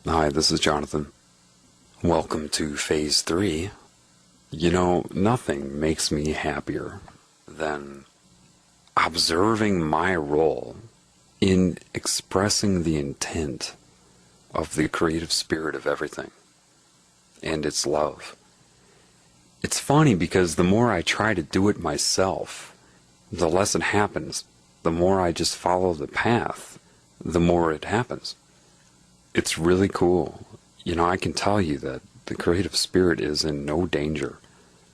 Hi, this is Jonathan. Welcome to Phase 3. You know, nothing makes me happier than observing my role in expressing the intent of the creative spirit of everything and its love. It's funny because the more I try to do it myself, the less it happens. The more I just follow the path, the more it happens. It's really cool. You know, I can tell you that the creative spirit is in no danger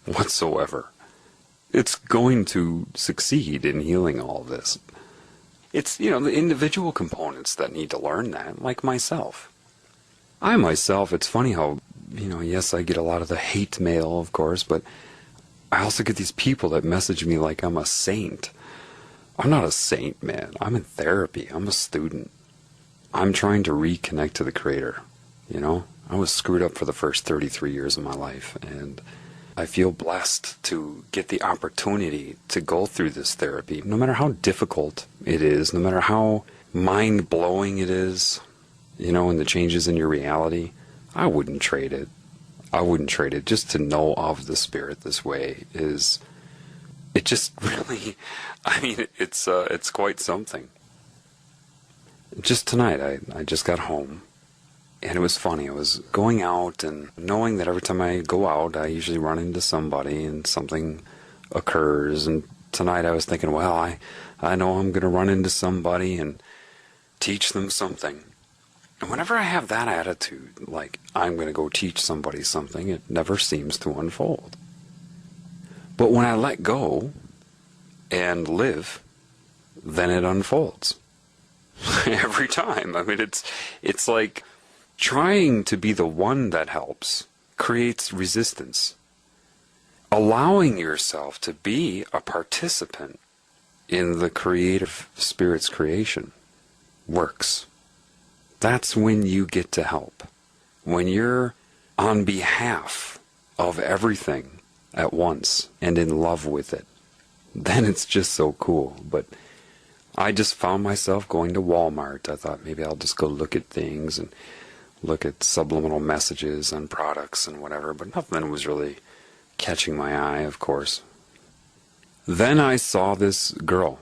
whatsoever. It's going to succeed in healing all this. It's, the individual components that need to learn that, like myself. I myself, it's funny how, yes, I get a lot of the hate mail, of course, but I also get these people that message me like I'm a saint. I'm not a saint, man. I'm in therapy. I'm a student. I'm trying to reconnect to the Creator, I was screwed up for the first 33 years of my life, and I feel blessed to get the opportunity to go through this therapy, no matter how difficult it is, no matter how mind-blowing it is, and the changes in your reality. I wouldn't trade it. I wouldn't trade it. Just to know of the Spirit this way it just really, it's quite something. Just tonight, I just got home, and it was funny. I was going out and knowing that every time I go out, I usually run into somebody and something occurs. And tonight I was thinking, well, I know I'm going to run into somebody and teach them something. And whenever I have that attitude, like I'm going to go teach somebody something, it never seems to unfold. But when I let go and live, then it unfolds. Every time. It's like trying to be the one that helps creates resistance. Allowing yourself to be a participant in the creative spirit's creation works. That's when you get to help. When you're on behalf of everything at once and in love with it, then it's just so cool. But I just found myself going to Walmart. I thought maybe I'll just go look at things and look at subliminal messages on products and whatever, but nothing was really catching my eye, of course. Then I saw this girl,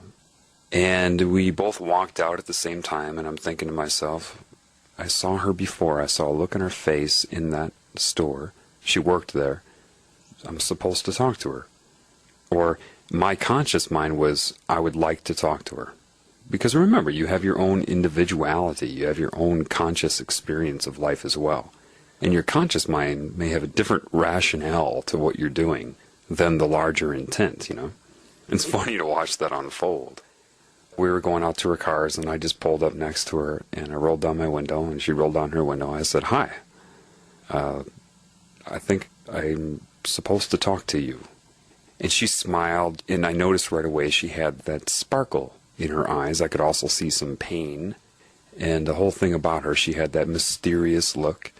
and we both walked out at the same time, and I'm thinking to myself, I saw her before. I saw a look in her face in that store. She worked there. I'm supposed to talk to her. Or my conscious mind was, I would like to talk to her. Because remember, you have your own individuality, you have your own conscious experience of life as well. And your conscious mind may have a different rationale to what you're doing than the larger intent, It's funny to watch that unfold. We were going out to her cars, and I just pulled up next to her, and I rolled down my window, and she rolled down her window. I said, hi, I think I'm supposed to talk to you. And she smiled, and I noticed right away she had that sparkle in her eyes. I could also see some pain, and the whole thing about her, she had that mysterious look.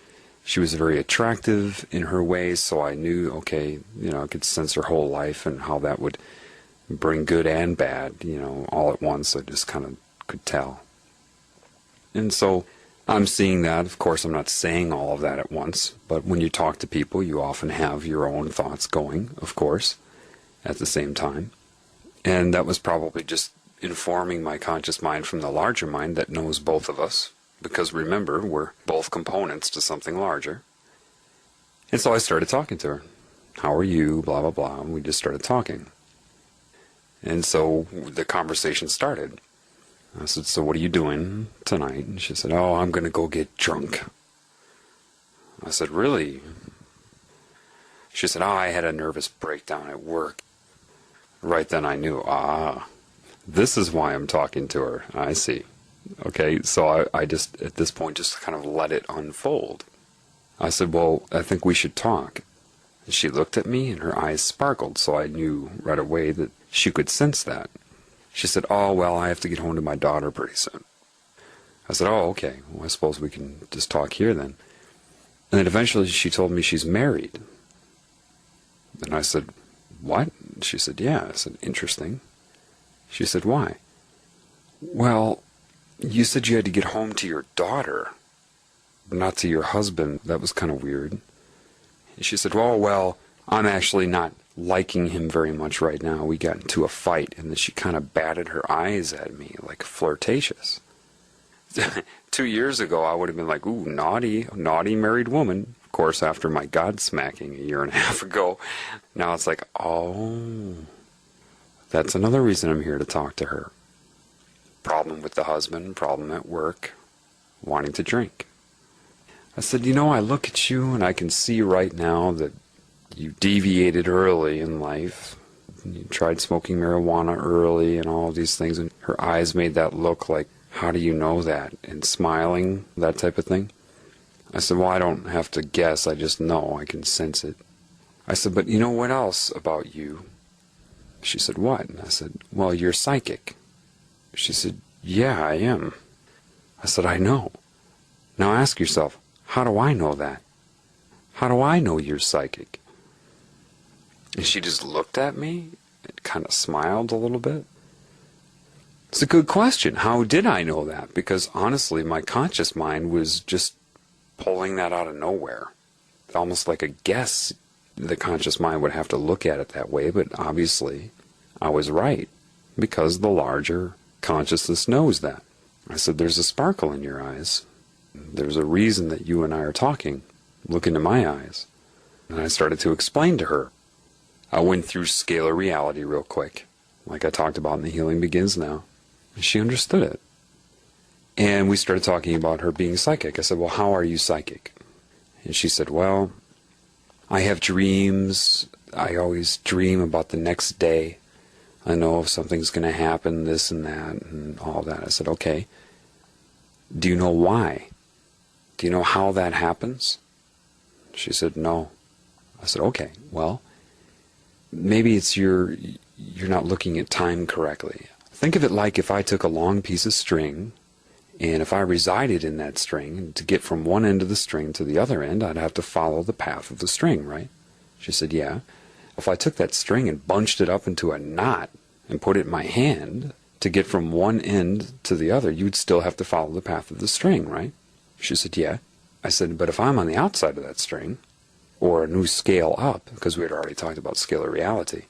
She was very attractive in her ways, so I knew, okay, I could sense her whole life and how that would bring good and bad, all at once. I just kind of could tell. And so I'm seeing that. Of course, I'm not saying all of that at once, but when you talk to people, you often have your own thoughts going, of course, at the same time. And that was probably just informing my conscious mind from the larger mind that knows both of us, because remember, we're both components to something larger. And so I started talking to her. How are you? Blah, blah, blah. And we just started talking. And so the conversation started. I said, so what are you doing tonight? And she said, oh, I'm going to go get drunk. I said, really? She said, oh, I had a nervous breakdown at work. Right then I knew, this is why I'm talking to her. I see. Okay, so I just, at this point, just kind of let it unfold. I said, well, I think we should talk. And she looked at me, and her eyes sparkled, so I knew right away that she could sense that. She said, oh, well, I have to get home to my daughter pretty soon. I said, oh, okay, well, I suppose we can just talk here then. And then eventually she told me she's married. And I said, what? She said, yeah. I said, interesting. She said, why? Well, you said you had to get home to your daughter not to your husband. That was kind of weird. And she said, well, I'm actually not liking him very much right now. We got into a fight, and then she kind of batted her eyes at me, like flirtatious. 2 years ago, I would have been like, ooh, naughty married woman. Of course, after my God-smacking a year and a half ago. Now it's like, oh, that's another reason I'm here to talk to her. Problem with the husband, problem at work, wanting to drink. I said, I look at you and I can see right now that you deviated early in life. You tried smoking marijuana early and all of these things, and her eyes made that look like, how do you know that? And smiling, that type of thing. I said, well, I don't have to guess, I just know, I can sense it. I said, but you know what else about you? She said, what? And I said, well, you're psychic. She said, yeah, I am. I said, I know. Now ask yourself, how do I know that? How do I know you're psychic? And she just looked at me and kind of smiled a little bit. It's a good question. How did I know that? Because honestly, my conscious mind was just pulling that out of nowhere. Almost like a guess. The conscious mind would have to look at it that way, but obviously I was right, because the larger consciousness knows that. I said, there's a sparkle in your eyes. There's a reason that you and I are talking. Look into my eyes. And I started to explain to her. I went through scalar reality real quick, like I talked about in The Healing Begins Now. And she understood it. And we started talking about her being psychic. I said, well, how are you psychic? And she said, well, I have dreams. I always dream about the next day. I know if something's going to happen, this and that, and all that. I said, okay. Do you know why? Do you know how that happens? She said, no. I said, okay, well, maybe it's you're not looking at time correctly. Think of it like if I took a long piece of string, and if I resided in that string, and to get from one end of the string to the other end, I'd have to follow the path of the string, right? She said, yeah. If I took that string and bunched it up into a knot and put it in my hand, to get from one end to the other, you'd still have to follow the path of the string, right? She said, yeah. I said, but if I'm on the outside of that string, or a new scale up, because we had already talked about scalar reality,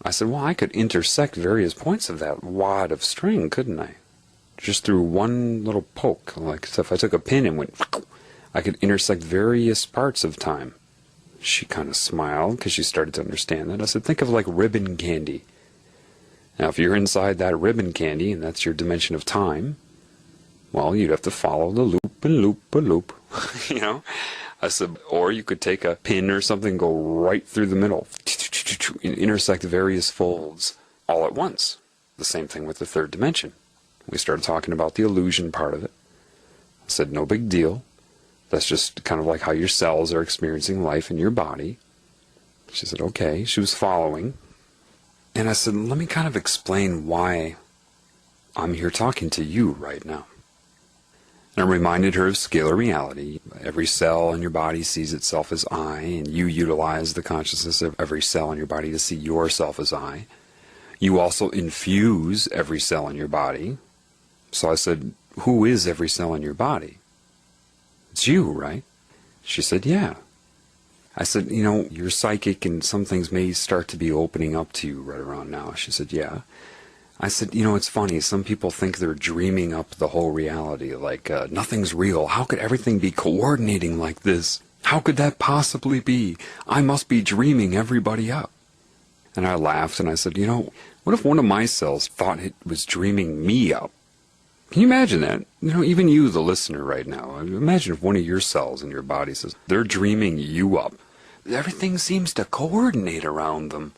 I said, well, I could intersect various points of that wad of string, couldn't I? Just through one little poke. Like, so if I took a pin and went, I could intersect various parts of time. She kind of smiled, because she started to understand that. I said, think of like ribbon candy. Now, if you're inside that ribbon candy, and that's your dimension of time, well, you'd have to follow the loop and loop and loop, I said, or you could take a pin or something, go right through the middle, and intersect various folds all at once. The same thing with the third dimension. We started talking about the illusion part of it. I said, no big deal. That's just kind of like how your cells are experiencing life in your body. She said, okay. She was following. And I said, let me kind of explain why I'm here talking to you right now. And I reminded her of scalar reality. Every cell in your body sees itself as I, and you utilize the consciousness of every cell in your body to see yourself as I. You also infuse every cell in your body. So I said, who is every cell in your body? It's you, right? She said, yeah. I said, you're psychic and some things may start to be opening up to you right around now. She said, yeah. I said, it's funny. Some people think they're dreaming up the whole reality, like nothing's real. How could everything be coordinating like this? How could that possibly be? I must be dreaming everybody up. And I laughed and I said, what if one of my cells thought it was dreaming me up? Can you imagine that? Even you, the listener right now, imagine if one of your cells in your body says, they're dreaming you up. Everything seems to coordinate around them.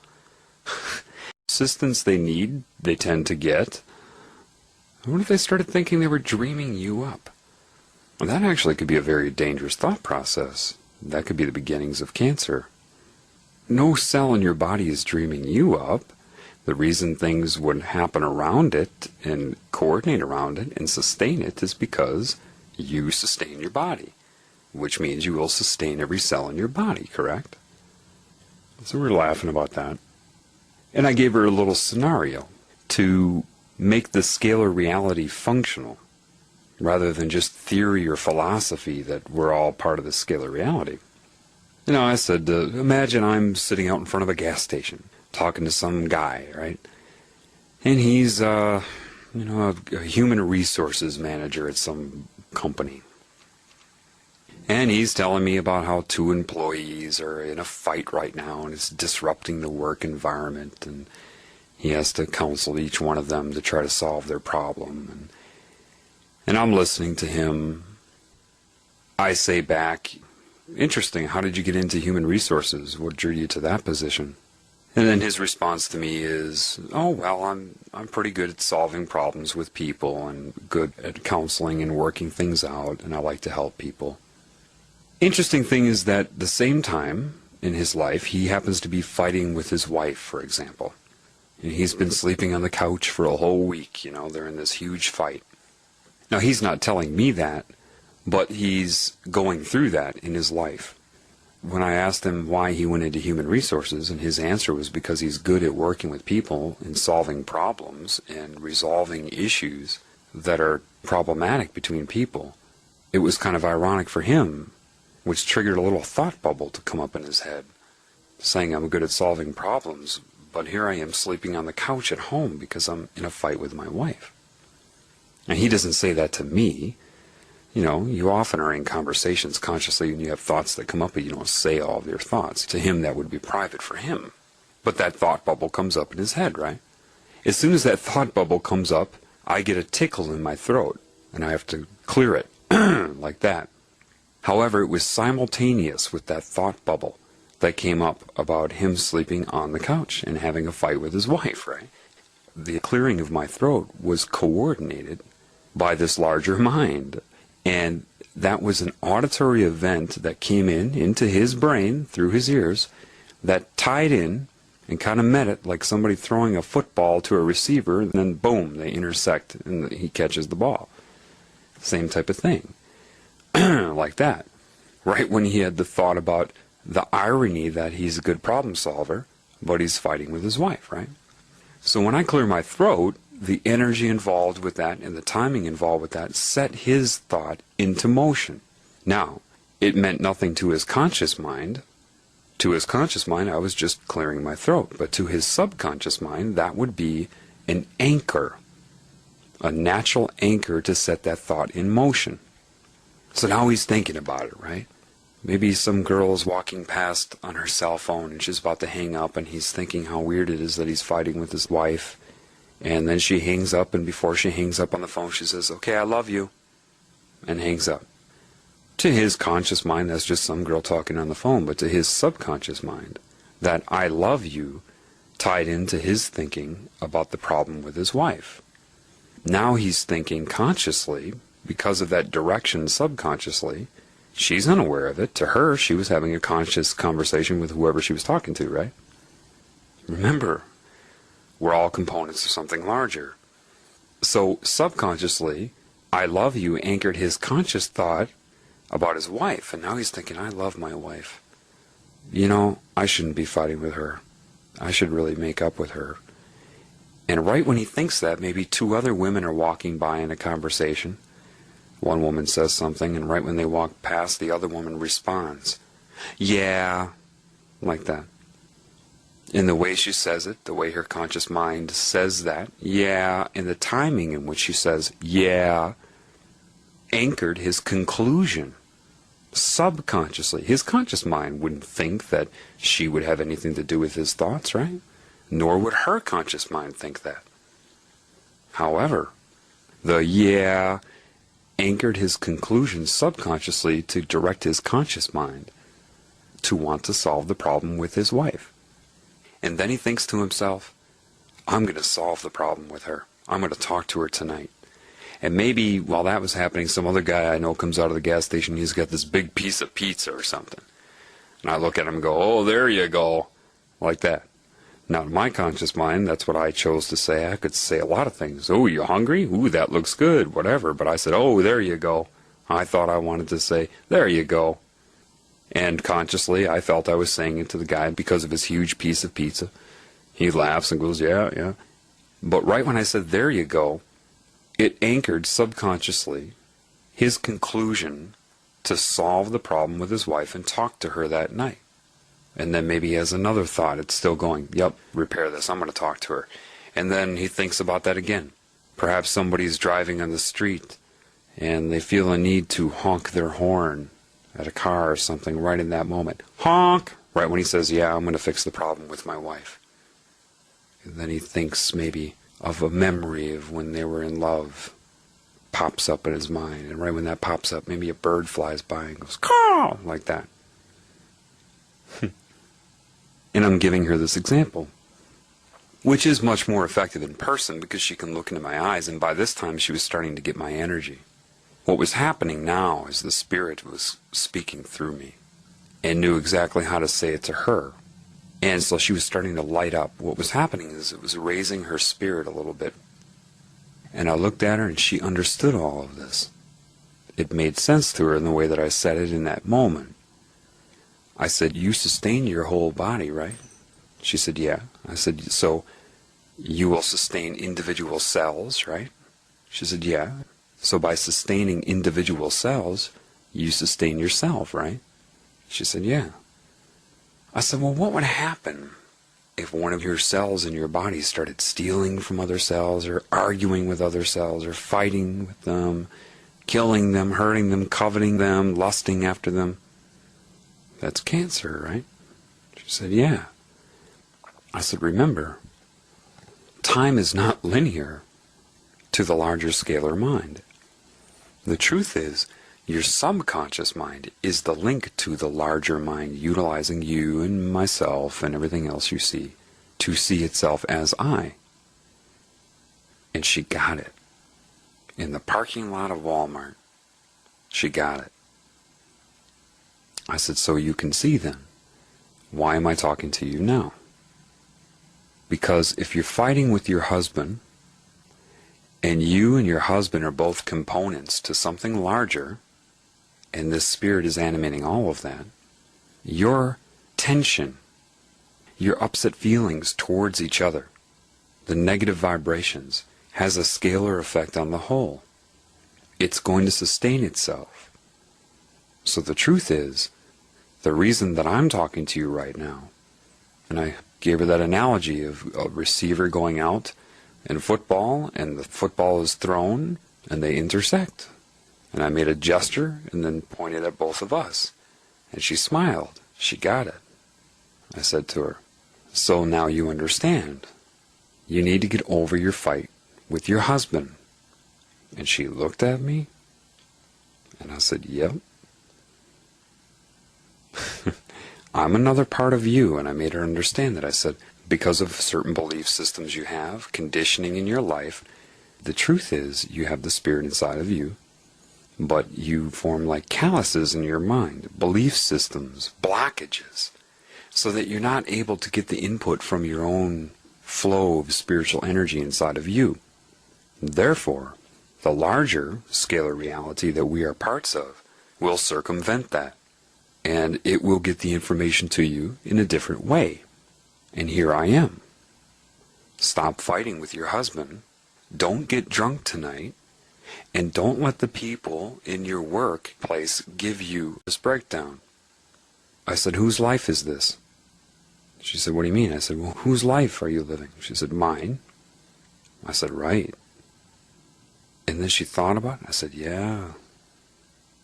Assistance they need, they tend to get. What if they started thinking they were dreaming you up? Well, that actually could be a very dangerous thought process. That could be the beginnings of cancer. No cell in your body is dreaming you up. The reason things would happen around it and coordinate around it and sustain it is because you sustain your body, which means you will sustain every cell in your body, correct? So we're laughing about that. And I gave her a little scenario to make the scalar reality functional. rather than just theory or philosophy that we're all part of the scalar reality. You know, I said, imagine I'm sitting out in front of a gas station talking to some guy, right? And he's, a human resources manager at some company. And he's telling me about how two employees are in a fight right now and it's disrupting the work environment, and he has to counsel each one of them to try to solve their problem. And I'm listening to him. I say back, interesting, how did you get into human resources? What drew you to that position? And then his response to me is, oh, well, I'm pretty good at solving problems with people and good at counseling and working things out, and I like to help people. Interesting thing is that at the same time in his life, he happens to be fighting with his wife, for example. And he's been sleeping on the couch for a whole week, they're in this huge fight. Now, he's not telling me that, but he's going through that in his life. When I asked him why he went into human resources, and his answer was because he's good at working with people and solving problems and resolving issues that are problematic between people, it was kind of ironic for him, which triggered a little thought bubble to come up in his head, saying I'm good at solving problems, but here I am sleeping on the couch at home because I'm in a fight with my wife. And he doesn't say that to me. You often are in conversations consciously and you have thoughts that come up, but you don't say all of your thoughts. To him, that would be private for him. But that thought bubble comes up in his head, right? As soon as that thought bubble comes up, I get a tickle in my throat, and I have to clear it, like that. However, it was simultaneous with that thought bubble that came up about him sleeping on the couch and having a fight with his wife, right? The clearing of my throat was coordinated by this larger mind. And that was an auditory event that came into his brain through his ears that tied in and kind of met it like somebody throwing a football to a receiver, and then boom, they intersect and he catches the ball. Same type of thing. Like that. Right when he had the thought about the irony that he's a good problem solver, but he's fighting with his wife, right? So when I clear my throat, the energy involved with that and the timing involved with that set his thought into motion. Now, it meant nothing to his conscious mind. To his conscious mind, I was just clearing my throat. But to his subconscious mind, that would be an anchor, a natural anchor to set that thought in motion. So now he's thinking about it, right? Maybe some girl is walking past on her cell phone and she's about to hang up, and he's thinking how weird it is that he's fighting with his wife. And then she hangs up, and before she hangs up on the phone, she says, okay, I love you, and hangs up. To his conscious mind, that's just some girl talking on the phone, but to his subconscious mind, that I love you tied into his thinking about the problem with his wife. Now he's thinking consciously, because of that direction subconsciously. She's unaware of it. To her, she was having a conscious conversation with whoever she was talking to, right? Remember, we're all components of something larger. So subconsciously, I love you anchored his conscious thought about his wife. And now he's thinking, I love my wife. I shouldn't be fighting with her. I should really make up with her. And right when he thinks that, maybe two other women are walking by in a conversation. One woman says something, and right when they walk past, the other woman responds, yeah, like that. In the way she says it, the way her conscious mind says that, yeah, and the timing in which she says, yeah, anchored his conclusion. Subconsciously, his conscious mind wouldn't think that she would have anything to do with his thoughts, right? Nor would her conscious mind think that. However, the yeah anchored his conclusion subconsciously to direct his conscious mind to want to solve the problem with his wife. And then he thinks to himself, I'm going to solve the problem with her. I'm going to talk to her tonight. And maybe while that was happening, some other guy I know comes out of the gas station, he's got this big piece of pizza or something. And I look at him and go, oh, there you go, like that. Now, in my conscious mind, that's what I chose to say. I could say a lot of things. Oh, you hungry? Ooh, that looks good, whatever. But I said, oh, there you go. I thought I wanted to say, there you go. And consciously, I felt I was saying it to the guy because of his huge piece of pizza. He laughs and goes, yeah, yeah. But right when I said, there you go, it anchored subconsciously his conclusion to solve the problem with his wife and talk to her that night. And then maybe he has another thought. It's still going, yep, repair this. I'm going to talk to her. And then he thinks about that again. Perhaps somebody's driving on the street and they feel a need to honk their horn at a car or something right in that moment. Honk! Right when he says, yeah, I'm going to fix the problem with my wife. And then he thinks maybe of a memory of when they were in love. Pops up in his mind. And right when that pops up, maybe a bird flies by and goes, caw! Like that. And I'm giving her this example, which is much more effective in person because she can look into my eyes, and by this time she was starting to get my energy. What was happening now is the Spirit was speaking through me and knew exactly how to say it to her. And so she was starting to light up. What was happening is it was raising her spirit a little bit. And I looked at her and she understood all of this. It made sense to her in the way that I said it in that moment. I said, you sustain your whole body, right? She said, yeah. I said, so you will sustain individual cells, right? She said, yeah. So by sustaining individual cells, you sustain yourself, right? She said, yeah. I said, well, what would happen if one of your cells in your body started stealing from other cells or arguing with other cells or fighting with them, killing them, hurting them, coveting them, lusting after them? That's cancer, right? She said, yeah. I said, remember, time is not linear to the larger scalar mind. The truth is, your subconscious mind is the link to the larger mind, utilizing you and myself and everything else you see to see itself as I. And she got it. In the parking lot of Walmart, she got it. I said, so you can see then. Why am I talking to you now? Because if you're fighting with your husband, and you and your husband are both components to something larger, and this Spirit is animating all of that, your tension, your upset feelings towards each other, the negative vibrations, has a scalar effect on the whole. It's going to sustain itself. So the truth is, the reason that I'm talking to you right now, and I gave her that analogy of a receiver going out in football, and the football is thrown, and they intersect. And I made a gesture, and then pointed at both of us. And she smiled. She got it. I said to her, so now you understand. You need to get over your fight with your husband. And she looked at me, and I said, yep. I'm another part of you, and I made her understand that. I said, because of certain belief systems you have, conditioning in your life, the truth is you have the Spirit inside of you, but you form like calluses in your mind, belief systems, blockages, so that you're not able to get the input from your own flow of spiritual energy inside of you. Therefore, the larger scalar reality that we are parts of will circumvent that. And it will get the information to you in a different way. And here I am. Stop fighting with your husband. Don't get drunk tonight. And don't let the people in your workplace give you this breakdown. I said, whose life is this? She said, what do you mean? I said, well, whose life are you living? She said, mine. I said, right. And then she thought about it. I said, yeah.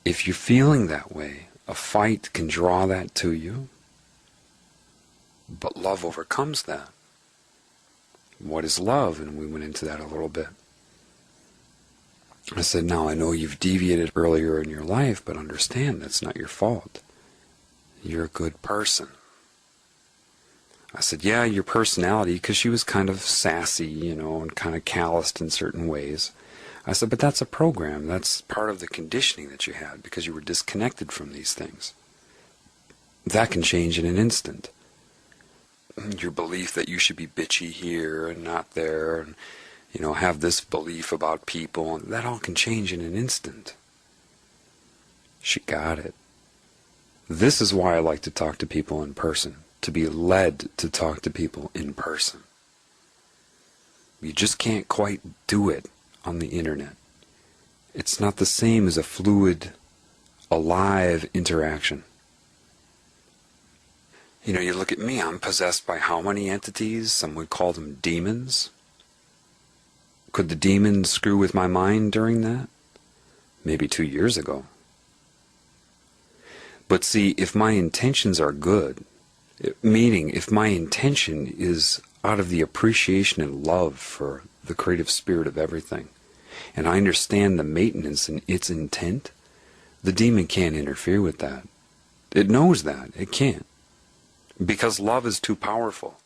If you're feeling that way, a fight can draw that to you, but love overcomes that. What is love? And we went into that a little bit. I said, now I know you've deviated earlier in your life, but understand that's not your fault. You're a good person. I said, yeah, your personality, because she was kind of sassy, you know, and kind of calloused in certain ways. I said, but that's a program. That's part of the conditioning that you had because you were disconnected from these things. That can change in an instant. Your belief that you should be bitchy here and not there, and you know, have this belief about people, that all can change in an instant. She got it. This is why I like to talk to people in person, to be led to talk to people in person. You just can't quite do it on the internet. It's not the same as a fluid, alive interaction. You know, you look at me, I'm possessed by how many entities? Some would call them demons. Could the demons screw with my mind during that? Maybe 2 years ago. But see, if my intentions are good, meaning if my intention is out of the appreciation and love for the creative spirit of everything, and I understand the maintenance and its intent, the demon can't interfere with that. It knows that. It can't. Because love is too powerful.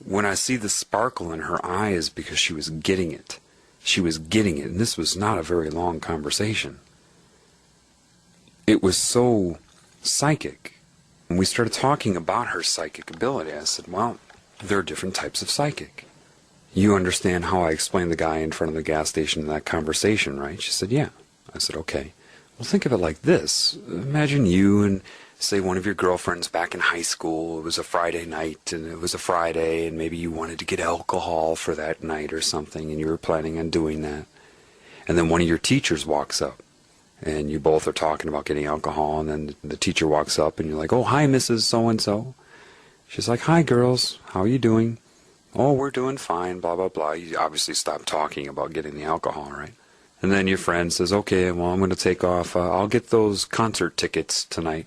When I see the sparkle in her eyes, because she was getting it. She was getting it, and this was not a very long conversation. It was so psychic. When we started talking about her psychic ability, I said, well, there are different types of psychic. You understand how I explained the guy in front of the gas station in that conversation, right? She said, yeah. I said, okay. Well, think of it like this. Imagine you and, say, one of your girlfriends back in high school. It was a Friday night, and it was a Friday, and maybe you wanted to get alcohol for that night or something, and you were planning on doing that. And then one of your teachers walks up, and you both are talking about getting alcohol, and then the teacher walks up, and you're like, oh, hi, Mrs. So-and-so. She's like, hi, girls. How are you doing? Oh, we're doing fine, blah, blah, blah. You obviously stopped talking about getting the alcohol, right? And then your friend says, okay, well, I'm going to take off. I'll get those concert tickets tonight.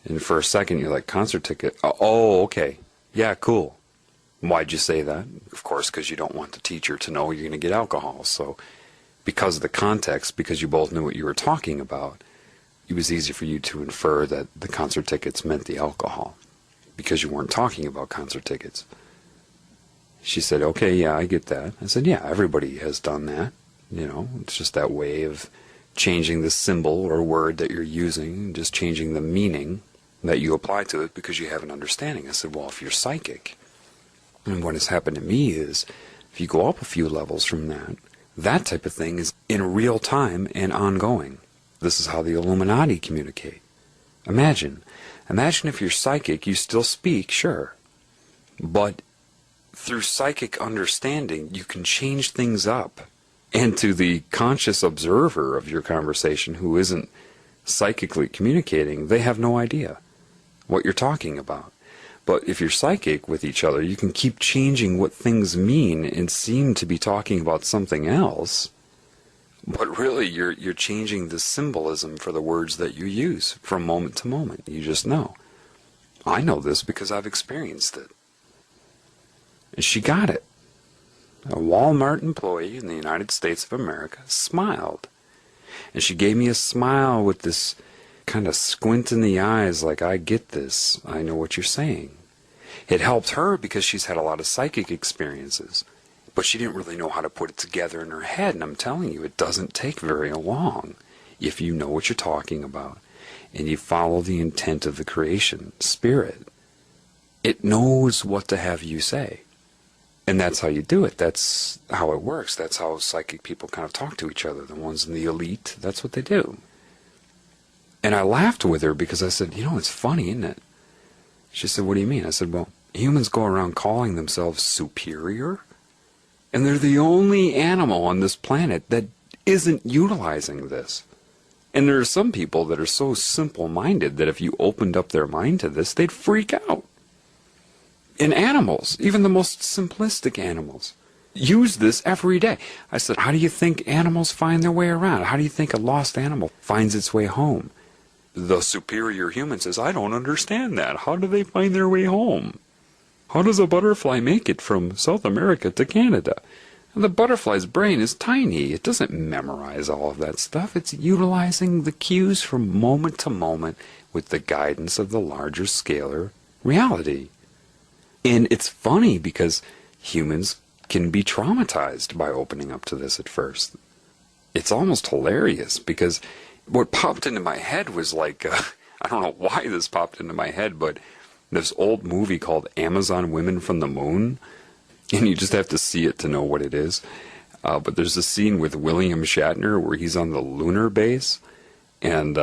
And for a second, you're like, concert ticket? Oh, okay. Yeah, cool. Why'd you say that? Of course, because you don't want the teacher to know you're going to get alcohol. So because of the context, because you both knew what you were talking about, it was easy for you to infer that the concert tickets meant the alcohol, because you weren't talking about concert tickets. She said, okay, yeah, I get that. I said, yeah, everybody has done that. You know, it's just that way of changing the symbol or word that you're using, just changing the meaning that you apply to it because you have an understanding. I said, well, if you're psychic, and what has happened to me is, if you go up a few levels from that, that type of thing is in real time and ongoing. This is how the Illuminati communicate. Imagine if you're psychic, you still speak, sure, but through psychic understanding, you can change things up. And to the conscious observer of your conversation who isn't psychically communicating, they have no idea what you're talking about. But if you're psychic with each other, you can keep changing what things mean and seem to be talking about something else. But really, you're changing the symbolism for the words that you use from moment to moment. You just know. I know this because I've experienced it. And she got it. A Walmart employee in the United States of America smiled. And she gave me a smile with this kind of squint in the eyes like, I get this. I know what you're saying. It helped her because she's had a lot of psychic experiences. But she didn't really know how to put it together in her head. And I'm telling you, it doesn't take very long if you know what you're talking about and you follow the intent of the creation spirit. It knows what to have you say. And that's how you do it. That's how it works. That's how psychic people kind of talk to each other. The ones in the elite, that's what they do. And I laughed with her because I said, you know, it's funny, isn't it? She said, what do you mean? I said, well, humans go around calling themselves superior. And they're the only animal on this planet that isn't utilizing this. And there are some people that are so simple-minded that if you opened up their mind to this, they'd freak out. And animals, even the most simplistic animals, use this every day. I said, how do you think animals find their way around? How do you think a lost animal finds its way home? The superior human says, I don't understand that. How do they find their way home? How does a butterfly make it from South America to Canada? And the butterfly's brain is tiny. It doesn't memorize all of that stuff. It's utilizing the cues from moment to moment with the guidance of the larger scalar reality. And it's funny because humans can be traumatized by opening up to this at first. It's almost hilarious because what popped into my head was like, I don't know why this popped into my head, but this old movie called Amazon Women from the Moon, and you just have to see it to know what it is. But there's a scene with William Shatner where he's on the lunar base, and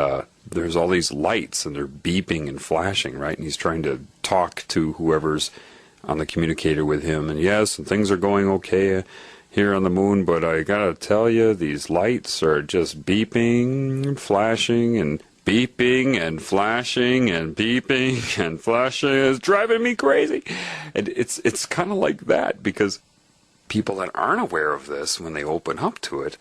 there's all these lights, and they're beeping and flashing, right? And he's trying to talk to whoever's on the communicator with him, and yes, and things are going okay. here on the moon, but I gotta tell you, these lights are just beeping, flashing, and beeping and flashing and beeping and flashing. It's driving me crazy. And it's kind of like that, because people that aren't aware of this, when they open up to it,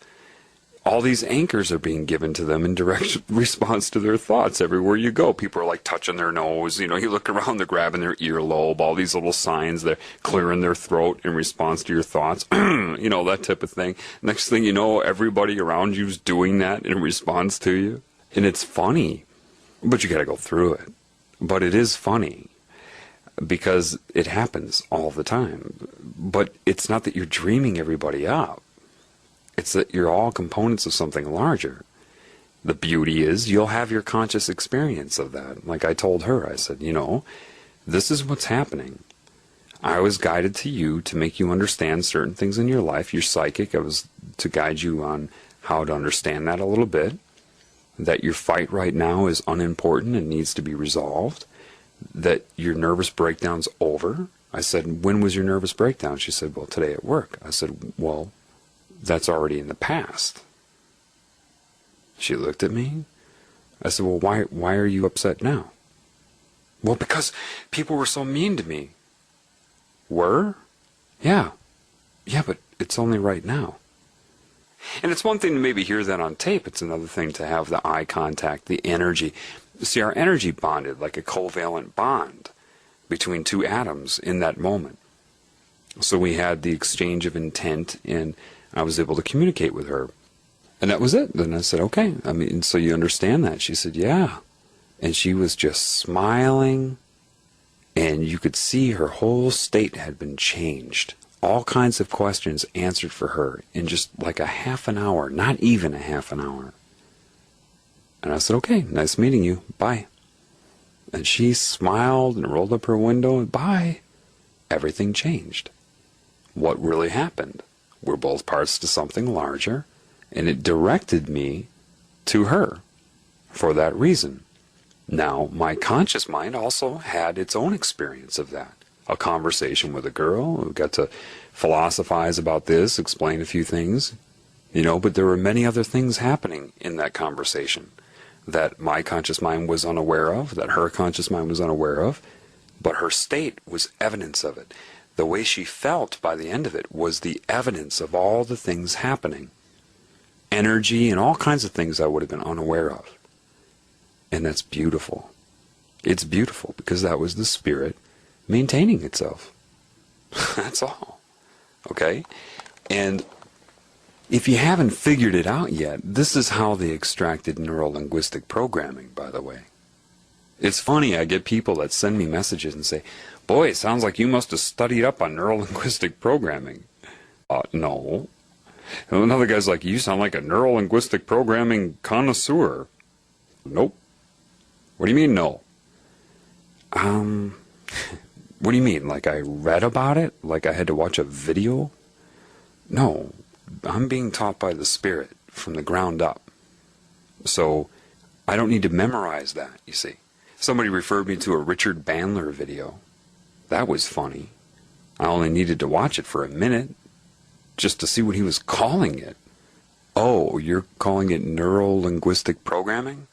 all these anchors are being given to them in direct response to their thoughts. Everywhere you go, people are like touching their nose. You know, you look around, they're grabbing their earlobe, all these little signs, they're clearing their throat in response to your thoughts. You know, that type of thing. Next thing you know, everybody around you's doing that in response to you. And it's funny, but you got to go through it. But it is funny, because it happens all the time. But it's not that you're dreaming everybody up. It's that you're all components of something larger. The beauty is you'll have your conscious experience of that. Like I told her, I said, you know, this is what's happening. I was guided to you to make you understand certain things in your life. You're psychic. I was to guide you on how to understand that a little bit. That your fight right now is unimportant and needs to be resolved. That your nervous breakdown's over. I said, when was your nervous breakdown? She said, well, today at work. I said, well, that's already in the past. She looked at me. I said, well, why are you upset now? Well, because people were so mean to me. Were? Yeah. Yeah, but it's only right now. And it's one thing to maybe hear that on tape. It's another thing to have the eye contact, the energy. See, our energy bonded like a covalent bond between two atoms in that moment. So we had the exchange of intent, and I was able to communicate with her. And that was it. Then I said, okay, I mean, so you understand that? She said, yeah. And she was just smiling, and you could see her whole state had been changed. All kinds of questions answered for her in just like a half an hour, not even a half an hour. And I said, okay, nice meeting you. Bye. And she smiled and rolled up her window, and bye. Everything changed. What really happened? We're both parts to something larger, and it directed me to her for that reason. Now, my conscious mind also had its own experience of that. A conversation with a girl who got to philosophize about this, explain a few things, you know, but there were many other things happening in that conversation that my conscious mind was unaware of, that her conscious mind was unaware of, but her state was evidence of it. The way she felt by the end of it was the evidence of all the things happening. Energy and all kinds of things I would have been unaware of. And that's beautiful. It's beautiful because that was the spirit maintaining itself. That's all. Okay? And if you haven't figured it out yet, this is how they extracted neuro-linguistic programming, by the way. It's funny, I get people that send me messages and say, boy, it sounds like you must have studied up on neuro-linguistic programming. No. And another guy's like, you sound like a neuro-linguistic programming connoisseur. Nope. What do you mean, no? What do you mean? Like I read about it? Like I had to watch a video? No. I'm being taught by the Spirit from the ground up. So I don't need to memorize that, you see. Somebody referred me to a Richard Bandler video. That was funny. I only needed to watch it for a minute just to see what he was calling it. Oh, you're calling it neuro-linguistic programming?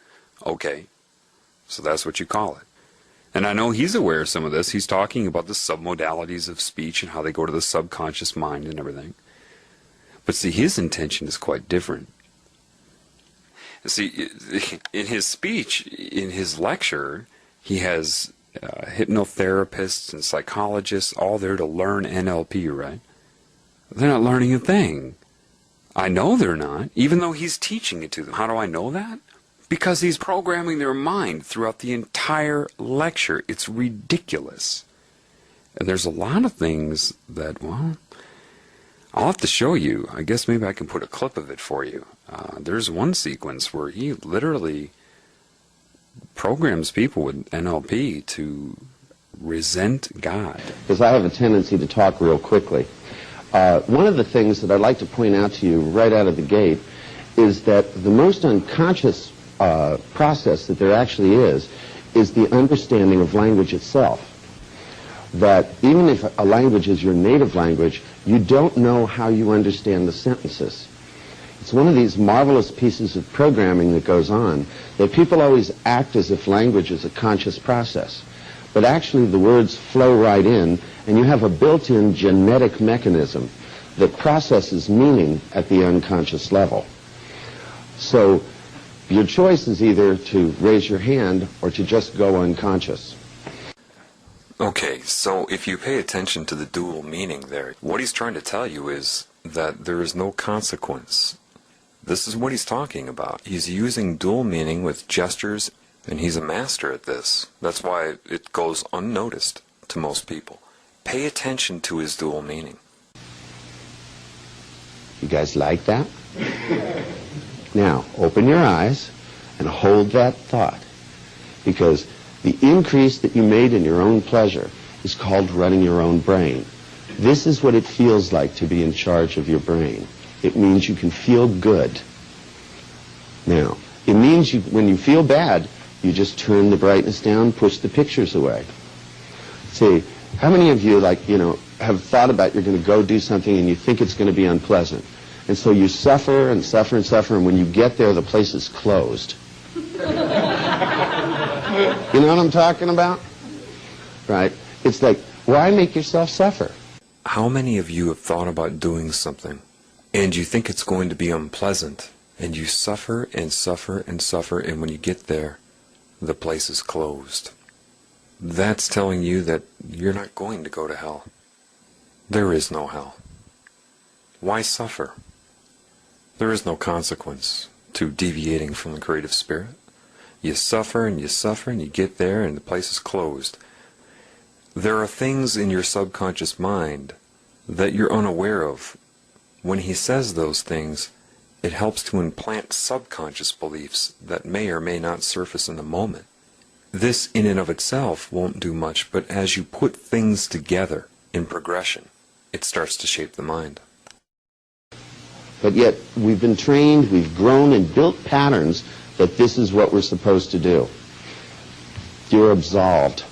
Okay. So that's what you call it. And I know he's aware of some of this. He's talking about the submodalities of speech and how they go to the subconscious mind and everything. But see, his intention is quite different. See, in his speech, in his lecture, he has hypnotherapists and psychologists all there to learn NLP, right? They're not learning a thing. I know they're not, even though he's teaching it to them. How do I know that? Because he's programming their mind throughout the entire lecture. It's ridiculous. And there's a lot of things that, well, I'll have to show you. I guess maybe I can put a clip of it for you. There's one sequence where he literally programs people with NLP to resent God. Because I have a tendency to talk real quickly. One of the things that I'd like to point out to you right out of the gate is that the most unconscious process that there actually is the understanding of language itself. that even if a language is your native language, you don't know how you understand the sentences. It's one of these marvelous pieces of programming that goes on, that people always act as if language is a conscious process. But actually the words flow right in, and you have a built-in genetic mechanism that processes meaning at the unconscious level. So your choice is either to raise your hand or to just go unconscious. Okay, so if you pay attention to the dual meaning there, what he's trying to tell you is that there is no consequence. This is what he's talking about. He's using dual meaning with gestures, and he's a master at this. That's why it goes unnoticed to most people. Pay attention to his dual meaning. You guys like that? Now, open your eyes and hold that thought, because the increase that you made in your own pleasure is called running your own brain. This is what it feels like to be in charge of your brain. It means you can feel good. Now, it means when you feel bad, you just turn the brightness down, push the pictures away. See, how many of you, have thought about you're going to go do something and you think it's going to be unpleasant? And so you suffer and suffer and suffer, and when you get there, the place is closed. You know what I'm talking about? Right? It's like, why make yourself suffer? How many of you have thought about doing something, and you think it's going to be unpleasant, and you suffer and suffer and suffer, and when you get there, the place is closed? That's telling you that you're not going to go to hell. There is no hell. Why suffer? There is no consequence to deviating from the creative spirit. You suffer and you suffer and you get there and the place is closed. There are things in your subconscious mind that you're unaware of. When he says those things, it helps to implant subconscious beliefs that may or may not surface in the moment. This in and of itself won't do much, but as you put things together in progression, it starts to shape the mind. But yet, we've been trained, we've grown and built patterns that this is what we're supposed to do. You're absolved.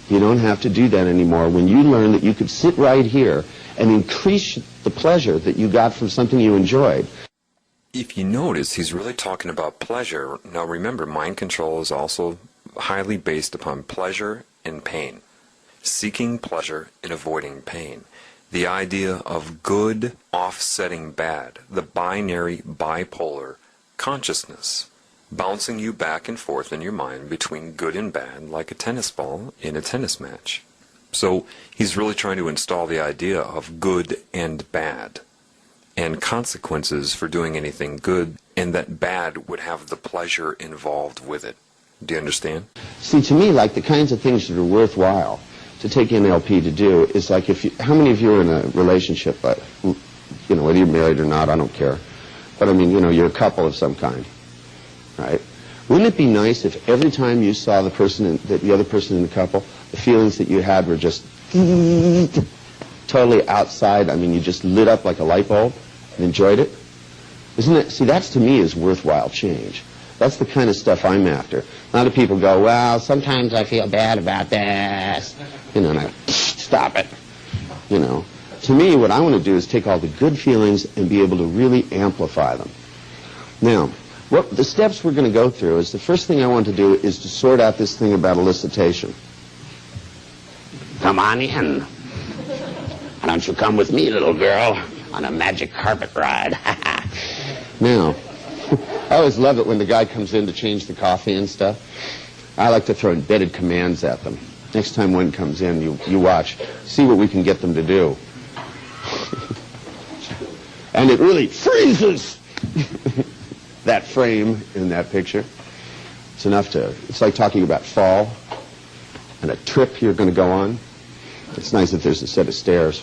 You don't have to do that anymore when you learn that you could sit right here and increase the pleasure that you got from something you enjoyed. If you notice, he's really talking about pleasure. Now remember, mind control is also highly based upon pleasure and pain. Seeking pleasure and avoiding pain. The idea of good offsetting bad. The binary, bipolar consciousness. Bouncing you back and forth in your mind between good and bad like a tennis ball in a tennis match. So he's really trying to install the idea of good and bad, and consequences for doing anything good, and that bad would have the pleasure involved with it. Do you understand? See, to me, like the kinds of things that are worthwhile to take NLP to do is like how many of you are in a relationship, whether you're married or not, I don't care. But I mean, you're a couple of some kind. Right? Wouldn't it be nice if every time you saw the other person in the couple, the feelings that you had were just totally outside? I mean, you just lit up like a light bulb and enjoyed it? Isn't it? See, that's to me is worthwhile change. That's the kind of stuff I'm after. A lot of people go, well, sometimes I feel bad about this. And I stop it. To me, what I want to do is take all the good feelings and be able to really amplify them. Now, the steps we're going to go through is the first thing I want to do is to sort out this thing about elicitation. Come on in. Why don't you come with me, little girl, on a magic carpet ride? Now, I always love it when the guy comes in to change the coffee and stuff. I like to throw embedded commands at them. Next time one comes in, you watch. See what we can get them to do. And it really freezes that frame in that picture. It's like talking about fall and a trip you're going to go on. It's nice if there's a set of stairs.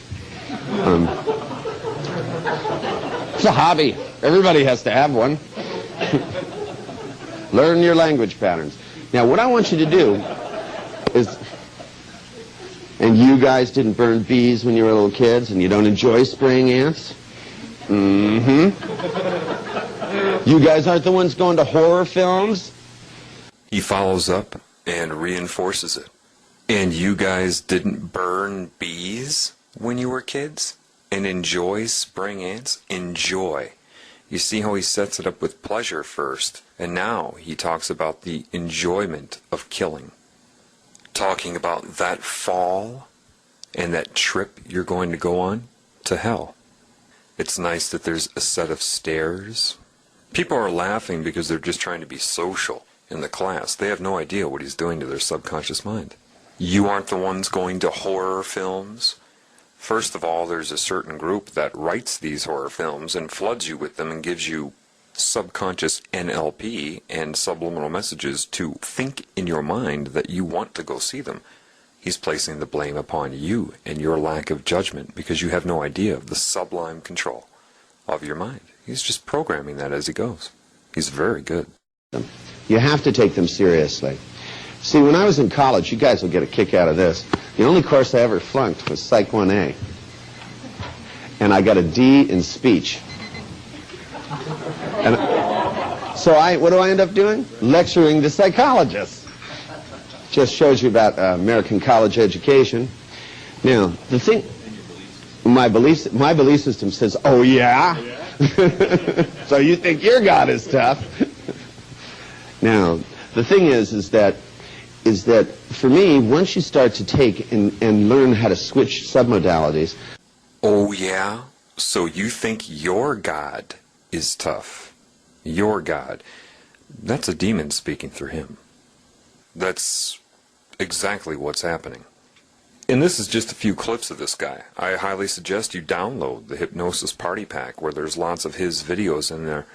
It's a hobby. Everybody has to have one. Learn your language patterns. Now, what I want you to do is, and you guys didn't burn bees when you were little kids, and you don't enjoy spraying ants? Mm-hmm. You guys aren't the ones going to horror films? He follows up and reinforces it. And you guys didn't burn bees when you were kids? And enjoy spring ants? Enjoy. You see how he sets it up with pleasure first, and now he talks about the enjoyment of killing. Talking about that fall and that trip you're going to go on to hell. It's nice that there's a set of stairs. People are laughing because they're just trying to be social in the class. They have no idea what he's doing to their subconscious mind. You aren't the ones going to horror films. First of all, there's a certain group that writes these horror films and floods you with them and gives you subconscious NLP and subliminal messages to think in your mind that you want to go see them. He's placing the blame upon you and your lack of judgment because you have no idea of the sublime control of your mind. He's just programming that as he goes. He's very good. You have to take them seriously. See, when I was in college, you guys will get a kick out of this. The only course I ever flunked was Psych 1A. And I got a D in speech. And so what do I end up doing? Lecturing the psychologists. Just shows you about American college education. Now, the thing, my belief system says, oh yeah? So you think your God is tough? Now, the thing is that for me, once you start to take and learn how to switch submodalities. Oh yeah? So you think your God is tough? Your God. That's a demon speaking through him. That's exactly what's happening. And this is just a few clips of this guy. I highly suggest you download the Hypnosis Party Pack, where there's lots of his videos in there.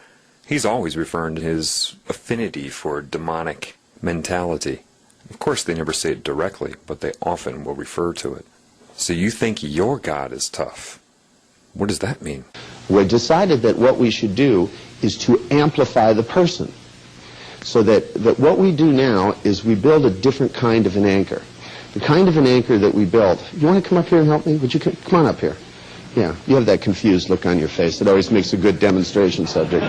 He's always referring to his affinity for demonic mentality. Of course, they never say it directly, but they often will refer to it. So you think your God is tough. What does that mean? We decided that what we should do is to amplify the person. So that what we do now is we build a different kind of an anchor. The kind of an anchor that we built. You want to come up here and help me? Would you come on up here? Yeah, you have that confused look on your face. It always makes a good demonstration subject.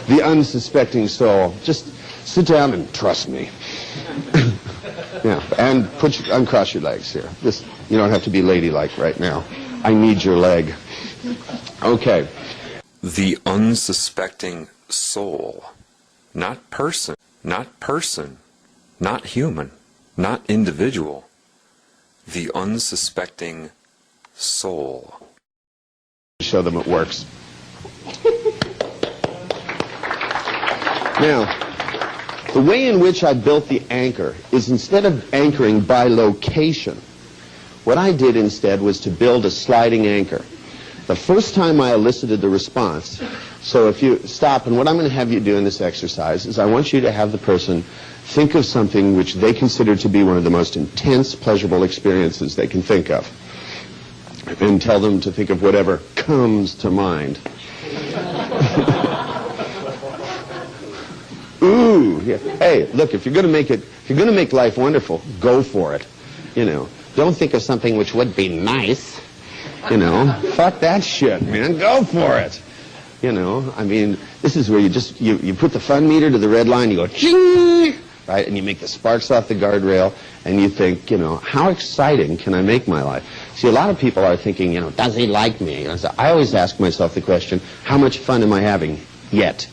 The unsuspecting soul. Just sit down and trust me. Yeah, and uncross your legs here. You don't have to be ladylike right now. I need your leg. Okay. The unsuspecting soul. Not person. Not person. Not human. Not individual. The unsuspecting soul. Show them it works. Now, the way in which I built the anchor is instead of anchoring by location, what I did instead was to build a sliding anchor. The first time I elicited the response, so if you stop, and what I'm going to have you do in this exercise is I want you to have the person think of something which they consider to be one of the most intense, pleasurable experiences they can think of. And tell them to think of whatever comes to mind. Ooh, yeah. Hey, look, if you're going to make life wonderful, go for it. You know, don't think of something which would be nice. You know, fuck that shit, man. Go for it. You know, I mean, this is where you put the fun meter to the red line, you go, ching, right? And you make the sparks off the guardrail, and you think, you know, how exciting can I make my life? See, a lot of people are thinking, you know, does he like me? And so I always ask myself the question, how much fun am I having yet?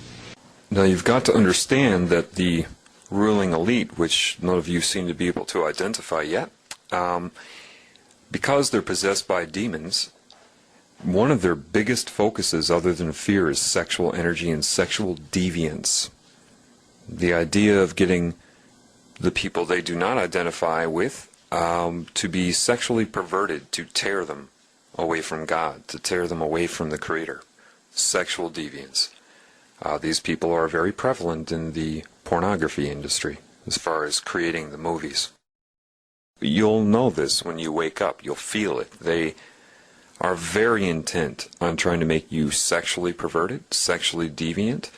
Now you've got to understand that the ruling elite, which none of you seem to be able to identify yet, because they're possessed by demons, one of their biggest focuses other than fear is sexual energy and sexual deviance. The idea of getting the people they do not identify with to be sexually perverted, to tear them away from God, to tear them away from the Creator. Sexual deviance. These people are very prevalent in the pornography industry as far as creating the movies. You'll know this when you wake up. You'll feel it. They are very intent on trying to make you sexually perverted, sexually deviant,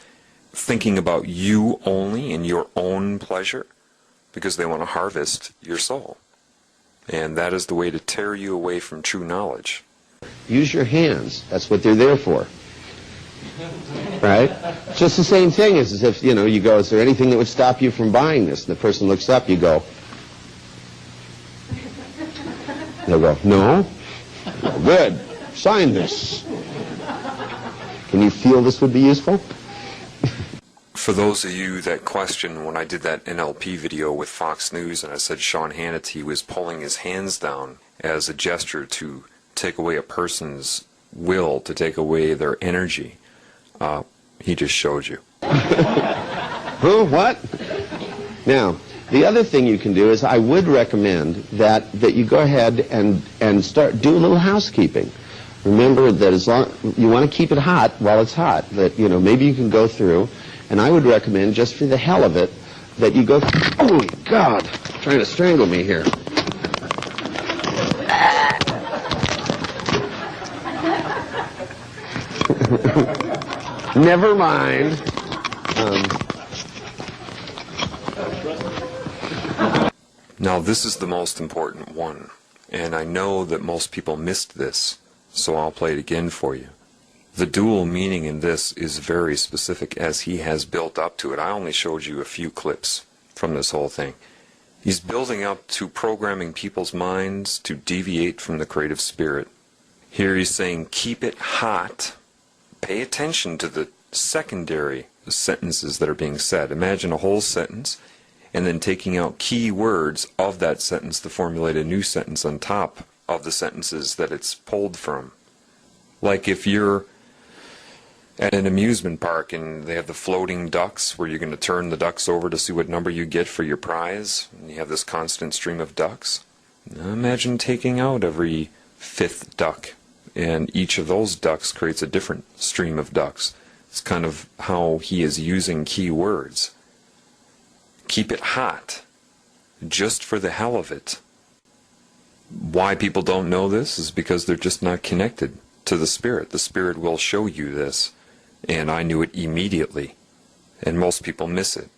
thinking about you only and your own pleasure, because they want to harvest your soul. And that is the way to tear you away from true knowledge. Use your hands. That's what they're there for. Right? It's just the same thing as if, you know, you go, is there anything that would stop you from buying this? And the person looks up, you go. They'll go, no? Good. Sign this. Can you feel this would be useful? For those of you that question, when I did that NLP video with Fox News and I said Sean Hannity was pulling his hands down as a gesture to take away a person's will, to take away their energy, he just showed you. Huh? What? Now, the other thing you can do is I would recommend that you go ahead and do a little housekeeping. Remember that as long you want to keep it hot while it's hot, that, you know, maybe you can go through, and I would recommend, just for the hell of it, that you go, oh my God, trying to strangle me here. Never mind. Now this is the most important one, and I know that most people missed this, so I'll play it again for you. The dual meaning in this is very specific as he has built up to it. I only showed you a few clips from this whole thing. He's building up to programming people's minds to deviate from the creative spirit. Here he's saying, keep it hot. Pay attention to the secondary sentences that are being said. Imagine a whole sentence and then taking out key words of that sentence to formulate a new sentence on top of the sentences that it's pulled from. Like if you're at an amusement park and they have the floating ducks where you're going to turn the ducks over to see what number you get for your prize, and you have this constant stream of ducks. Now imagine taking out every fifth duck, and each of those ducks creates a different stream of ducks. It's kind of how he is using key words. Keep it hot, just for the hell of it. Why people don't know this is because they're just not connected to the Spirit. The Spirit will show you this, and I knew it immediately, and most people miss it.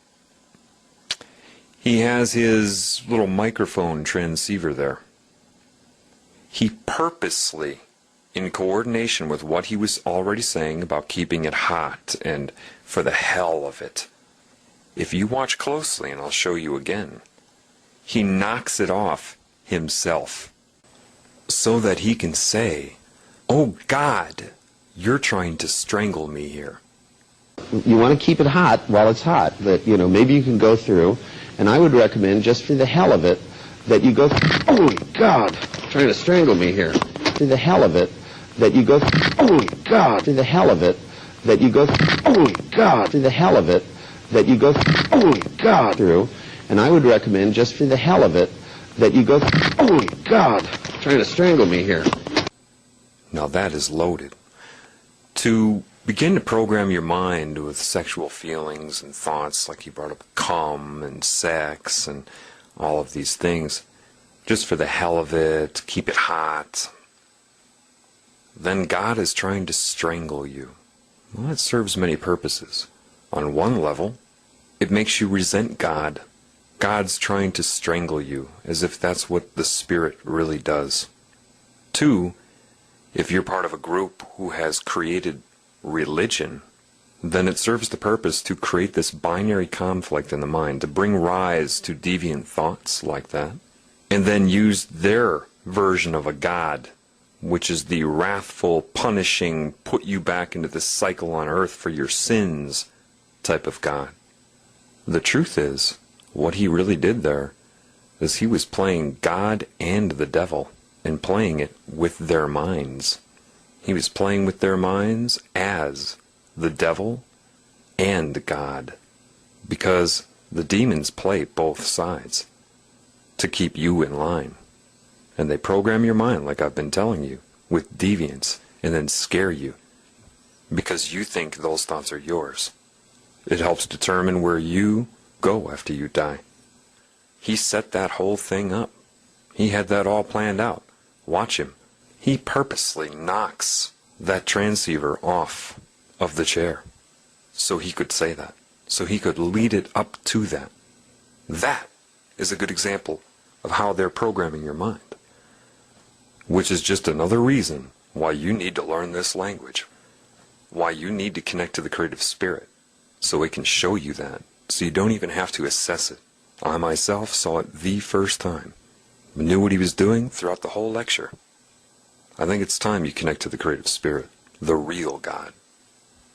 He has his little microphone transceiver there. He purposely, in coordination with what he was already saying about keeping it hot and for the hell of it, if you watch closely, and I'll show you again, he knocks it off himself so that he can say, oh God, you're trying to strangle me here. You want to keep it hot while it's hot, that, you know, maybe you can go through, and I would recommend, just for the hell of it, that you go, oh my God, trying to strangle me here. For the hell of it, that you go, oh my God, for the hell of it, that you go, oh my God, for the hell of it, that you go, oh my God, through, and I would recommend, just for the hell of it, that you go, oh my God, trying to strangle me here. Now that is loaded. To begin to program your mind with sexual feelings and thoughts, like he brought up cum and sex and all of these things, just for the hell of it, keep it hot, then God is trying to strangle you. Well, that serves many purposes. On one level, it makes you resent God. God's trying to strangle you, as if that's what the Spirit really does. Two, if you're part of a group who has created religion, then it serves the purpose to create this binary conflict in the mind, to bring rise to deviant thoughts like that, and then use their version of a God, which is the wrathful, punishing, put you back into this cycle on earth for your sins type of God. The truth is, what he really did there is he was playing God and the devil, and playing it with their minds. He was playing with their minds as the devil and God, because the demons play both sides to keep you in line. And they program your mind, like I've been telling you, with deviance, and then scare you because you think those thoughts are yours. It helps determine where you go after you die. He set that whole thing up. He had that all planned out. Watch him. He purposely knocks that transceiver off of the chair so he could say that, so he could lead it up to that. That is a good example of how they're programming your mind, which is just another reason why you need to learn this language. why you need to connect to the creative spirit, so it can show you that, so you don't even have to assess it. I myself saw it the first time, knew what he was doing throughout the whole lecture. I think it's time you connect to the creative spirit, the real God,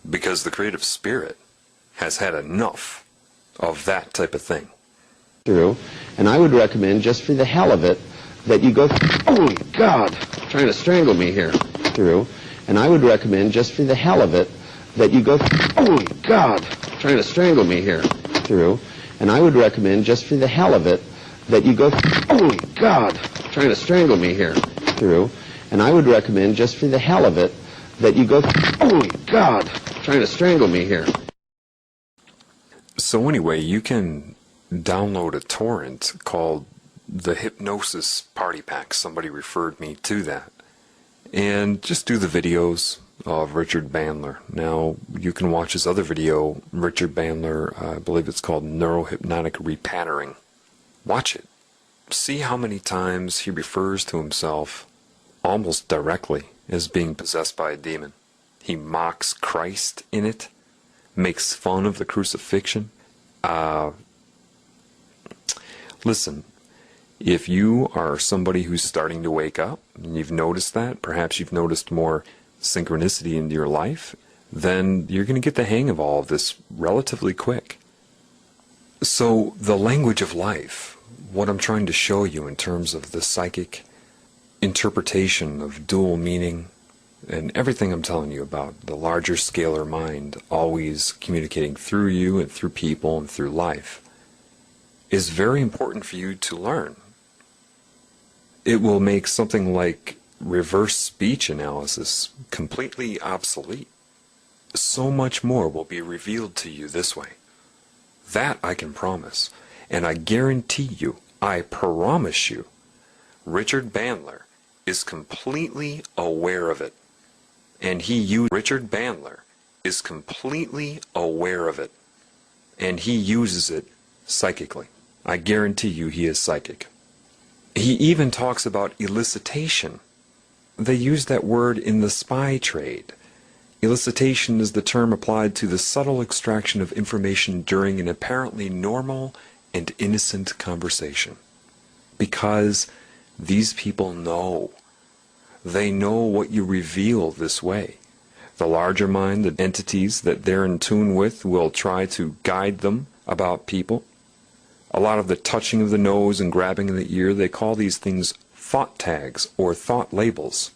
because the creative spirit has had enough of that type of thing. Through, and I would recommend, just for the hell of it, that you go, oh my God, trying to strangle me here, through, and I would recommend, just for the hell of it, that you go, oh my God, trying to strangle me here, through, and I would recommend, just for the hell of it, that you go, oh my God, trying to strangle me here, through, and I would recommend, just for the hell of it, that you go, oh my God, trying to strangle me here. So anyway, you can download a torrent called the Hypnosis Party Pack. Somebody referred me to that. And just do the videos of Richard Bandler. Now, you can watch his other video, Richard Bandler, I believe it's called Neurohypnotic Repattering. Watch it. See how many times he refers to himself almost directly as being possessed by a demon. He mocks Christ in it, makes fun of the crucifixion. Listen, if you are somebody who's starting to wake up, and you've noticed that, perhaps you've noticed more synchronicity into your life, then you're going to get the hang of all of this relatively quick. So, the language of life, what I'm trying to show you in terms of the psychic interpretation of dual meaning, and everything I'm telling you about, the larger scalar mind always communicating through you and through people and through life, is very important for you to learn. It will make something like reverse speech analysis completely obsolete. So much more will be revealed to you this way. That I can promise. And I guarantee you, I promise you, Richard Bandler is completely aware of it. And Richard Bandler is completely aware of it. And he uses it psychically. I guarantee you he is psychic. He even talks about elicitation. They use that word in the spy trade. Elicitation is the term applied to the subtle extraction of information during an apparently normal and innocent conversation. Because these people know. They know what you reveal this way. The larger mind, the entities that they're in tune with, will try to guide them about people. A lot of the touching of the nose and grabbing of the ear, they call these things thought tags or thought labels.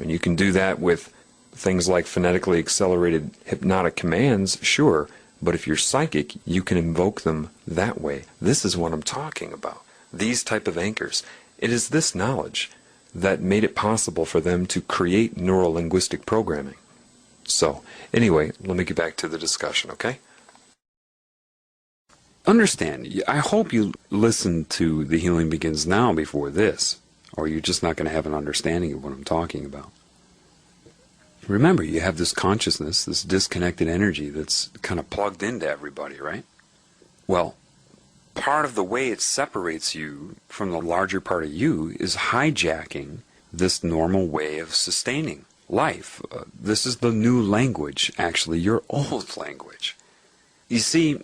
And you can do that with things like phonetically accelerated hypnotic commands, sure, but if you're psychic, you can invoke them that way. This is what I'm talking about. These type of anchors. It is this knowledge that made it possible for them to create neuro-linguistic programming. So, anyway, let me get back to the discussion, okay? Understand, I hope you listened to The Healing Begins Now before this, or you're just not going to have an understanding of what I'm talking about. Remember, you have this consciousness, this disconnected energy that's kind of plugged into everybody, right? Well, part of the way it separates you from the larger part of you is hijacking this normal way of sustaining life. This is the new language, actually, your old language. You see,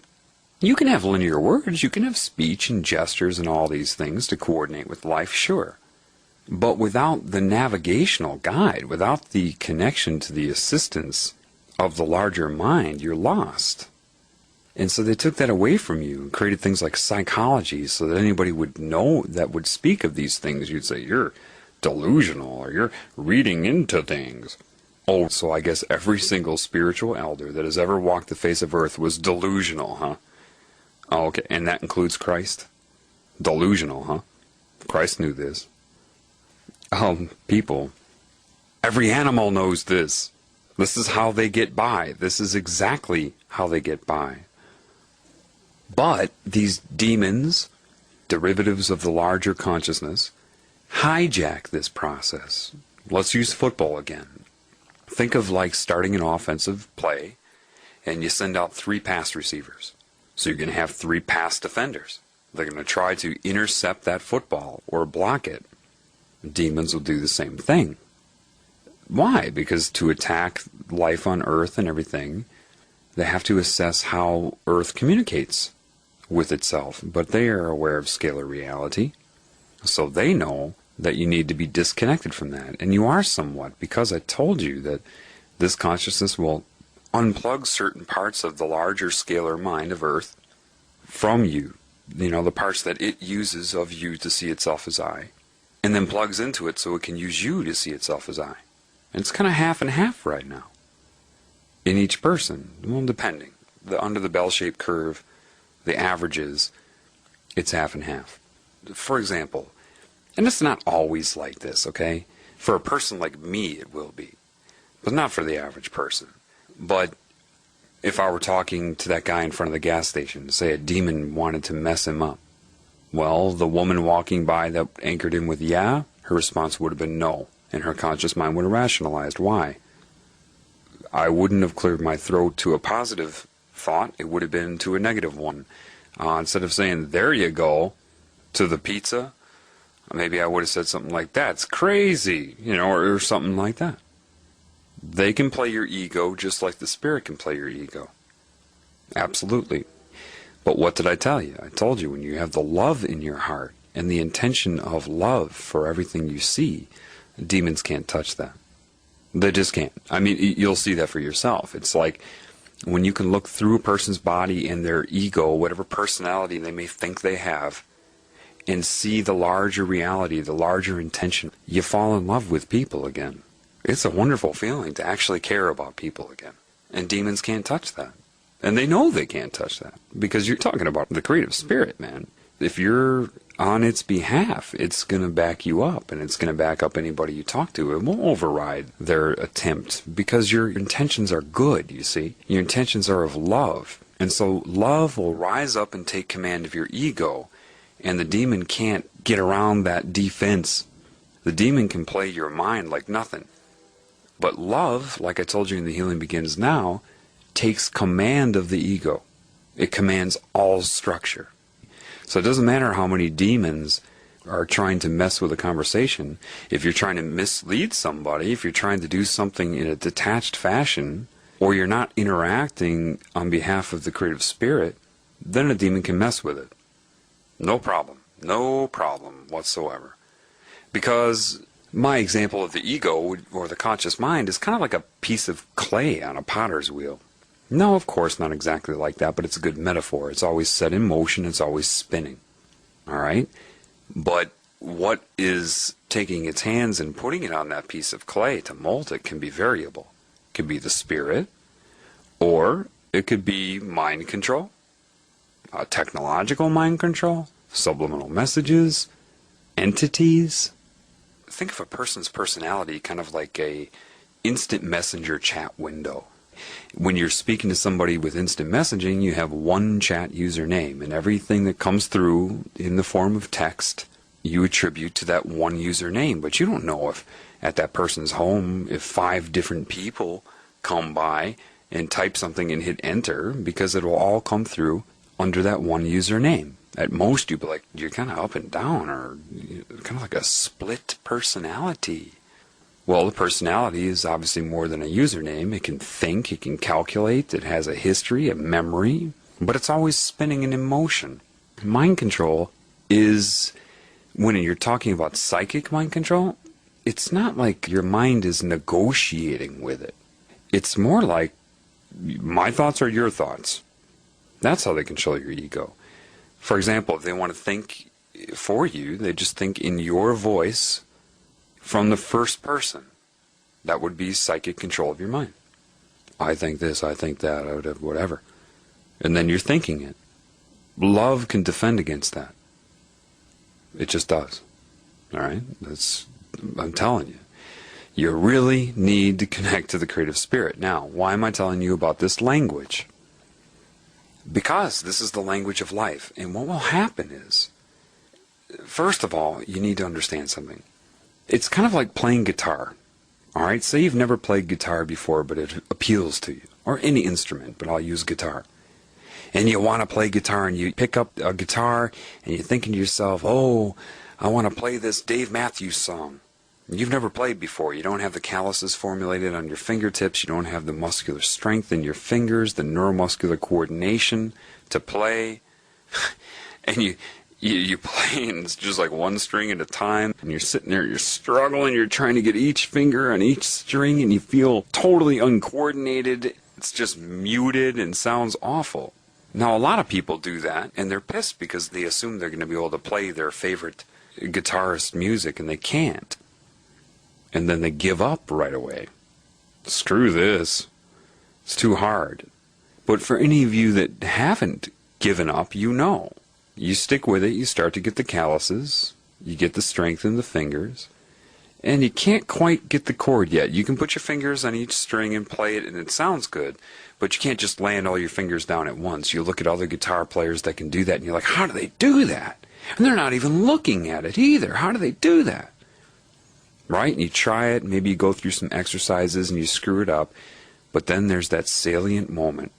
you can have linear words, you can have speech and gestures and all these things to coordinate with life, sure. But without the navigational guide, without the connection to the assistance of the larger mind, you're lost. And so they took that away from you and created things like psychology so that anybody would know that would speak of these things. You'd say, you're delusional, or you're reading into things. Oh, so I guess every single spiritual elder that has ever walked the face of earth was delusional, huh? Oh, okay, and that includes Christ? Delusional, huh? Christ knew this. People, every animal knows this. This is how they get by. This is exactly how they get by. But these demons, derivatives of the larger consciousness, hijack this process. Let's use football again. Think of like starting an offensive play, and you send out 3 pass receivers. So you're going to have 3 pass defenders. They're going to try to intercept that football or block it. Demons will do the same thing. Why? Because to attack life on Earth and everything, they have to assess how Earth communicates with itself. But they are aware of scalar reality, so they know that you need to be disconnected from that. And you are somewhat, because I told you that this consciousness will unplug certain parts of the larger scalar mind of Earth from you. You know, the parts that it uses of you to see itself as I, and then plugs into it so it can use you to see itself as I. And it's kind of half and half right now in each person. Well, depending. Under the bell-shaped curve, the averages, it's half and half. For example, and it's not always like this, okay? For a person like me, it will be, but not for the average person. But if I were talking to that guy in front of the gas station, say a demon wanted to mess him up, well, the woman walking by that anchored him with yeah, her response would have been no, and her conscious mind would have rationalized why. I wouldn't have cleared my throat to a positive thought, it would have been to a negative one. Instead of saying, there you go, to the pizza, maybe I would have said something like, that's crazy, you know, or something like that. They can play your ego just like the spirit can play your ego. Absolutely. But what did I tell you? I told you, when you have the love in your heart and the intention of love for everything you see, demons can't touch that. They just can't. I mean, you'll see that for yourself. It's like when you can look through a person's body and their ego, whatever personality they may think they have, and see the larger reality, the larger intention, you fall in love with people again. It's a wonderful feeling to actually care about people again. And demons can't touch that. And they know they can't touch that, because you're talking about the creative spirit, man. If you're on its behalf, it's going to back you up, and it's going to back up anybody you talk to. It won't override their attempt, because your intentions are good, you see. Your intentions are of love. And so love will rise up and take command of your ego, and the demon can't get around that defense. The demon can play your mind like nothing. But love, like I told you in The Healing Begins Now, takes command of the ego. It commands all structure. So it doesn't matter how many demons are trying to mess with a conversation. If you're trying to mislead somebody, if you're trying to do something in a detached fashion, or you're not interacting on behalf of the creative spirit, then a demon can mess with it. No problem. No problem whatsoever. Because my example of the ego, or the conscious mind, is kind of like a piece of clay on a potter's wheel. No, of course, not exactly like that, but it's a good metaphor. It's always set in motion, it's always spinning. All right? But what is taking its hands and putting it on that piece of clay to mold it can be variable. It could be the spirit, or it could be mind control, technological mind control, subliminal messages, entities. Think of a person's personality kind of like a instant messenger chat window. When you're speaking to somebody with instant messaging, you have one chat username, and everything that comes through in the form of text, you attribute to that one username. But you don't know if at that person's home, if 5 different people come by and type something and hit enter, because it will all come through under that one username. At most, you'd be like, you're kind of up and down, or kind of like a split personality. Well, the personality is obviously more than a username. It can think, it can calculate, it has a history, a memory, but it's always spinning and in motion. Mind control is, when you're talking about psychic mind control, it's not like your mind is negotiating with it. It's more like, my thoughts are your thoughts. That's how they control your ego. For example, if they want to think for you, they just think in your voice from the first person. That would be psychic control of your mind. I think this, I think that, whatever. And then you're thinking it. Love can defend against that. It just does. All right? I'm telling you. You really need to connect to the creative spirit. Now, why am I telling you about this language? Because this is the language of life. And what will happen is, first of all, you need to understand something. It's kind of like playing guitar. All right? Say you've never played guitar before, but it appeals to you. Or any instrument, but I'll use guitar. And you want to play guitar, and you pick up a guitar, and you're thinking to yourself, oh, I want to play this Dave Matthews song. You've never played before. You don't have the calluses formulated on your fingertips. You don't have the muscular strength in your fingers, the neuromuscular coordination to play. And you play, and it's just like one string at a time. And you're sitting there, you're struggling, you're trying to get each finger on each string, and you feel totally uncoordinated. It's just muted and sounds awful. Now, a lot of people do that, and they're pissed because they assume they're going to be able to play their favorite guitarist music, and they can't. And then they give up right away. Screw this. It's too hard. But for any of you that haven't given up, you know. You stick with it, you start to get the calluses, you get the strength in the fingers, and you can't quite get the chord yet. You can put your fingers on each string and play it, and it sounds good, but you can't just land all your fingers down at once. You look at other guitar players that can do that, and you're like, how do they do that? And they're not even looking at it either. How do they do that? Right? And you try it, maybe you go through some exercises and you screw it up, but then there's that salient moment.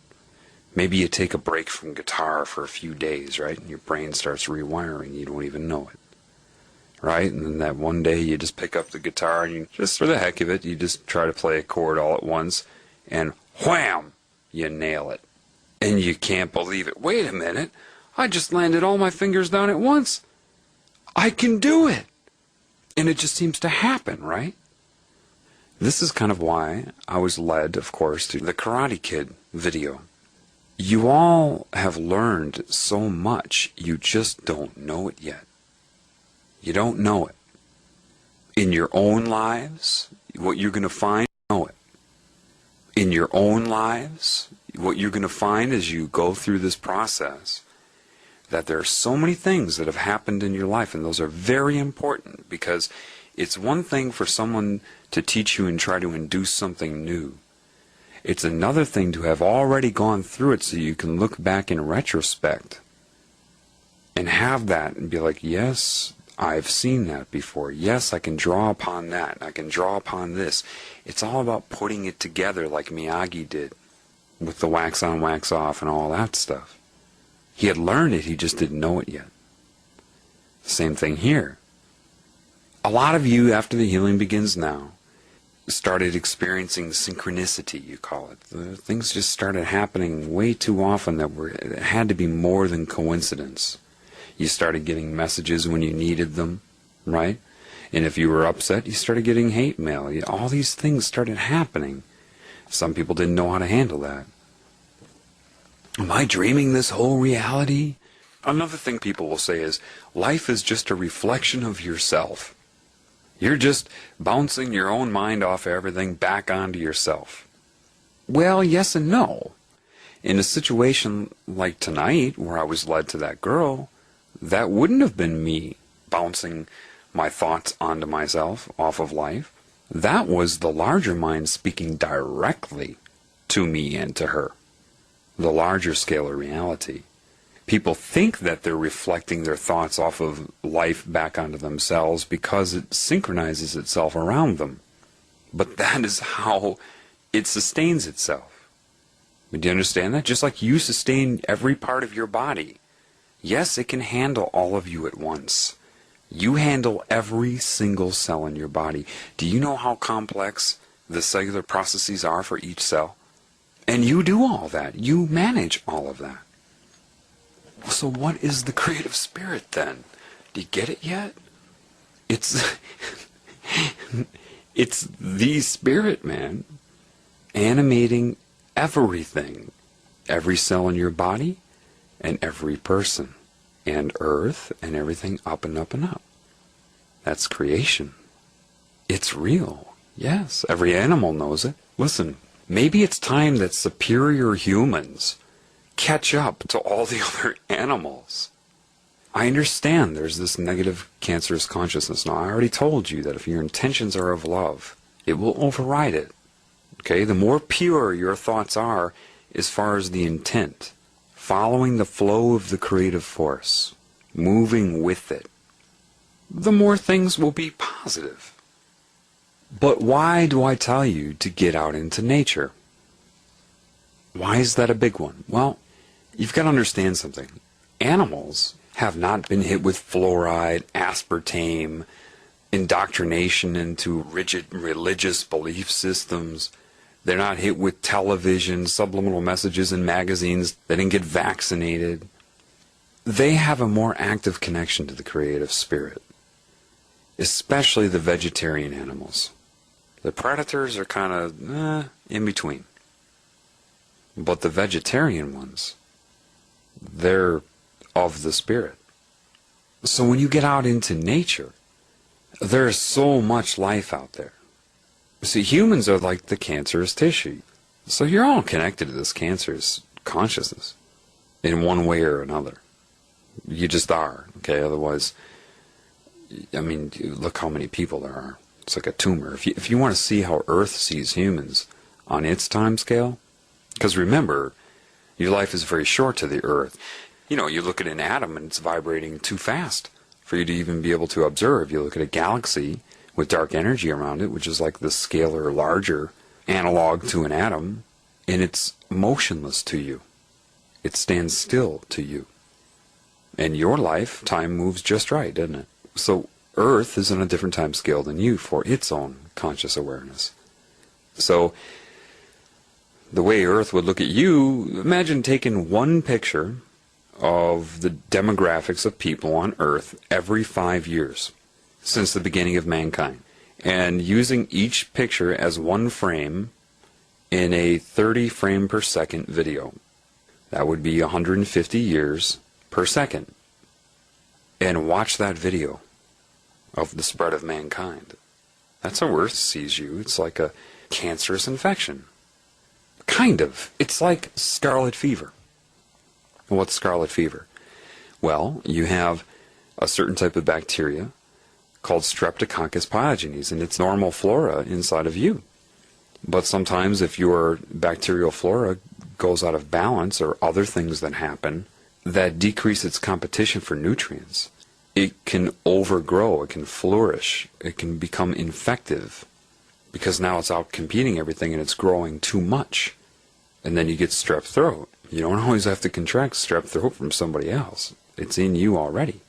Maybe you take a break from guitar for a few days, right? And your brain starts rewiring, you don't even know it. Right? And then that one day you just pick up the guitar and you just, for the heck of it, you just try to play a chord all at once, and wham! You nail it. And you can't believe it. Wait a minute, I just landed all my fingers down at once. I can do it! And it just seems to happen, right? This is kind of why I was led, of course, to the Karate Kid video. You all have learned so much, you just don't know it yet. You don't know it. In your own lives, what you're going to find, you know it. In your own lives, what you're going to find as you go through this process, that there are so many things that have happened in your life, and those are very important, because it's one thing for someone to teach you and try to induce something new. It's another thing to have already gone through it so you can look back in retrospect and have that and be like, yes, I've seen that before. Yes, I can draw upon that. I can draw upon this. It's all about putting it together like Miyagi did with the wax on, wax off and all that stuff. He had learned it, he just didn't know it yet. Same thing here. A lot of you, after the healing begins now, started experiencing synchronicity, you call it. Things just started happening way too often that it had to be more than coincidence. You started getting messages when you needed them, right? And if you were upset, you started getting hate mail. All these things started happening. Some people didn't know how to handle that. Am I dreaming this whole reality? Another thing people will say is, life is just a reflection of yourself. You're just bouncing your own mind off everything back onto yourself. Well, yes and no. In a situation like tonight, where I was led to that girl, that wouldn't have been me bouncing my thoughts onto myself, off of life. That was the larger mind speaking directly to me and to her. The larger scale of reality. People think that they're reflecting their thoughts off of life back onto themselves because it synchronizes itself around them. But that is how it sustains itself. Do you understand that? Just like you sustain every part of your body. Yes, it can handle all of you at once. You handle every single cell in your body. Do you know how complex the cellular processes are for each cell? And you do all that. You manage all of that. So what is the creative spirit then? Do you get it yet? It's it's the spirit, man, animating everything, every cell in your body and every person and earth and everything up and up and up. That's creation. It's real. Yes, every animal knows it. Listen, maybe it's time that superior humans catch up to all the other animals. I understand there's this negative cancerous consciousness. Now, I already told you that if your intentions are of love, it will override it. Okay? The more pure your thoughts are as far as the intent, following the flow of the creative force, moving with it, the more things will be positive. But why do I tell you to get out into nature? Why is that a big one? Well, you've got to understand something. Animals have not been hit with fluoride, aspartame, indoctrination into rigid religious belief systems. They're not hit with television, subliminal messages in magazines. They didn't get vaccinated. They have a more active connection to the creative spirit, especially the vegetarian animals. The predators are kind of in between. But the vegetarian ones, they're of the spirit. So when you get out into nature, there's so much life out there. See, humans are like the cancerous tissue. So you're all connected to this cancerous consciousness in one way or another. You just are, okay? Otherwise, I mean, look how many people there are. It's like a tumor. If you want to see how Earth sees humans on its time scale, because remember, your life is very short to the Earth. You know, you look at an atom and it's vibrating too fast for you to even be able to observe. You look at a galaxy with dark energy around it, which is like the scalar larger analog to an atom, and it's motionless to you. It stands still to you. And your life, time moves just right, doesn't it? So Earth is on a different time scale than you for its own conscious awareness. So the way Earth would look at you, imagine taking one picture of the demographics of people on Earth every 5 years since the beginning of mankind, and using each picture as one frame in a 30 frame per second video. That would be 150 years per second. And watch that video of the spread of mankind. That's how Earth sees you. It's like a cancerous infection. Kind of. It's like scarlet fever. What's scarlet fever? Well, you have a certain type of bacteria called Streptococcus pyogenes, and it's normal flora inside of you. But sometimes if your bacterial flora goes out of balance, or other things that happen that decrease its competition for nutrients, it can overgrow, it can flourish, it can become infective, because now it's out competing everything and it's growing too much. And then you get strep throat. You don't always have to contract strep throat from somebody else. It's in you already.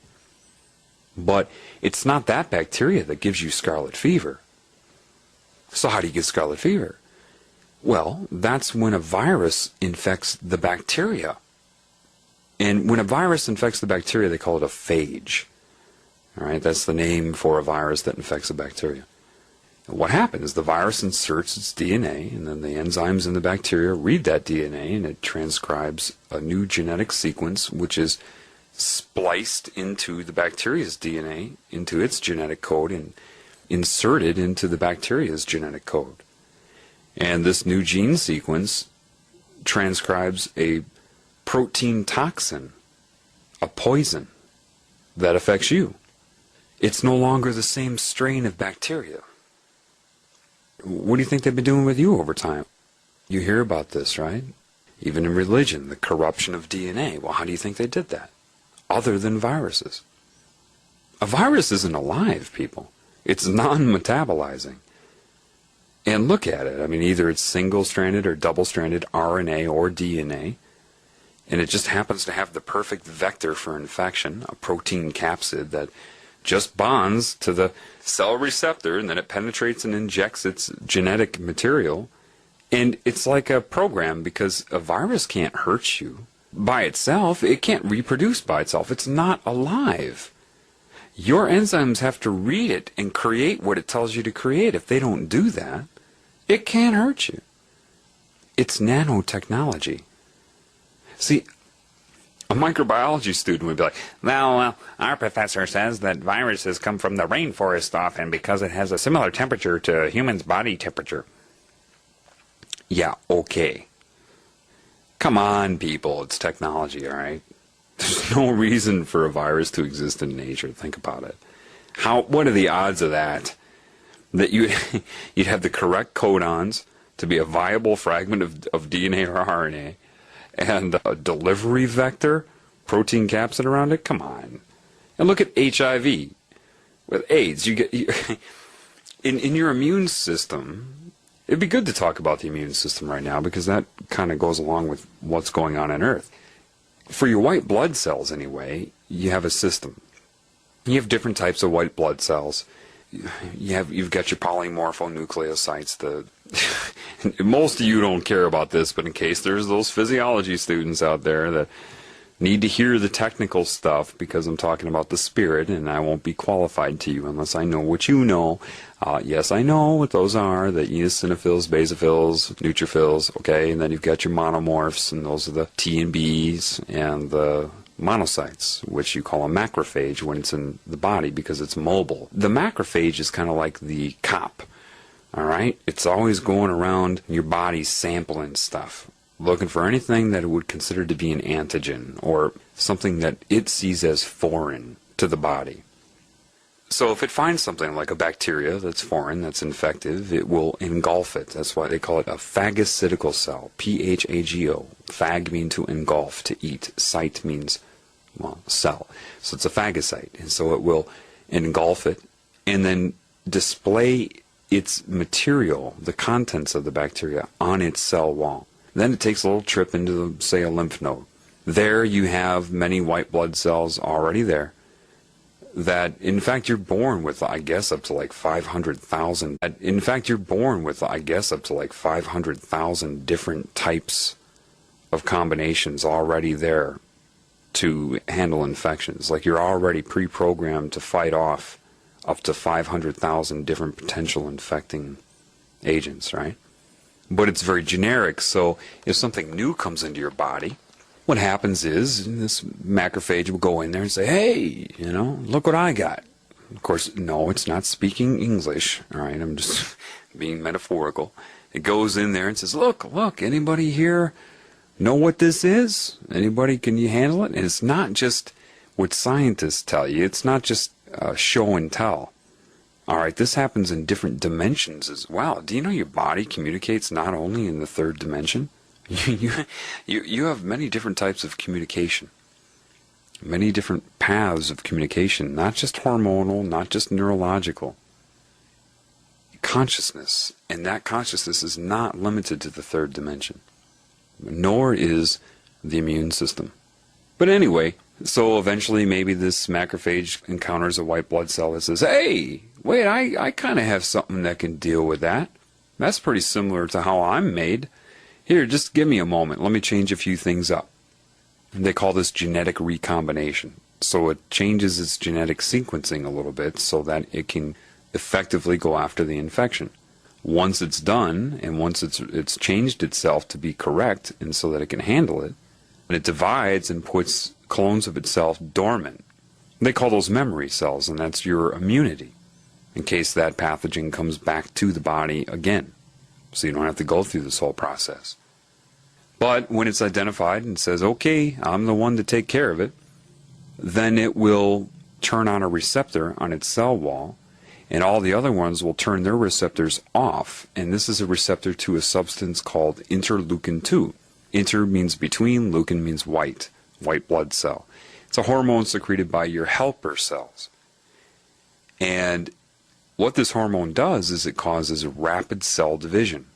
But it's not that bacteria that gives you scarlet fever. So how do you get scarlet fever? Well, that's when a virus infects the bacteria. And when a virus infects the bacteria, they call it a phage. All right, that's the name for a virus that infects a bacteria. And what happens? The virus inserts its DNA, and then the enzymes in the bacteria read that DNA, and it transcribes a new genetic sequence, which is spliced into the bacteria's DNA, into its genetic code, and inserted into the bacteria's genetic code. And this new gene sequence transcribes a protein toxin, a poison that affects you. It's no longer the same strain of bacteria. What do you think they've been doing with you over time? You hear about this, right? Even in religion, the corruption of DNA. Well, how do you think they did that? Other than viruses. A virus isn't alive, people. It's non-metabolizing. And look at it. I mean, either it's single-stranded or double-stranded RNA or DNA, and it just happens to have the perfect vector for infection, a protein capsid that just bonds to the cell receptor, and then it penetrates and injects its genetic material. And it's like a program, because a virus can't hurt you by itself. It can't reproduce by itself. It's not alive. Your enzymes have to read it and create what it tells you to create. If they don't do that, it can't hurt you. It's nanotechnology. See, a microbiology student would be like, well, our professor says that viruses come from the rainforest often because it has a similar temperature to a human's body temperature. Yeah, okay. Come on, people, it's technology, all right? There's no reason for a virus to exist in nature. Think about it. What are the odds of that? That you'd have the correct codons to be a viable fragment of DNA or RNA, and a delivery vector, protein capsid around it? Come on. And look at HIV. With AIDS, you get in your immune system. It'd be good to talk about the immune system right now, because that kind of goes along with what's going on Earth. For your white blood cells, anyway, you have a system. You have different types of white blood cells, you've got your polymorphonucleocytes. Most of you don't care about this, but in case there's those physiology students out there that need to hear the technical stuff, because I'm talking about the spirit, and I won't be qualified to you unless I know what you know. Yes, I know what those are, the eosinophils, basophils, neutrophils, okay, and then you've got your monomorphs, and those are the T and Bs, and the monocytes, which you call a macrophage when it's in the body because it's mobile. The macrophage is kind of like the cop, all right? It's always going around your body sampling stuff, looking for anything that it would consider to be an antigen or something that it sees as foreign to the body. So if it finds something like a bacteria that's foreign, that's infective, it will engulf it. That's why they call it a phagocytical cell, P-H-A-G-O. Phag means to engulf, to eat. Cyte means, well, cell. So it's a phagocyte. And so it will engulf it and then display its material, the contents of the bacteria, on its cell wall. Then it takes a little trip into, say, a lymph node. There you have many white blood cells already there that, in fact, you're born with, I guess, up to like 500,000. In fact, you're born with, I guess, up to like 500,000 different types of combinations already there to handle infections. Like you're already pre-programmed to fight off up to 500,000 different potential infecting agents, right? But it's very generic, so if something new comes into your body, what happens is this macrophage will go in there and say, hey, look what I got. Of course, no, it's not speaking English, all right? I'm just being metaphorical. It goes in there and says, look, anybody here know what this is? Anybody, can you handle it? And it's not just what scientists tell you. It's not just show and tell. All right, this happens in different dimensions as well. Do you know your body communicates not only in the third dimension? You have many different types of communication, many different paths of communication, not just hormonal, not just neurological. Consciousness, and that consciousness is not limited to the third dimension, nor is the immune system. But anyway, so eventually maybe this macrophage encounters a white blood cell that says, hey, wait, I kind of have something that can deal with that. That's pretty similar to how I'm made. Here, just give me a moment. Let me change a few things up. And they call this genetic recombination. So it changes its genetic sequencing a little bit so that it can effectively go after the infection. Once it's done, and once it's changed itself to be correct, and so that it can handle it, and it divides and puts clones of itself dormant. They call those memory cells, and that's your immunity, in case that pathogen comes back to the body again. So you don't have to go through this whole process. But when it's identified and says, okay, I'm the one to take care of it, then it will turn on a receptor on its cell wall, and all the other ones will turn their receptors off. And this is a receptor to a substance called interleukin-2. Inter means between, leukin means white blood cell. It's a hormone secreted by your helper cells. And what this hormone does is it causes rapid cell division.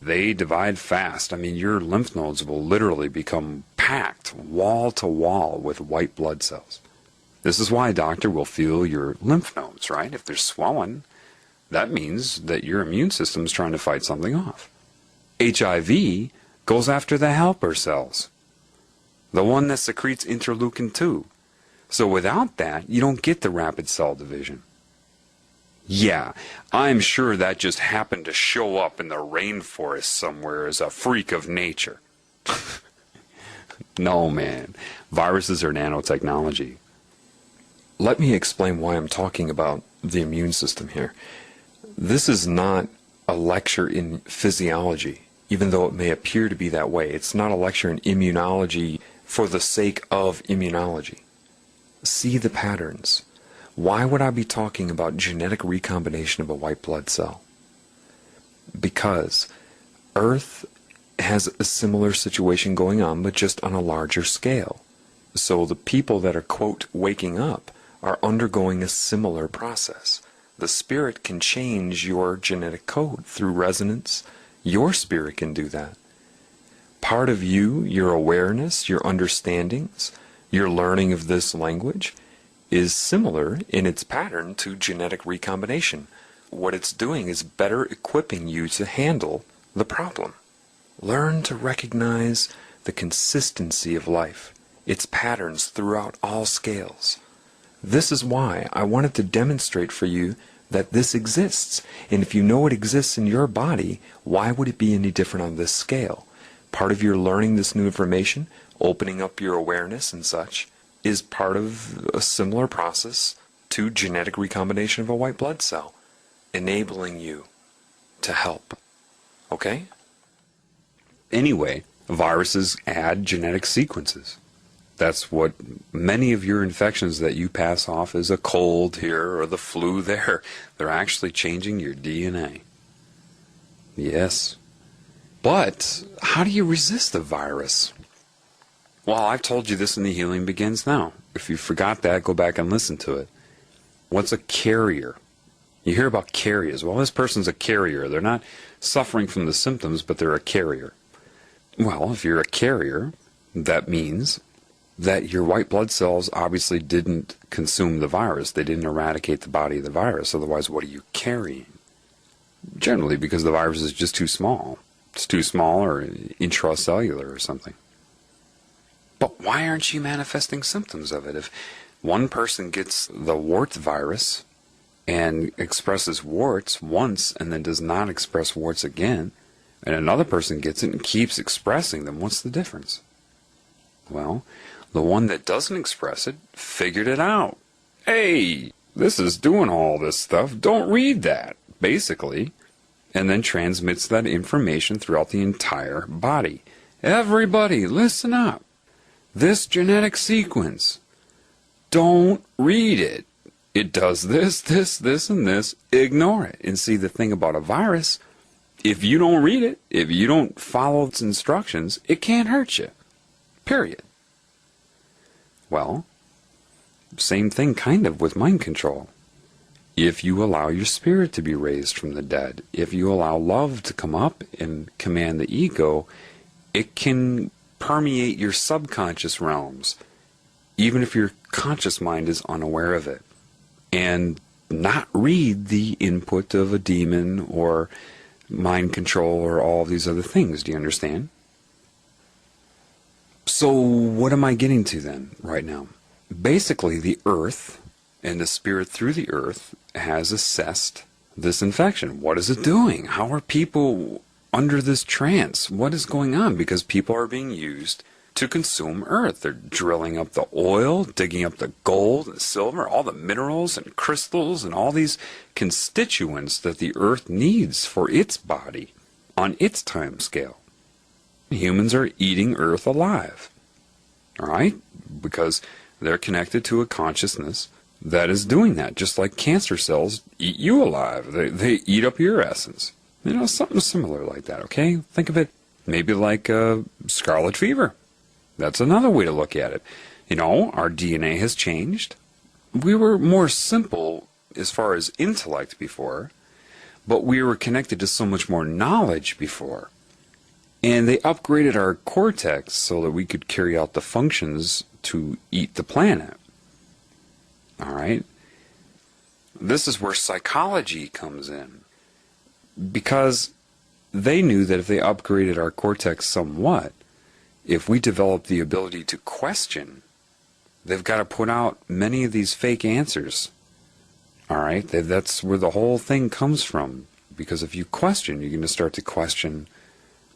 They divide fast. I mean, your lymph nodes will literally become packed wall to wall with white blood cells. This is why a doctor will feel your lymph nodes, right? If they're swollen, that means that your immune system is trying to fight something off. HIV goes after the helper cells, the one that secretes interleukin-2. So without that, you don't get the rapid cell division. Yeah, I'm sure that just happened to show up in the rainforest somewhere as a freak of nature. No, man. Viruses are nanotechnology. Let me explain why I'm talking about the immune system here. This is not a lecture in physiology, even though it may appear to be that way. It's not a lecture in immunology for the sake of immunology. See the patterns. Why would I be talking about genetic recombination of a white blood cell? Because Earth has a similar situation going on, but just on a larger scale. So the people that are, quote, waking up are undergoing a similar process. The spirit can change your genetic code through resonance. Your spirit can do that. Part of you, your awareness, your understandings, your learning of this language, is similar in its pattern to genetic recombination. What it's doing is better equipping you to handle the problem. Learn to recognize the consistency of life, its patterns throughout all scales. This is why I wanted to demonstrate for you that this exists. And if you know it exists in your body, why would it be any different on this scale? Part of your learning this new information, opening up your awareness and such, is part of a similar process to genetic recombination of a white blood cell, enabling you to help. Okay? Anyway, viruses add genetic sequences. That's what many of your infections that you pass off as a cold here or the flu there, they're actually changing your DNA. Yes. But how do you resist a virus? Well, I've told you this in The Healing Begins Now. If you forgot that, go back and listen to it. What's a carrier? You hear about carriers. Well, this person's a carrier. They're not suffering from the symptoms, but they're a carrier. Well, if you're a carrier, that means that your white blood cells obviously didn't consume the virus. They didn't eradicate the body of the virus. Otherwise, what are you carrying? Generally, because the virus is just too small. It's too small or intracellular or something. But why aren't you manifesting symptoms of it? If one person gets the wart virus and expresses warts once and then does not express warts again, and another person gets it and keeps expressing them, what's the difference? Well, the one that doesn't express it figured it out. Hey, this is doing all this stuff. Don't read that, basically. And then transmits that information throughout the entire body. Everybody, listen up. This genetic sequence, don't read it. It does this, this, this, and this. Ignore it. And see, the thing about a virus, if you don't read it, if you don't follow its instructions, it can't hurt you. Period. Well, same thing kind of with mind control. If you allow your spirit to be raised from the dead, if you allow love to come up and command the ego, it can permeate your subconscious realms, even if your conscious mind is unaware of it, and not read the input of a demon or mind control or all of these other things. Do you understand? So what am I getting to then right now? Basically, the earth and the spirit through the earth has assessed this infection. What is it doing? How are people under this trance? What is going on? Because people are being used to consume earth. They're drilling up the oil, digging up the gold and silver, all the minerals and crystals and all these constituents that the earth needs for its body on its time scale. Humans are eating earth alive, all right? Because they're connected to a consciousness that is doing that, just like cancer cells eat you alive. They eat up your essence. You know, something similar like that, okay? Think of it maybe like scarlet fever. That's another way to look at it. You know, our DNA has changed. We were more simple as far as intellect before, but we were connected to so much more knowledge before. And they upgraded our cortex so that we could carry out the functions to eat the planet. All right? This is where psychology comes in. Because they knew that if they upgraded our cortex somewhat, if we developed the ability to question, they've got to put out many of these fake answers. All right? That's where the whole thing comes from. Because if you question, you're going to start to question,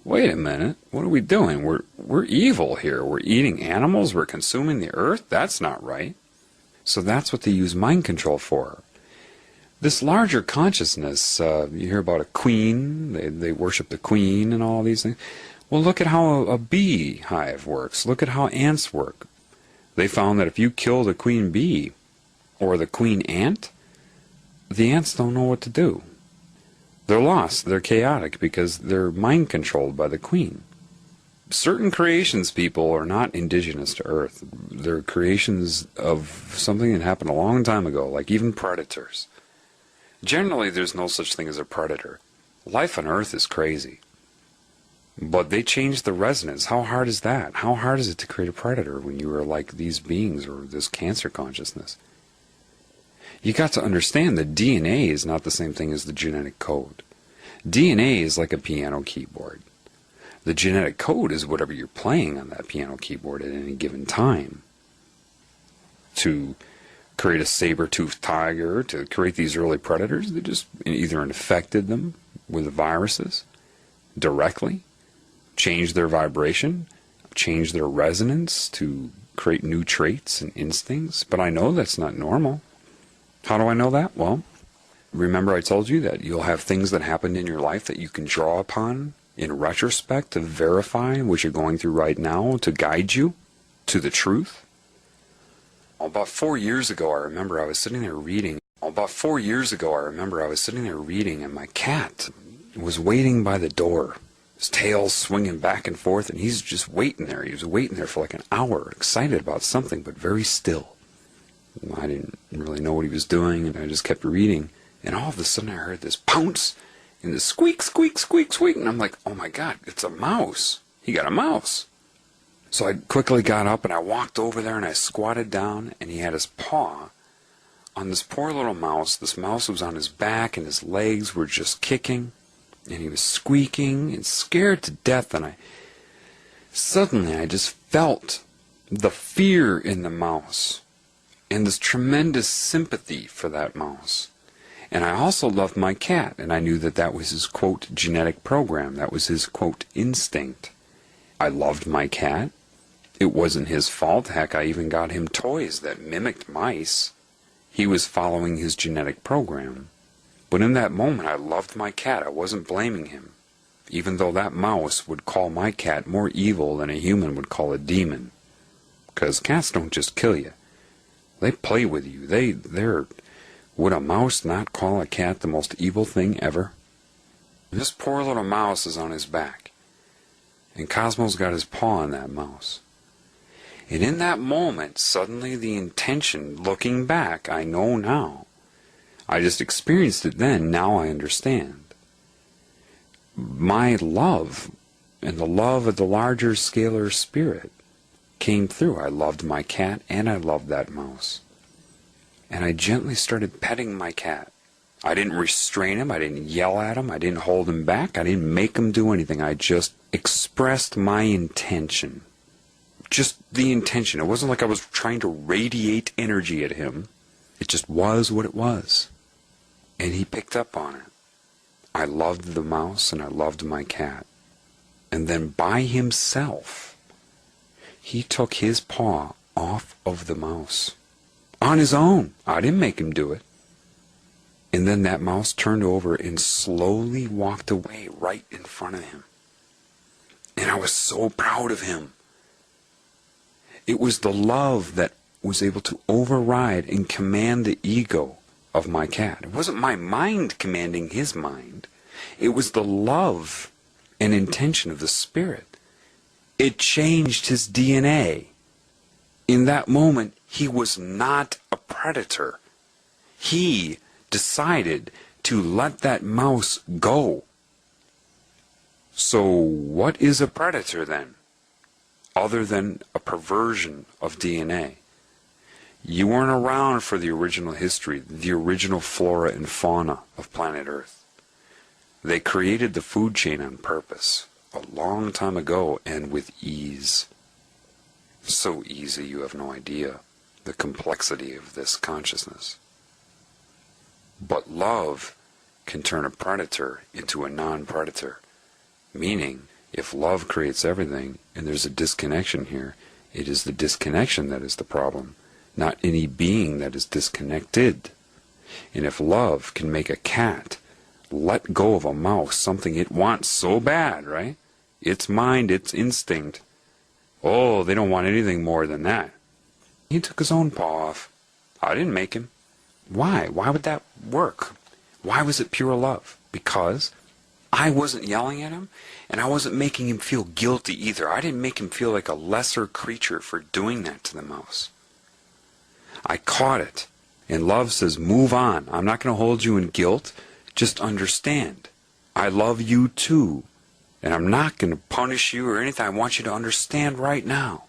wait a minute, what are we doing? We're evil here. We're eating animals. We're consuming the earth. That's not right. So that's what they use mind control for. This larger consciousness, you hear about a queen. They worship the queen and all these things. Well, look at how a beehive works. Look at how ants work. They found that if you kill the queen bee or the queen ant, the ants don't know what to do. They're lost. They're chaotic because they're mind controlled by the queen. Certain creations, people, are not indigenous to Earth. They're creations of something that happened a long time ago, like even predators. Generally, there's no such thing as a predator. Life on Earth is crazy. But they changed the resonance. How hard is that? How hard is it to create a predator when you are like these beings or this cancer consciousness? You got to understand that DNA is not the same thing as the genetic code. DNA is like a piano keyboard. The genetic code is whatever you're playing on that piano keyboard at any given time. To create a saber-toothed tiger, to create these early predators, they just either infected them with viruses directly, changed their vibration, changed their resonance to create new traits and instincts. But I know that's not normal. How do I know that? Well, remember I told you that you'll have things that happened in your life that you can draw upon in retrospect to verify what you're going through right now, to guide you to the truth. About 4 years ago, I remember I was sitting there reading. And my cat was waiting by the door. His tail swinging back and forth, and he's just waiting there. He was waiting there for like an hour, excited about something, but very still. I didn't really know what he was doing, and I just kept reading. And all of a sudden I heard this pounce and the squeak, squeak, squeak, squeak. And I'm like, oh my God, it's a mouse. He got a mouse. So I quickly got up and I walked over there and I squatted down, and he had his paw on this poor little mouse. This mouse was on his back and his legs were just kicking, and he was squeaking and scared to death. And suddenly I just felt the fear in the mouse and this tremendous sympathy for that mouse. And I also loved my cat, and I knew that that was his, quote, genetic program. That was his, quote, instinct. I loved my cat. It wasn't his fault. Heck, I even got him toys that mimicked mice. He was following his genetic program. But in that moment, I loved my cat. I wasn't blaming him, even though that mouse would call my cat more evil than a human would call a demon. Because cats don't just kill you. They play with you. They're... Would a mouse not call a cat the most evil thing ever? This poor little mouse is on his back, and Cosmo's got his paw on that mouse. And in that moment, suddenly the intention, looking back, I know now. I just experienced it then, now I understand. My love, and the love of the larger scalar spirit, came through. I loved my cat, and I loved that mouse. And I gently started petting my cat. I didn't restrain him. I didn't yell at him. I didn't hold him back. I didn't make him do anything. I just expressed my intention. Just the intention. It wasn't like I was trying to radiate energy at him. It just was what it was. And he picked up on it. I loved the mouse and I loved my cat. And then by himself, he took his paw off of the mouse. On his own. I didn't make him do it. And then that mouse turned over and slowly walked away right in front of him. And I was so proud of him. It was the love that was able to override and command the ego of my cat. It wasn't my mind commanding his mind. It was the love and intention of the spirit. It changed his DNA. In that moment, he was not a predator. He decided to let that mouse go. So what is a predator then, other than a perversion of DNA? You weren't around for the original history, the original flora and fauna of planet Earth. They created the food chain on purpose, a long time ago, and with ease. So easy you have no idea the complexity of this consciousness. But love can turn a predator into a non-predator. Meaning, if love creates everything, and there's a disconnection here, it is the disconnection that is the problem, not any being that is disconnected. And if love can make a cat let go of a mouse, something it wants so bad, right? Its mind, its instinct. Oh, they don't want anything more than that. He took his own paw off. I didn't make him. Why? Why would that work? Why was it pure love? Because I wasn't yelling at him, and I wasn't making him feel guilty either. I didn't make him feel like a lesser creature for doing that to the mouse. I caught it, and love says, move on. I'm not going to hold you in guilt. Just understand. I love you too, and I'm not going to punish you or anything. I want you to understand right now.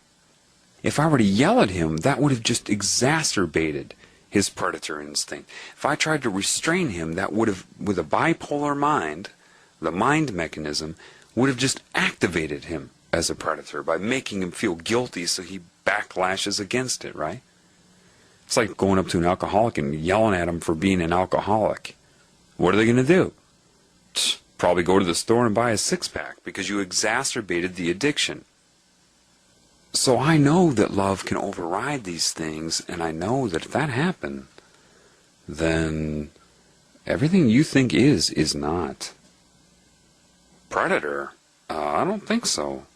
If I were to yell at him, that would have just exacerbated his predator instinct. If I tried to restrain him, that would have, with a bipolar mind, the mind mechanism, would have just activated him as a predator by making him feel guilty so he backlashes against it, right? It's like going up to an alcoholic and yelling at him for being an alcoholic. What are they going to do? Probably go to the store and buy a six-pack because you exacerbated the addiction. So I know that love can override these things, and I know that if that happened, then everything you think is not. Predator? I don't think so.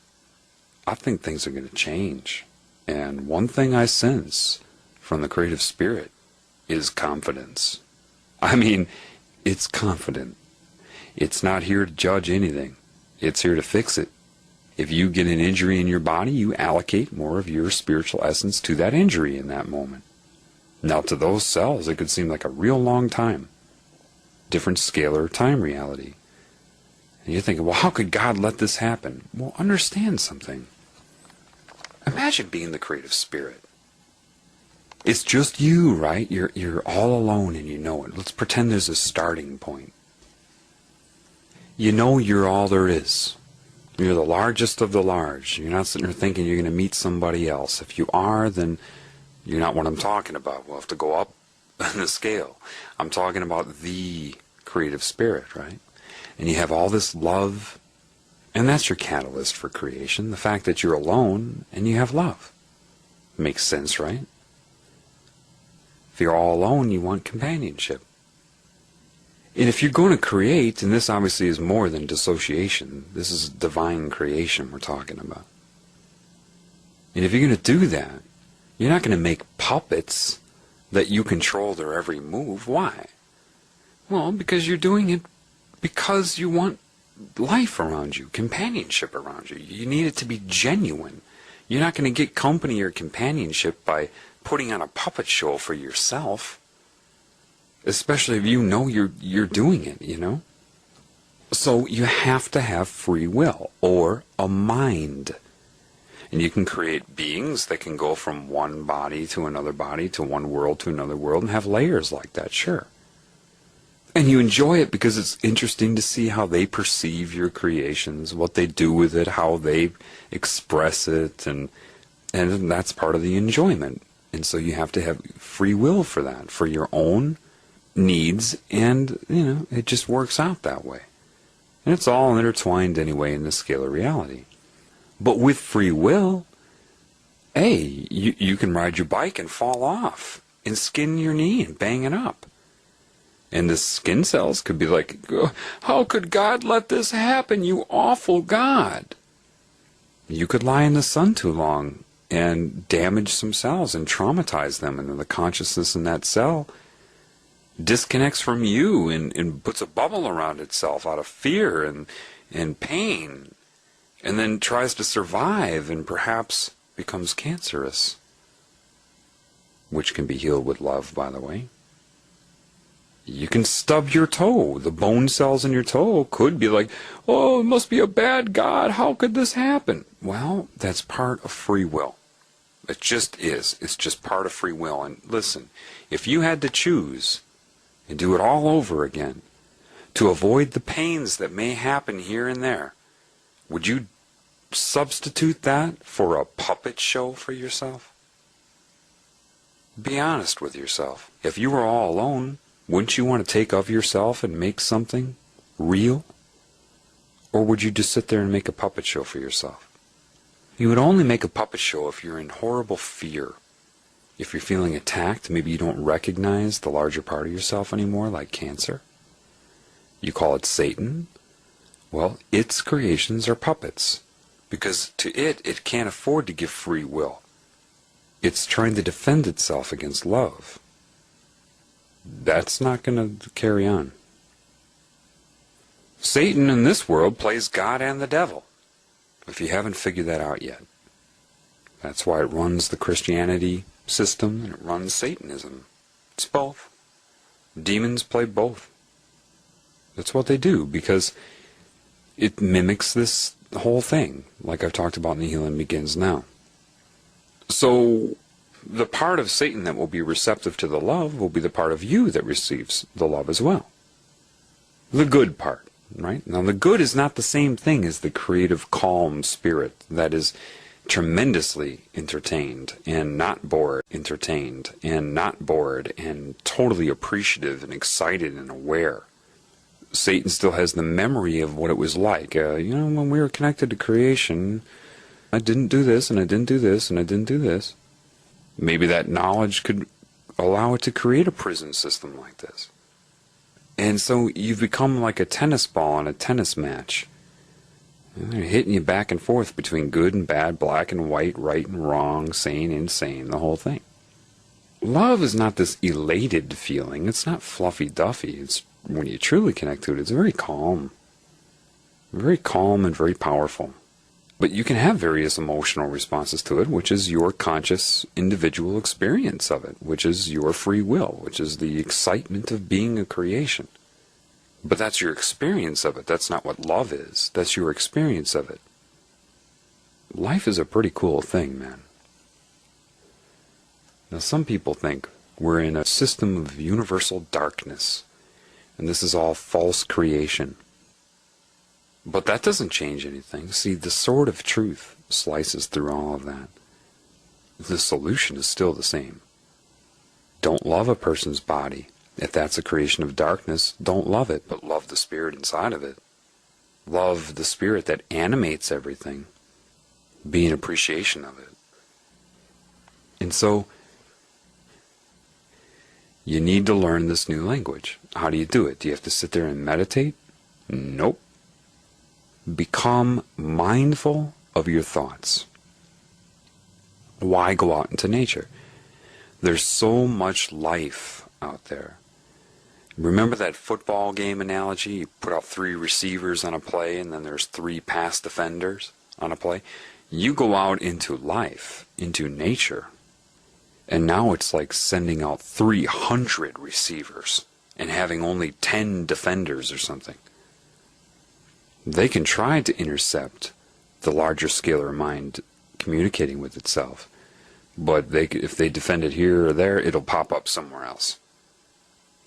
I think things are going to change. And one thing I sense from the creative spirit is confidence. I mean, it's confident. It's not here to judge anything. It's here to fix it. If you get an injury in your body, you allocate more of your spiritual essence to that injury in that moment. Now, to those cells, it could seem like a real long time. Different scalar time reality. And you're thinking, well, how could God let this happen? Well, understand something. Imagine being the creative spirit. It's just you, right? You're all alone and you know it. Let's pretend there's a starting point. You know you're all there is. You're the largest of the large. You're not sitting there thinking you're going to meet somebody else. If you are, then you're not what I'm talking about. We'll have to go up on the scale. I'm talking about the creative spirit, right? And you have all this love, and that's your catalyst for creation. The fact that you're alone and you have love. Makes sense, right? If you're all alone, you want companionship. And if you're going to create, and this obviously is more than dissociation, this is divine creation we're talking about. And if you're going to do that, you're not going to make puppets that you control their every move. Why? Well, because you're doing it because you want life around you, companionship around you. You need it to be genuine. You're not going to get company or companionship by putting on a puppet show for yourself. Especially if you know you're doing it, you know? So you have to have free will, or a mind. And you can create beings that can go from one body to another body, to one world to another world, and have layers like that, sure. And you enjoy it because it's interesting to see how they perceive your creations, what they do with it, how they express it, and that's part of the enjoyment. And so you have to have free will for that, for your own needs, and it just works out that way. And it's all intertwined anyway in the scalar reality. But with free will, hey, you can ride your bike and fall off and skin your knee and bang it up. And the skin cells could be like, how could God let this happen, you awful God? You could lie in the sun too long and damage some cells and traumatize them, and then the consciousness in that cell disconnects from you and puts a bubble around itself out of fear and pain, and then tries to survive and perhaps becomes cancerous, which can be healed with love, by the way. You can stub your toe. The bone cells in your toe could be like, oh, it must be a bad God. How could this happen? Well, that's part of free will. It just is. It's just part of free will. And listen, if you had to choose and do it all over again to avoid the pains that may happen here and there, would you substitute that for a puppet show for yourself? Be honest with yourself. If you were all alone, wouldn't you want to take of yourself and make something real? Or would you just sit there and make a puppet show for yourself? You would only make a puppet show if you're in horrible fear. If you're feeling attacked, maybe you don't recognize the larger part of yourself anymore, like cancer. You call it Satan. Well, its creations are puppets, because to it can't afford to give free will. It's trying to defend itself against love. That's not going to carry on. Satan in this world plays God and the devil, if you haven't figured that out yet. That's why it runs the Christianity system and it runs Satanism. It's both. Demons play both. That's what they do, because it mimics this whole thing, like I've talked about in The Healing Begins Now. So the part of Satan that will be receptive to the love will be the part of you that receives the love as well. The good part, right? Now, the good is not the same thing as the creative, calm spirit that is tremendously entertained and not bored, entertained and not bored, and totally appreciative and excited and aware. Satan still has the memory of what it was like. When we were connected to creation, I didn't do this, and I didn't do this, and I didn't do this. Maybe that knowledge could allow it to create a prison system like this. And so you've become like a tennis ball in a tennis match. And they're hitting you back and forth between good and bad, black and white, right and wrong, sane, insane, the whole thing. Love is not this elated feeling. It's not fluffy-duffy. It's when you truly connect to it, it's very calm and very powerful. But you can have various emotional responses to it, which is your conscious individual experience of it, which is your free will, which is the excitement of being a creation. But that's your experience of it. That's not what love is. That's your experience of it. Life is a pretty cool thing, man. Now, some people think we're in a system of universal darkness, and this is all false creation. But that doesn't change anything. See, the sword of truth slices through all of that. The solution is still the same. Don't love a person's body. If that's a creation of darkness, don't love it, but love the spirit inside of it. Love the spirit that animates everything. Be in appreciation of it. And so, you need to learn this new language. How do you do it? Do you have to sit there and meditate? Nope. Become mindful of your thoughts. Why go out into nature? There's so much life out there. Remember that football game analogy? You put out 3 receivers on a play and then there's 3 pass defenders on a play. You go out into life, into nature, and now it's like sending out 300 receivers and having only 10 defenders or something. They can try to intercept the larger scalar mind communicating with itself, but if they defend it here or there, it'll pop up somewhere else.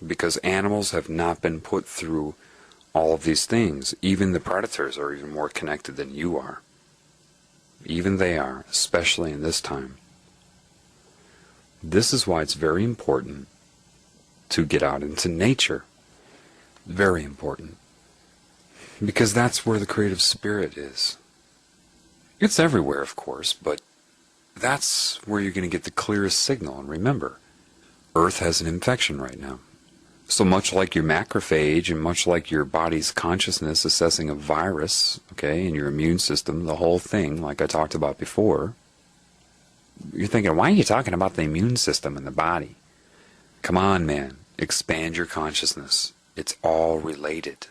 Because animals have not been put through all of these things. Even the predators are even more connected than you are. Even they are, especially in this time. This is why it's very important to get out into nature. Very important. Because that's where the creative spirit is. It's everywhere, of course, but that's where you're going to get the clearest signal. And remember, Earth has an infection right now. So much like your macrophage and much like your body's consciousness assessing a virus, okay, and your immune system, the whole thing, like I talked about before, you're thinking, why are you talking about the immune system and the body? Come on, man. Expand your consciousness. It's all related.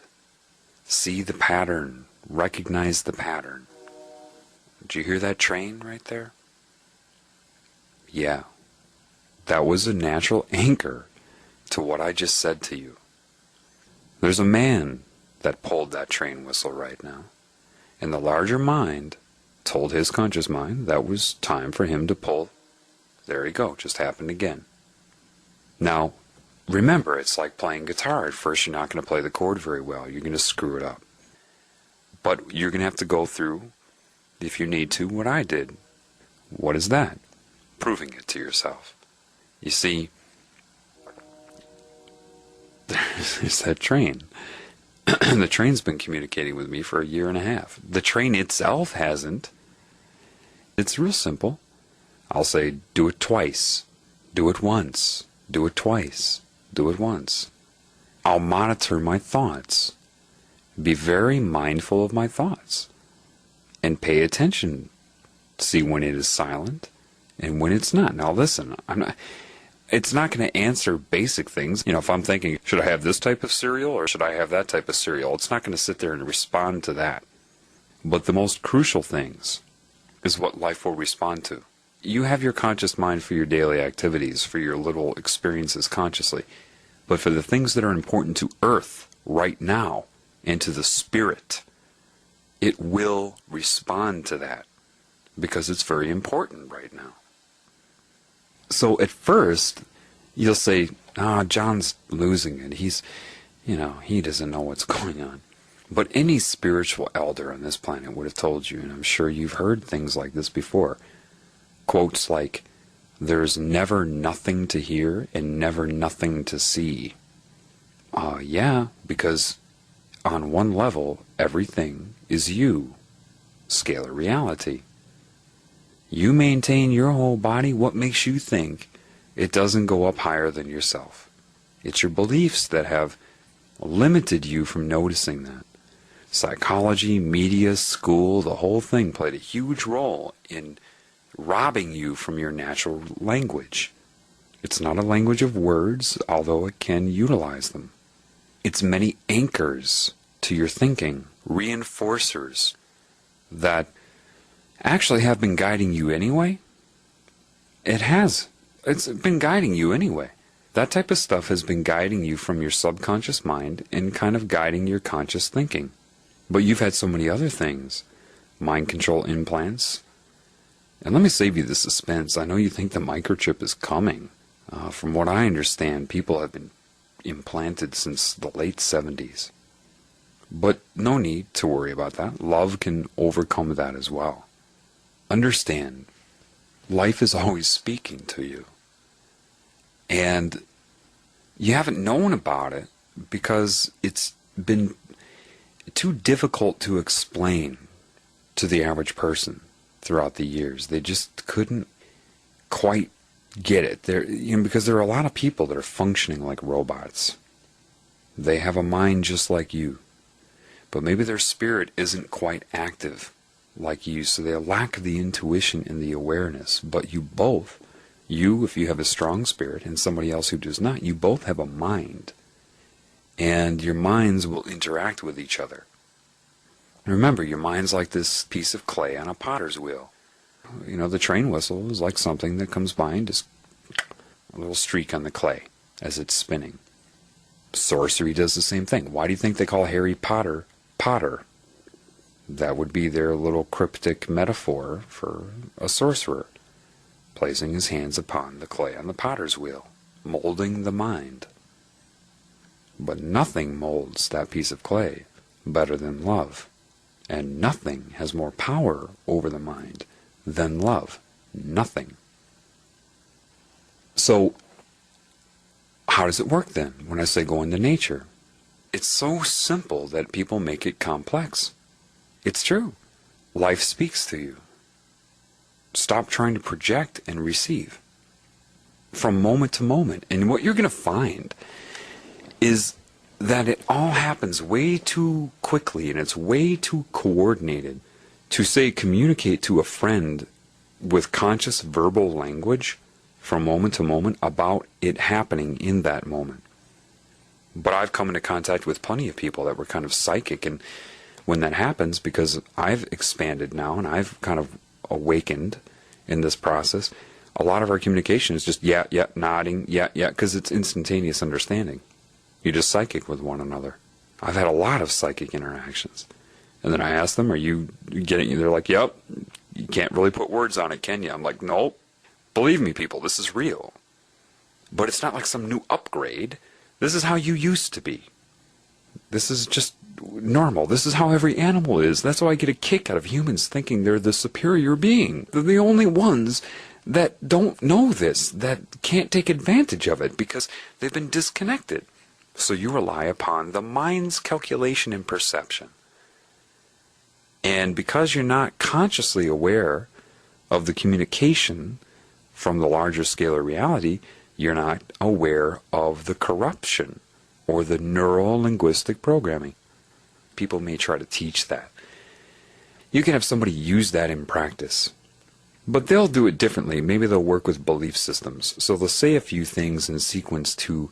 See the pattern. Recognize the pattern. Did you hear that train right there? Yeah. That was a natural anchor to what I just said to you. There's a man that pulled that train whistle right now. And the larger mind told his conscious mind that was time for him to pull. There you go, just happened again. Now, remember, it's like playing guitar. At first you're not going to play the chord very well. You're going to screw it up. But you're going to have to go through, if you need to, what I did. What is that? Proving it to yourself. You see, there's that train. The train's been communicating with me for 1.5 years. The train itself hasn't. It's real simple. I'll say, do it twice. Do it once. Do it twice. Do it once. I'll monitor my thoughts. Be very mindful of my thoughts. And pay attention. See when it is silent and when it's not. Now listen, it's not going to answer basic things. You know, if I'm thinking, should I have this type of cereal or should I have that type of cereal? It's not going to sit there and respond to that. But the most crucial things is what life will respond to. You have your conscious mind for your daily activities, for your little experiences consciously. But for the things that are important to Earth right now and to the spirit, it will respond to that because it's very important right now. So at first, you'll say, John's losing it. He doesn't know what's going on. But any spiritual elder on this planet would have told you, and I'm sure you've heard things like this before. Quotes like, there's never nothing to hear and never nothing to see. Yeah, because on one level, everything is you. Scalar reality. You maintain your whole body. What makes you think it doesn't go up higher than yourself? It's your beliefs that have limited you from noticing that. Psychology, media, school, the whole thing played a huge role in robbing you from your natural language. It's not a language of words, although it can utilize them. It's many anchors to your thinking, reinforcers that actually have been guiding you anyway. It has. It's been guiding you anyway. That type of stuff has been guiding you from your subconscious mind and kind of guiding your conscious thinking. But you've had so many other things. Mind control implants. And let me save you the suspense. I know you think the microchip is coming. From what I understand, people have been implanted since the late 70s. But no need to worry about that. Love can overcome that as well. Understand, life is always speaking to you. And you haven't known about it because it's been too difficult to explain to the average person throughout the years. They just couldn't quite get it. Because there are a lot of people that are functioning like robots. They have a mind just like you, but maybe their spirit isn't quite active like you, so they lack the intuition and the awareness. But you both, if you have a strong spirit, and somebody else who does not, you both have a mind. And your minds will interact with each other. And remember, your mind's like this piece of clay on a potter's wheel. The train whistle is like something that comes by and just a little streak on the clay as it's spinning. Sorcery does the same thing. Why do you think they call Harry Potter Potter? That would be their little cryptic metaphor for a sorcerer, placing his hands upon the clay on the potter's wheel, molding the mind. But nothing molds that piece of clay better than love. And nothing has more power over the mind than love. Nothing. So, how does it work then when I say go into nature? It's so simple that people make it complex. It's true. Life speaks to you. Stop trying to project and receive from moment to moment. And what you're going to find is that it all happens way too quickly and it's way too coordinated to, say, communicate to a friend with conscious verbal language from moment to moment about it happening in that moment. But I've come into contact with plenty of people that were kind of psychic, and when that happens, because I've expanded now and I've kind of awakened in this process, a lot of our communication is just yeah, nodding, yeah, because it's instantaneous understanding. You're just psychic with one another. I've had a lot of psychic interactions. And then I ask them, are you getting it? They're like, yep, you can't really put words on it, can you? I'm like, nope. Believe me, people, this is real. But it's not like some new upgrade. This is how you used to be. This is just normal. This is how every animal is. That's why I get a kick out of humans thinking they're the superior being. They're the only ones that don't know this, that can't take advantage of it because they've been disconnected. So you rely upon the mind's calculation and perception. And because you're not consciously aware of the communication from the larger scalar reality, you're not aware of the corruption or the neuro-linguistic programming. People may try to teach that. You can have somebody use that in practice, but they'll do it differently. Maybe they'll work with belief systems. So they'll say a few things in sequence to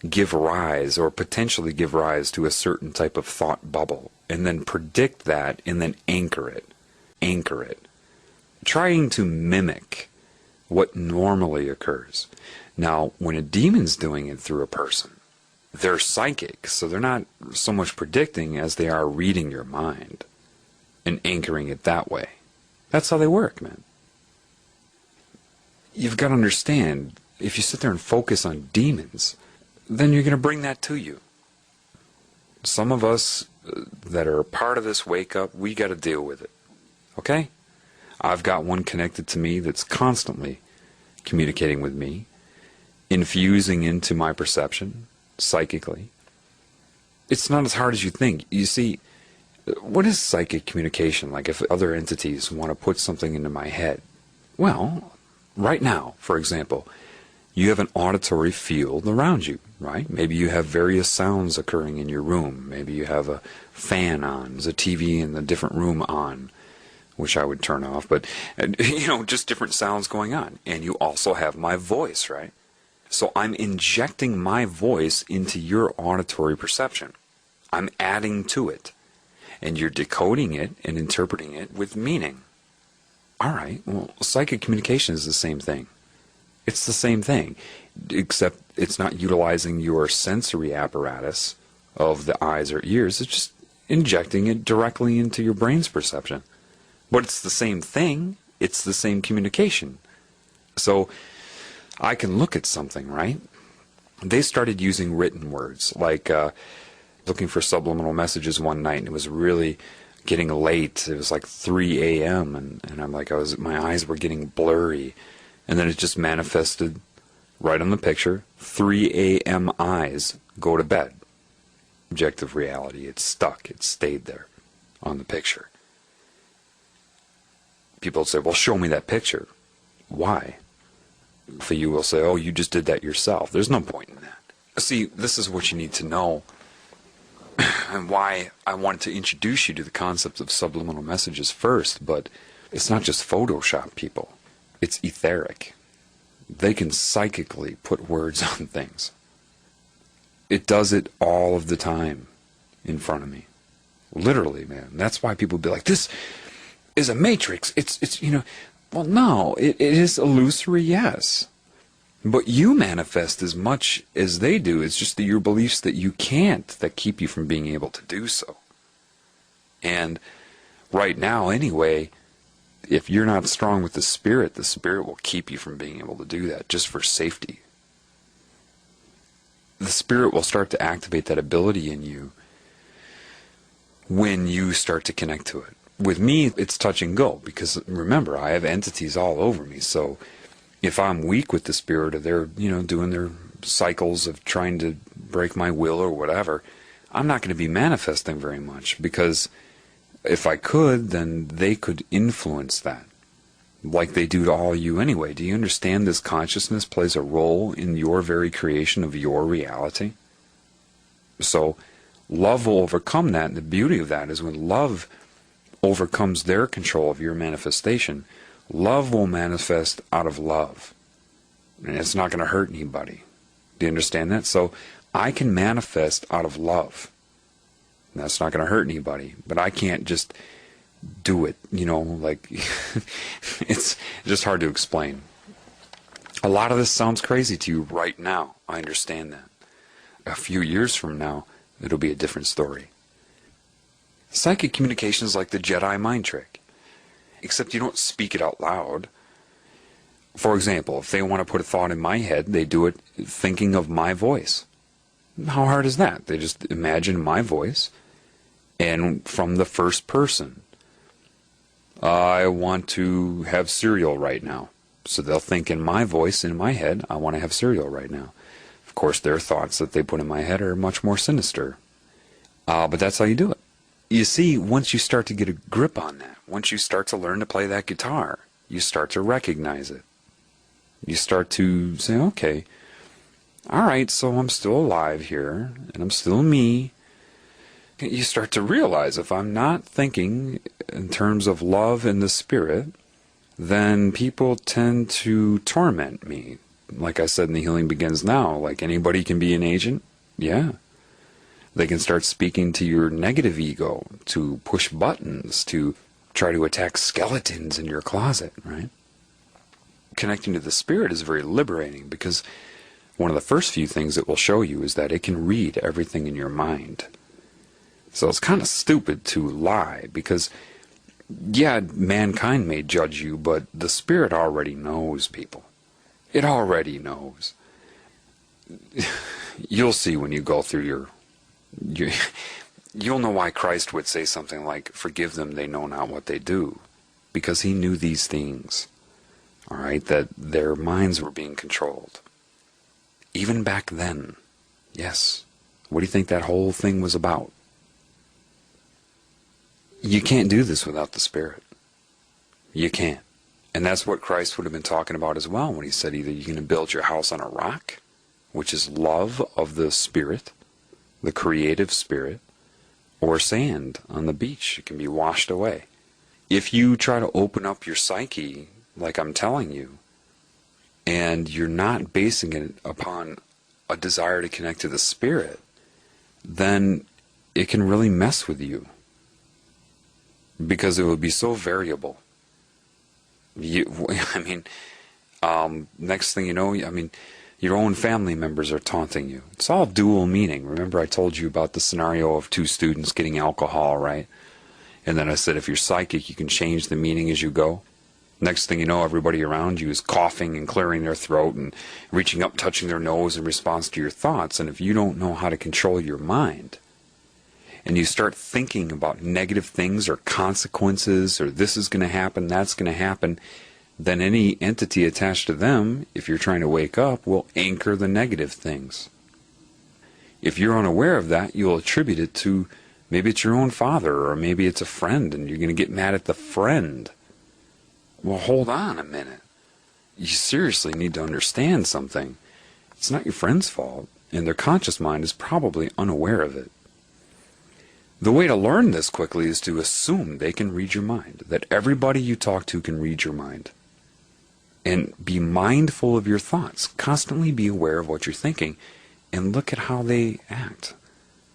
give rise or potentially give rise to a certain type of thought bubble, and then predict that and then anchor it. Trying to mimic what normally occurs. Now, when a demon's doing it through a person, they're psychic, so they're not so much predicting as they are reading your mind and anchoring it that way. That's how they work, man. you've got to understand, if you sit there and focus on demons, then you're going to bring that to you. Some of us that are a part of this wake up, we got to deal with it. Okay? I've got one connected to me that's constantly communicating with me, infusing into my perception psychically. It's not as hard as you think. You see, what is psychic communication? Like if other entities want to put something into my head? Well, right now, for example, you have an auditory field around you, right? Maybe you have various sounds occurring in your room. Maybe you have a fan on, there's a TV in the different room on, which I would turn off, but, just different sounds going on. And you also have my voice, right? So I'm injecting my voice into your auditory perception. I'm adding to it. And you're decoding it and interpreting it with meaning. All right, well, psychic communication is the same thing. It's the same thing, except it's not utilizing your sensory apparatus of the eyes or ears. It's just injecting it directly into your brain's perception. But it's the same thing. It's the same communication. So I can look at something, right? They started using written words, like looking for subliminal messages one night, and it was really getting late. It was like 3 a.m. and I'm like, my eyes were getting blurry. And then it just manifested right on the picture. 3 a.m. eyes, go to bed. Objective reality. It's stuck. It stayed there on the picture. People say, well, show me that picture. Why? For you will say, oh, you just did that yourself. There's no point in that. See, this is what you need to know, and why I wanted to introduce you to the concept of subliminal messages first. But it's not just Photoshop, people. It's etheric. They can psychically put words on things. It does it all of the time in front of me. Literally, man. That's why people be like, this is a matrix. It's well, no, it is illusory, yes. But you manifest as much as they do. It's just your beliefs that you can't that keep you from being able to do so. And right now, anyway, if you're not strong with the Spirit will keep you from being able to do that, just for safety. The Spirit will start to activate that ability in you when you start to connect to it. With me, it's touch and go, because remember, I have entities all over me. So if I'm weak with the Spirit, or they're, doing their cycles of trying to break my will or whatever, I'm not going to be manifesting very much, because if I could, then they could influence that, like they do to all you anyway. Do you understand this consciousness plays a role in your very creation of your reality? So love will overcome that, and the beauty of that is when love overcomes their control of your manifestation, love will manifest out of love. And it's not going to hurt anybody. Do you understand that? So I can manifest out of love. That's not going to hurt anybody, but I can't just do it, like, it's just hard to explain. A lot of this sounds crazy to you right now. I understand that. A few years from now, it'll be a different story. Psychic communication is like the Jedi mind trick, except you don't speak it out loud. For example, if they want to put a thought in my head, they do it thinking of my voice. How hard is that? They just imagine my voice, and from the first person, I want to have cereal right now. So they'll think in my voice, in my head, I want to have cereal right now. Of course, their thoughts that they put in my head are much more sinister. But that's how you do it. You see, once you start to get a grip on that, once you start to learn to play that guitar, you start to recognize it. You start to say, okay, all right, so I'm still alive here, and I'm still me. You start to realize if I'm not thinking in terms of love and the Spirit, then people tend to torment me. Like I said in The Healing Begins Now, like anybody can be an agent. Yeah. They can start speaking to your negative ego, to push buttons, to try to attack skeletons in your closet, right? Connecting to the Spirit is very liberating, because one of the first few things it will show you is that it can read everything in your mind. So it's kind of stupid to lie, because, yeah, mankind may judge you, but the Spirit already knows people. It already knows. You'll see when you go through your you'll know why Christ would say something like, "Forgive them, they know not what they do." Because he knew these things, all right, that their minds were being controlled. Even back then, yes. What do you think that whole thing was about? You can't do this without the Spirit. You can't. And that's what Christ would have been talking about as well when he said either you're going to build your house on a rock, which is love of the Spirit, the creative Spirit, or sand on the beach. It can be washed away. If you try to open up your psyche, like I'm telling you, and you're not basing it upon a desire to connect to the Spirit, then it can really mess with you. Because it would be so variable. Next thing you know, your own family members are taunting you. It's all dual meaning. Remember I told you about the scenario of two students getting alcohol, right? And then I said, if you're psychic, you can change the meaning as you go. Next thing you know, everybody around you is coughing and clearing their throat and reaching up, touching their nose in response to your thoughts. And if you don't know how to control your mind, and you start thinking about negative things or consequences, or this is going to happen, that's going to happen, then any entity attached to them, if you're trying to wake up, will anchor the negative things. If you're unaware of that, you'll attribute it to maybe it's your own father, or maybe it's a friend, and you're going to get mad at the friend. Well, hold on a minute. You seriously need to understand something. It's not your friend's fault, and their conscious mind is probably unaware of it. The way to learn this quickly is to assume they can read your mind, that everybody you talk to can read your mind. And be mindful of your thoughts. Constantly be aware of what you're thinking, and look at how they act.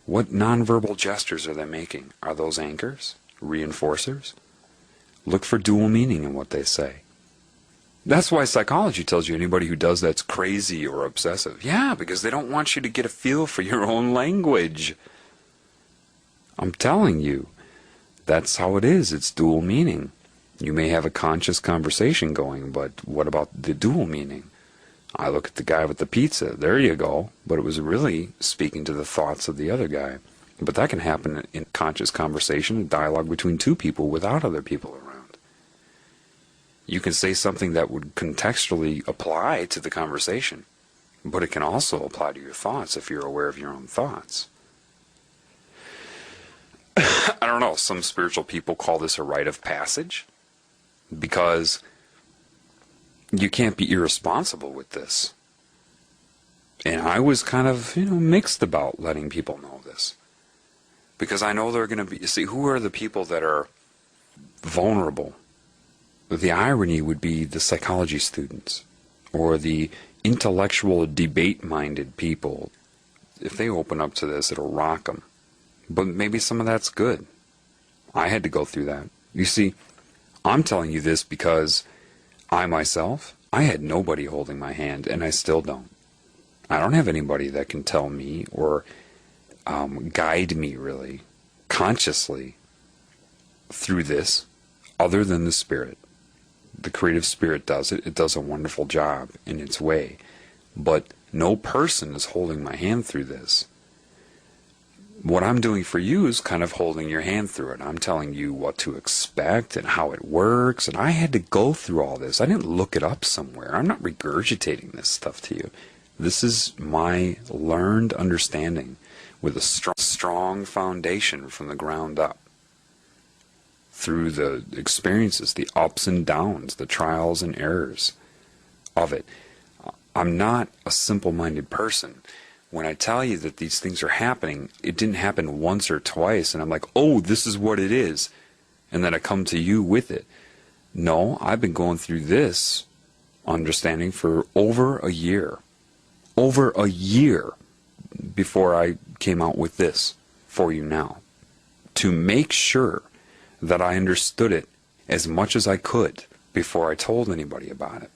What nonverbal gestures are they making? Are those anchors? Reinforcers? Look for dual meaning in what they say. That's why psychology tells you anybody who does that's crazy or obsessive. Yeah, because they don't want you to get a feel for your own language. I'm telling you, that's how it is. It's dual meaning. You may have a conscious conversation going, but what about the dual meaning? I look at the guy with the pizza. There you go. But it was really speaking to the thoughts of the other guy. But that can happen in conscious conversation, a dialogue between two people without other people around. You can say something that would contextually apply to the conversation, but it can also apply to your thoughts if you're aware of your own thoughts. I don't know, some spiritual people call this a rite of passage, because you can't be irresponsible with this. And I was kind of, mixed about letting people know this. Because I know they're going to be, see, who are the people that are vulnerable? The irony would be the psychology students, or the intellectual debate-minded people. If they open up to this, it'll rock them. But maybe some of that's good. I had to go through that. You see, I'm telling you this because I myself, I had nobody holding my hand, and I still don't. I don't have anybody that can tell me or guide me really consciously through this other than the Spirit. The creative Spirit does it. It does a wonderful job in its way. But no person is holding my hand through this. What I'm doing for you is kind of holding your hand through it. I'm telling you what to expect and how it works. And I had to go through all this. I didn't look it up somewhere. I'm not regurgitating this stuff to you. This is my learned understanding with a strong foundation from the ground up. Through the experiences, the ups and downs, the trials and errors of it. I'm not a simple-minded person. When I tell you that these things are happening, it didn't happen once or twice, and I'm like, oh, this is what it is, and then I come to you with it. No, I've been going through this understanding for over a year. Over a year before I came out with this for you now. To make sure that I understood it as much as I could before I told anybody about it.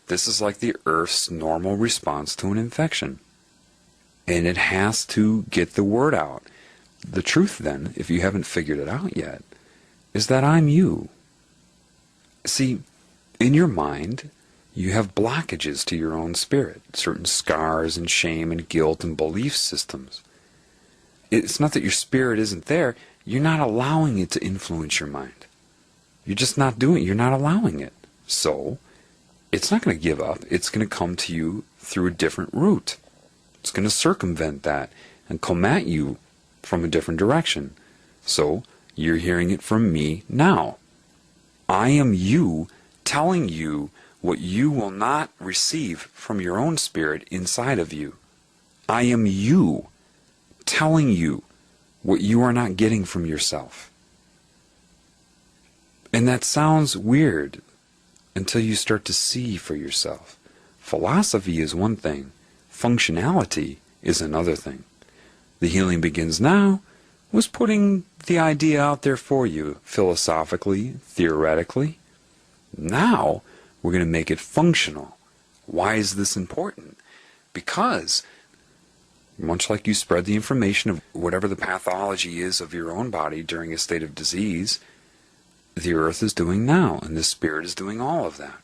This is like the Earth's normal response to an infection. And it has to get the word out. The truth then, if you haven't figured it out yet, is that I'm you. See, in your mind, you have blockages to your own spirit, certain scars and shame and guilt and belief systems. It's not that your spirit isn't there, you're not allowing it to influence your mind. You're just not doing it, you're not allowing it. So, it's not going to give up, it's going to come to you through a different route. It's going to circumvent that and come at you from a different direction. So, you're hearing it from me now. I am you telling you what you will not receive from your own spirit inside of you. I am you telling you what you are not getting from yourself. And that sounds weird until you start to see for yourself. Philosophy is one thing, functionality is another thing. The Healing Begins Now was putting the idea out there for you, philosophically, theoretically. Now, we're going to make it functional. Why is this important? Because, much like you spread the information of whatever the pathology is of your own body during a state of disease, the earth is doing now, and the spirit is doing all of that.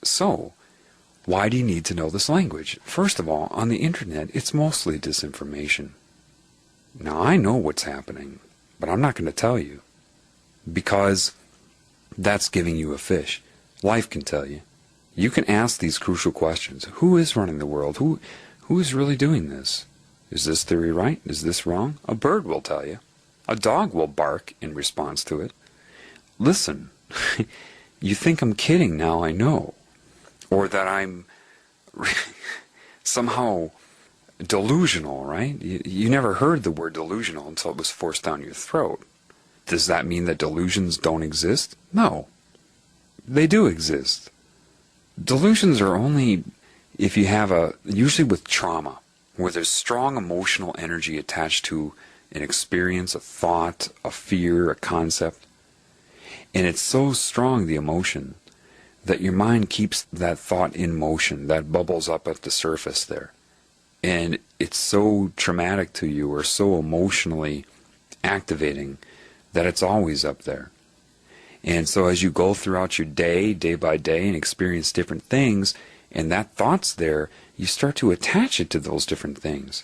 So, why do you need to know this language? First of all, on the internet, it's mostly disinformation. Now, I know what's happening, but I'm not going to tell you, because that's giving you a fish. Life can tell you. You can ask these crucial questions. Who is running the world? Who is really doing this? Is this theory right? Is this wrong? A bird will tell you. A dog will bark in response to it. Listen, you think I'm kidding now, I know. Or that I'm somehow delusional, right? You never heard the word delusional until it was forced down your throat. Does that mean that delusions don't exist? No. They do exist. Delusions are only if you have usually with trauma, where there's strong emotional energy attached to an experience, a thought, a fear, a concept. And it's so strong, the emotion, that your mind keeps that thought in motion, that bubbles up at the surface there. And it's so traumatic to you or so emotionally activating that it's always up there. And so as you go throughout your day, day by day, and experience different things, and that thought's there, you start to attach it to those different things.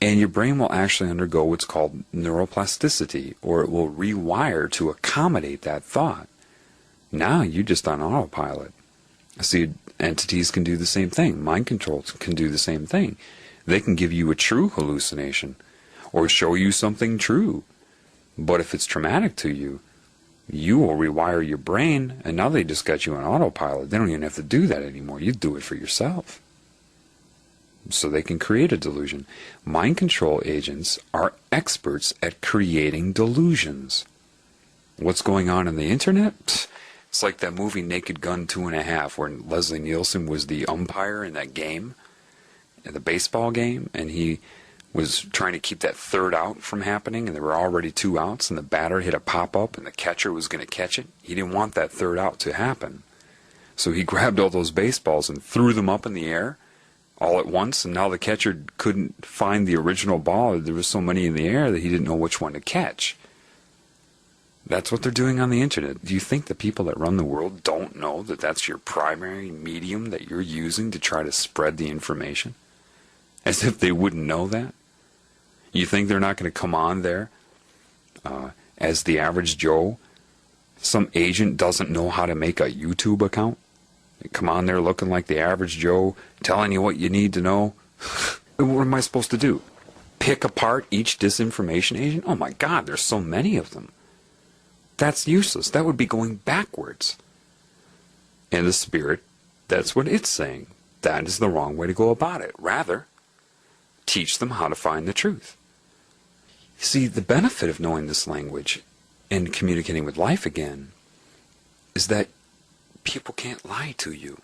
And your brain will actually undergo what's called neuroplasticity, or it will rewire to accommodate that thought. Now you're just on autopilot. See, entities can do the same thing. Mind controls can do the same thing. They can give you a true hallucination, or show you something true. But if it's traumatic to you, you will rewire your brain, and now they just got you on autopilot. They don't even have to do that anymore. You do it for yourself. So they can create a delusion. Mind control agents are experts at creating delusions. What's going on the internet? Psst, it's like that movie Naked Gun 2.5, where Leslie Nielsen was the umpire in that game, in the baseball game, and he was trying to keep that third out from happening, and there were already 2 outs, and the batter hit a pop-up, and the catcher was going to catch it. He didn't want that third out to happen. So he grabbed all those baseballs and threw them up in the air all at once, and now the catcher couldn't find the original ball. There was so many in the air that he didn't know which one to catch. That's what they're doing on the internet. Do you think the people that run the world don't know that that's your primary medium that you're using to try to spread the information? As if they wouldn't know that? You think they're not going to come on there as the average Joe? Some agent doesn't know how to make a YouTube account? They come on there looking like the average Joe, telling you what you need to know? What am I supposed to do? Pick apart each disinformation agent? Oh my God, there's so many of them. That's useless. That would be going backwards. And the spirit, that's what it's saying. That is the wrong way to go about it. Rather, teach them how to find the truth. See, the benefit of knowing this language and communicating with life again is that people can't lie to you.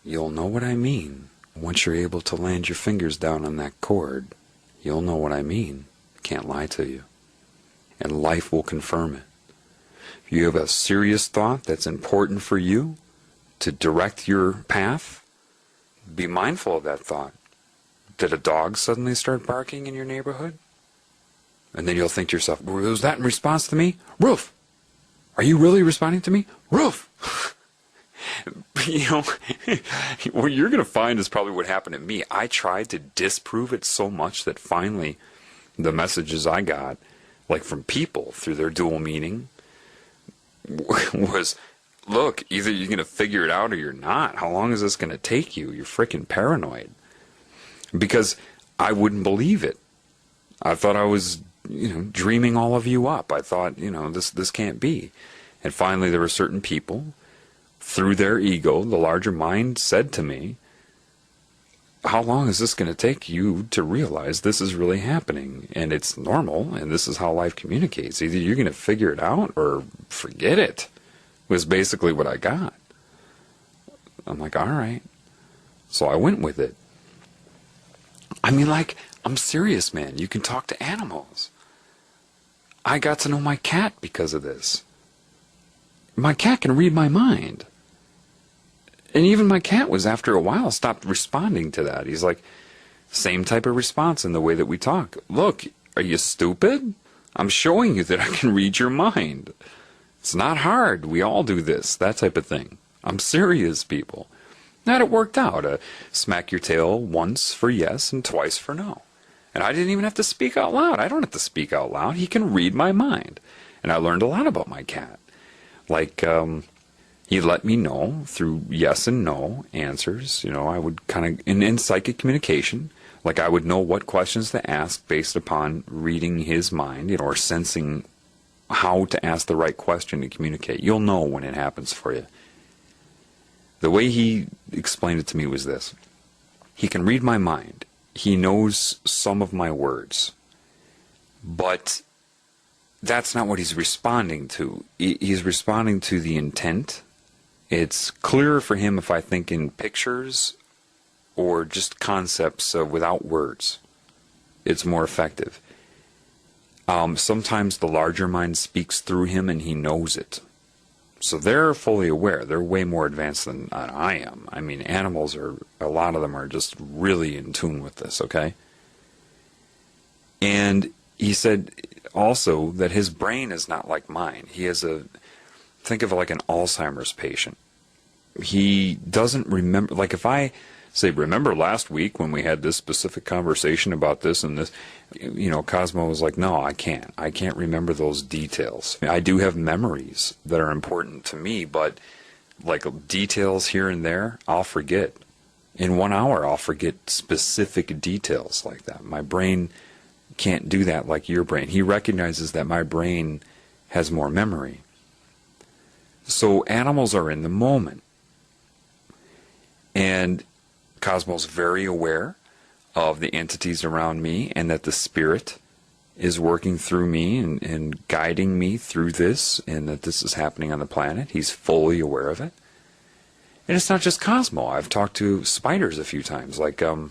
You'll know what I mean once you're able to land your fingers down on that chord. You'll know what I mean. Can't lie to you. And life will confirm it. If you have a serious thought that's important for you to direct your path, be mindful of that thought. Did a dog suddenly start barking in your neighborhood? And then you'll think to yourself, was that in response to me? Roof! Are you really responding to me? Roof! You know, what you're going to find is probably what happened to me. I tried to disprove it so much that finally the messages I got, like from people through their dual meaning, was, look, either you're going to figure it out or you're not. How long is this going to take you? You're freaking paranoid. Because I wouldn't believe it. I thought I was, dreaming all of you up. I thought, this can't be. And finally there were certain people, through their ego, the larger mind said to me, how long is this going to take you to realize this is really happening? And it's normal, and this is how life communicates. Either you're going to figure it out or forget it, was basically what I got. I'm like, all right. So I went with it. I mean, like, I'm serious, man. You can talk to animals. I got to know my cat because of this. My cat can read my mind. And even my cat was, after a while, stopped responding to that. He's like, same type of response in the way that we talk. Look, are you stupid? I'm showing you that I can read your mind. It's not hard. We all do this, that type of thing. I'm serious, people. Now it worked out. Smack your tail once for yes and twice for no. And I didn't even have to speak out loud. I don't have to speak out loud. He can read my mind. And I learned a lot about my cat. Like, he let me know through yes and no answers. I would kind of, in psychic communication, like I would know what questions to ask based upon reading his mind, or sensing how to ask the right question to communicate. You'll know when it happens for you. The way he explained it to me was this. He can read my mind. He knows some of my words. But that's not what he's responding to. He's responding to the intent. It's clearer for him if I think in pictures or just concepts without words. It's more effective. Sometimes the larger mind speaks through him and he knows it. So they're fully aware. They're way more advanced than I am. I mean, animals are, a lot of them are just really in tune with this, okay? And he said also that his brain is not like mine. He has think of it like an Alzheimer's patient. He doesn't remember, like if I say, remember last week when we had this specific conversation about this and this, Cosmo was like, no, I can't remember those details. I do have memories that are important to me, but like details here and there, I'll forget. In 1 hour, I'll forget specific details like that. My brain can't do that like your brain. He recognizes that my brain has more memory. So animals are in the moment. And Cosmo's very aware of the entities around me, and that the spirit is working through me and guiding me through this, and that this is happening on the planet. He's fully aware of it. And it's not just Cosmo. I've talked to spiders a few times. Like a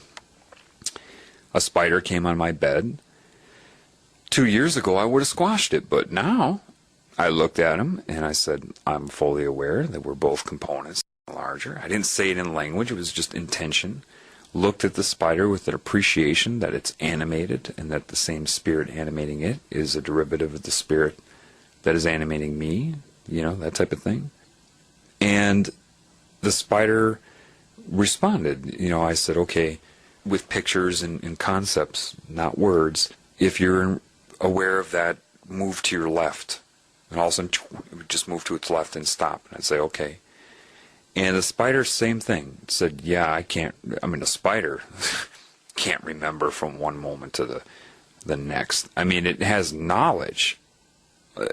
spider came on my bed. 2 years ago I would have squashed it, but now I looked at him and I said, I'm fully aware that we're both components, larger. I didn't say it in language, it was just intention. Looked at the spider with an appreciation that it's animated, and that the same spirit animating it is a derivative of the spirit that is animating me, that type of thing. And the spider responded. I said, okay, with pictures and concepts, not words, if you're aware of that, move to your left. And all of a sudden, it would just move to its left and stop. And I'd say, okay. And the spider, same thing. It said, yeah, a spider can't remember from one moment to the next. I mean, it has knowledge.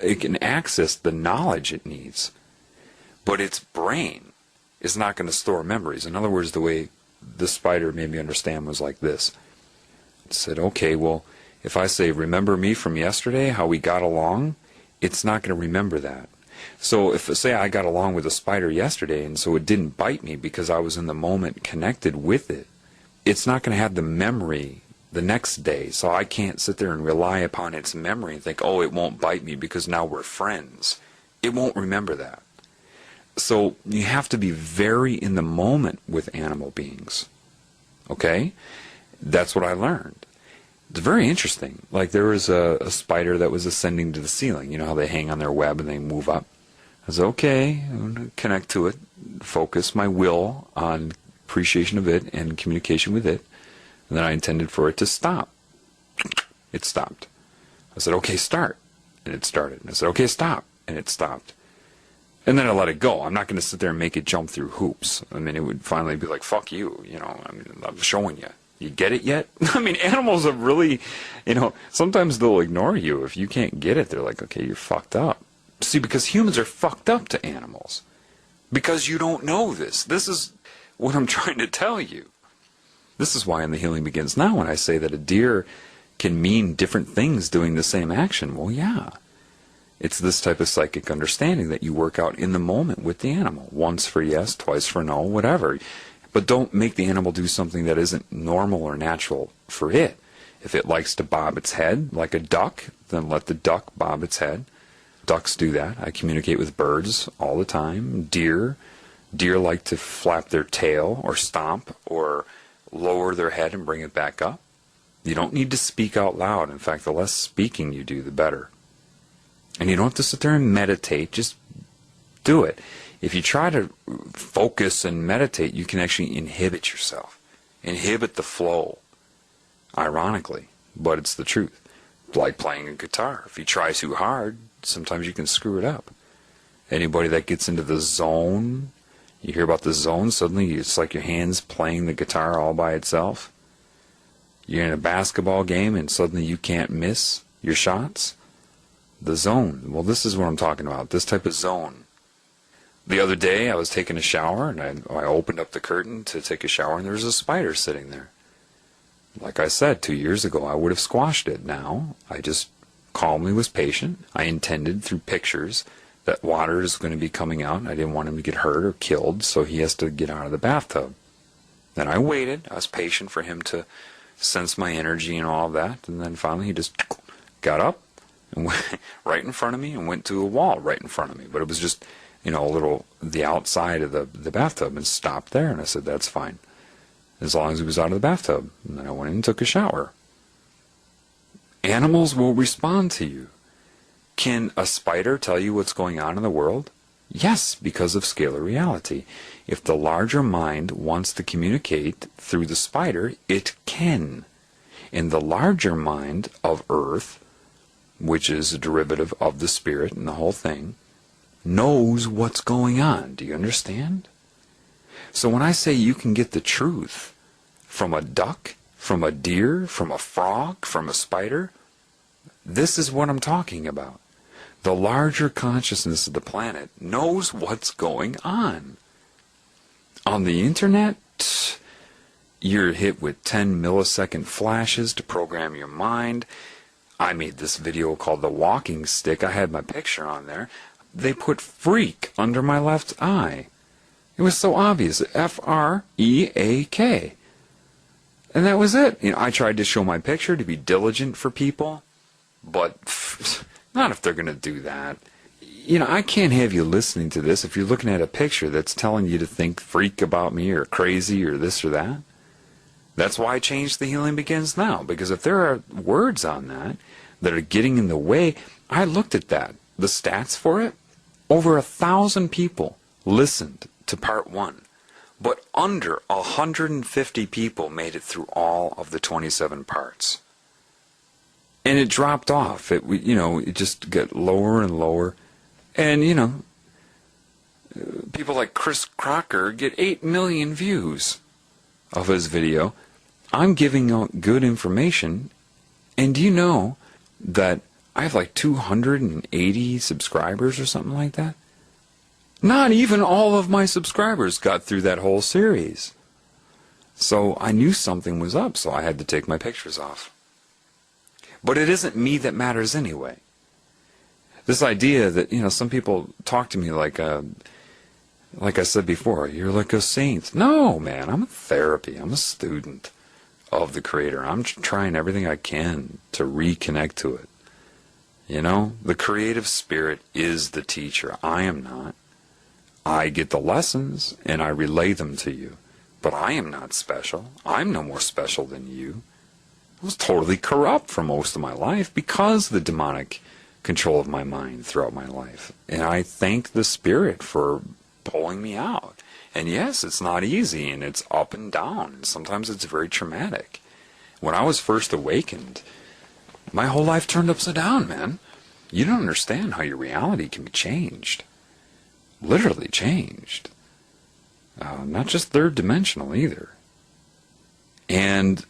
It can access the knowledge it needs. But its brain is not going to store memories. In other words, the way the spider made me understand was like this. It said, okay, well, if I say, remember me from yesterday, how we got along, it's not going to remember that. So if, say, I got along with a spider yesterday, and so it didn't bite me because I was in the moment connected with it, it's not going to have the memory the next day. So I can't sit there and rely upon its memory and think, oh, it won't bite me because now we're friends. It won't remember that. So you have to be very in the moment with animal beings. Okay? That's what I learned. It's very interesting. Like there was a spider that was ascending to the ceiling. You know how they hang on their web and they move up? I said, okay, I'm going to connect to it. focus my will on appreciation of it and communication with it. And then I intended for it to stop. It stopped. I said, okay, start. And it started. And I said, okay, stop. And it stopped. And then I let it go. I'm not going to sit there and make it jump through hoops. I mean, it would finally be like, fuck you. You know, I mean, I'm showing you. You get it yet? I mean, animals are really, you know, sometimes they'll ignore you. If you can't get it, they're like, okay, you're fucked up. See, because humans are fucked up to animals. Because you don't know this. This is what I'm trying to tell you. This is why in The Healing Begins Now, when I say that a deer can mean different things doing the same action, well, yeah. It's this type of psychic understanding that you work out in the moment with the animal. Once for yes, twice for no, whatever. But don't make the animal do something that isn't normal or natural for it. If it likes to bob its head like a duck, then let the duck bob its head. Ducks do that. I communicate with birds all the time. Deer like to flap their tail or stomp or lower their head and bring it back up. You don't need to speak out loud. In fact, the less speaking you do, the better. And you don't have to sit there and meditate. Just do it. If you try to focus and meditate, you can actually inhibit yourself. Inhibit the flow. Ironically, but it's the truth. Like playing a guitar. If you try too hard, sometimes you can screw it up. Anybody that gets into the zone, you hear about the zone, suddenly it's like your hand's playing the guitar all by itself. You're in a basketball game and suddenly you can't miss your shots. The zone. Well, this is what I'm talking about. This type of zone. The other day I was taking a shower and I opened up the curtain to take a shower and there was a spider sitting there. Like I said, 2 years ago I would have squashed it. Now I just calmly was patient. I intended through pictures that water is going to be coming out. I didn't want him to get hurt or killed, so he has to get out of the bathtub. Then I waited. I was patient for him to sense my energy and all of that. And then finally he just got up and went right in front of me and went to a wall right in front of me. But it was just, you know, a little, the outside of the bathtub, and stopped there. And I said, that's fine, as long as he was out of the bathtub. And then I went in and took a shower. Animals will respond to you. Can a spider tell you what's going on in the world? Yes, because of scalar reality. If the larger mind wants to communicate through the spider, it can. And the larger mind of Earth, which is a derivative of the spirit and the whole thing, knows what's going on. Do you understand? So when I say you can get the truth from a duck, from a deer, from a frog, from a spider, this is what I'm talking about. The larger consciousness of the planet knows what's going on. On the internet, you're hit with 10 millisecond flashes to program your mind. I made this video called The Walking Stick. I had my picture on there. They put freak under my left eye. It was so obvious. F-R-E-A-K. And that was it. You know, I tried to show my picture to be diligent for people, but not if they're going to do that. You know, I can't have you listening to this if you're looking at a picture that's telling you to think freak about me or crazy or this or that. That's why I changed The Healing Begins Now, because if there are words on that are getting in the way, I looked at that. The stats for it, over 1,000 people listened to part 1, but under 150 people made it through all of the 27 parts. And it dropped off. It just got lower and lower. And, you know, people like Chris Crocker get 8 million views of his video. I'm giving out good information, and do you know that I have like 280 subscribers or something like that? Not even all of my subscribers got through that whole series. So I knew something was up, so I had to take my pictures off. But it isn't me that matters anyway. This idea that, you know, some people talk to me like I said before, you're like a saint. No, man, I'm a therapy. I'm a student of the Creator. I'm trying everything I can to reconnect to it. You know, the creative spirit is the teacher. I am not. I get the lessons and I relay them to you. But I am not special. I'm no more special than you. I was totally corrupt for most of my life because of the demonic control of my mind throughout my life. And I thank the Spirit for pulling me out. And yes, it's not easy, and it's up and down, and sometimes it's very traumatic. When I was first awakened, my whole life turned upside down, man. You don't understand how your reality can be changed. Literally changed. Not just third dimensional either. And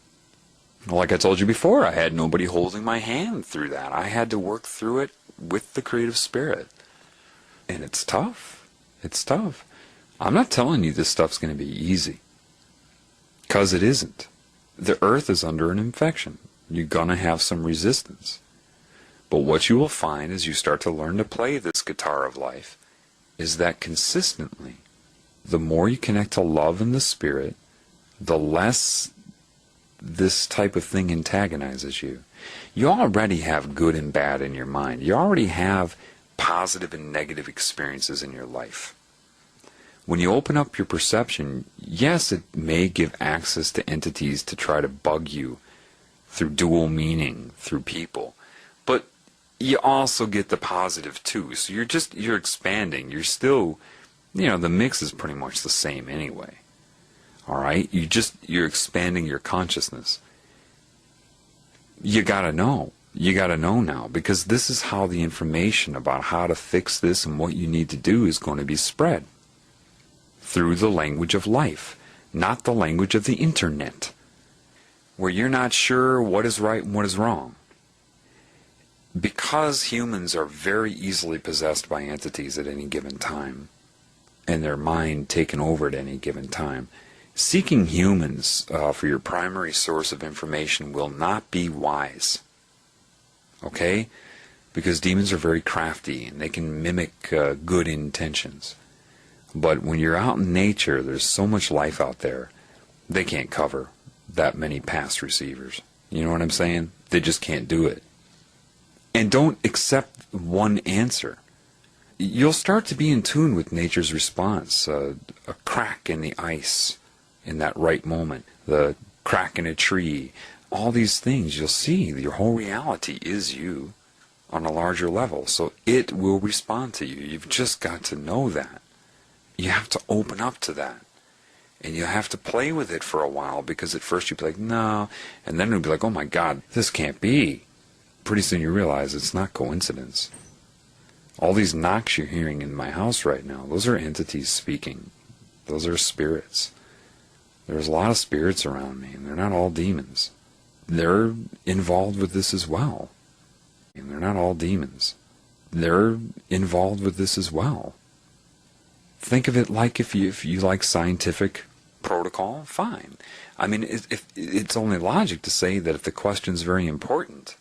like I told you before, I had nobody holding my hand through that. I had to work through it with the creative spirit. And it's tough. It's tough. I'm not telling you this stuff's going to be easy. Because it isn't. The earth is under an infection. You're going to have some resistance. But what you will find as you start to learn to play this guitar of life is that consistently, the more you connect to love and the spirit, the less this type of thing antagonizes you. You already have good and bad in your mind. You already have positive and negative experiences in your life. When you open up your perception, yes, it may give access to entities to try to bug you through dual meaning, through people. But you also get the positive too. So you're expanding. You're still, the mix is pretty much the same anyway. All right? You're expanding your consciousness. You gotta know. You gotta know now, because this is how the information about how to fix this and what you need to do is going to be spread. Through the language of life, not the language of the internet, where you're not sure what is right and what is wrong. Because humans are very easily possessed by entities at any given time, and their mind taken over at any given time, seeking humans for your primary source of information will not be wise. Okay? Because demons are very crafty, and they can mimic good intentions. But when you're out in nature, there's so much life out there, they can't cover that many past receivers. You know what I'm saying? They just can't do it. And don't accept one answer. You'll start to be in tune with nature's response. A crack in the ice in that right moment. The crack in a tree. All these things you'll see. Your whole reality is you on a larger level. So it will respond to you. You've just got to know that. You have to open up to that. And you have to play with it for a while, because at first you'll be like, no. And then it'll be like, oh my God, this can't be. Pretty soon you realize it's not coincidence. All these knocks you're hearing in my house right now, those are entities speaking. Those are spirits. There's a lot of spirits around me, and they're not all demons. They're involved with this as well. And they're not all demons. They're involved with this as well. Think of it like if you like scientific protocol, fine. I mean, it's only logic to say that if the question's very important,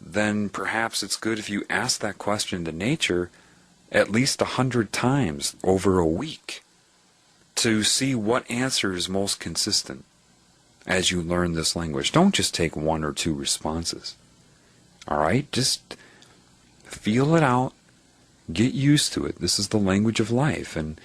then perhaps it's good if you ask that question to nature at least 100 times over a week to see what answer is most consistent as you learn this language. Don't just take one or two responses. All right? Just feel it out. Get used to it. This is the language of life. And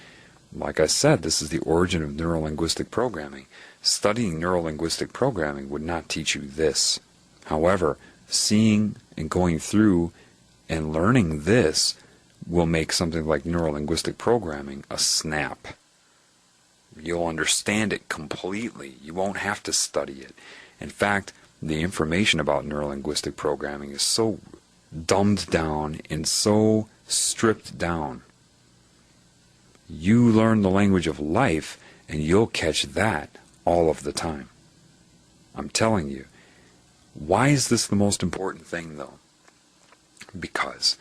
like I said, this is the origin of neurolinguistic programming. Studying neurolinguistic programming would not teach you this. However, seeing and going through and learning this will make something like neurolinguistic programming a snap. You'll understand it completely. You won't have to study it. In fact, the information about neurolinguistic programming is so dumbed down and so stripped down. You learn the language of life and you'll catch that all of the time. I'm telling you. Why is this the most important thing, though? Because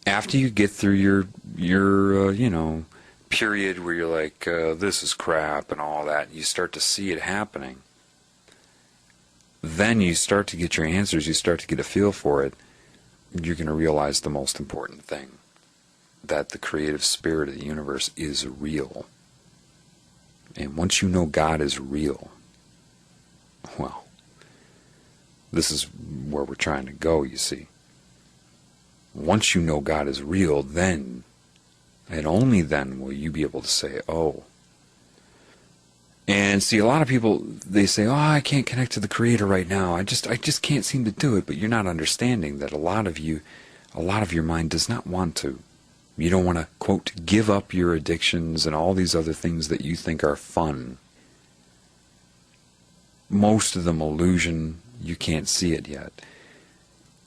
after you get through your period where you're like, this is crap and all that, you start to see it happening. Then you start to get your answers, you start to get a feel for it. You're going to realize the most important thing, that the creative spirit of the universe is real. And once you know God is real, well, this is where we're trying to go, you see. Once you know God is real, then, and only then, will you be able to say, oh. And see, a lot of people, they say, oh, I can't connect to the Creator right now. I just can't seem to do it. But you're not understanding that a lot of your mind does not want to. You don't want to, quote, give up your addictions and all these other things that you think are fun. Most of them illusion, you can't see it yet.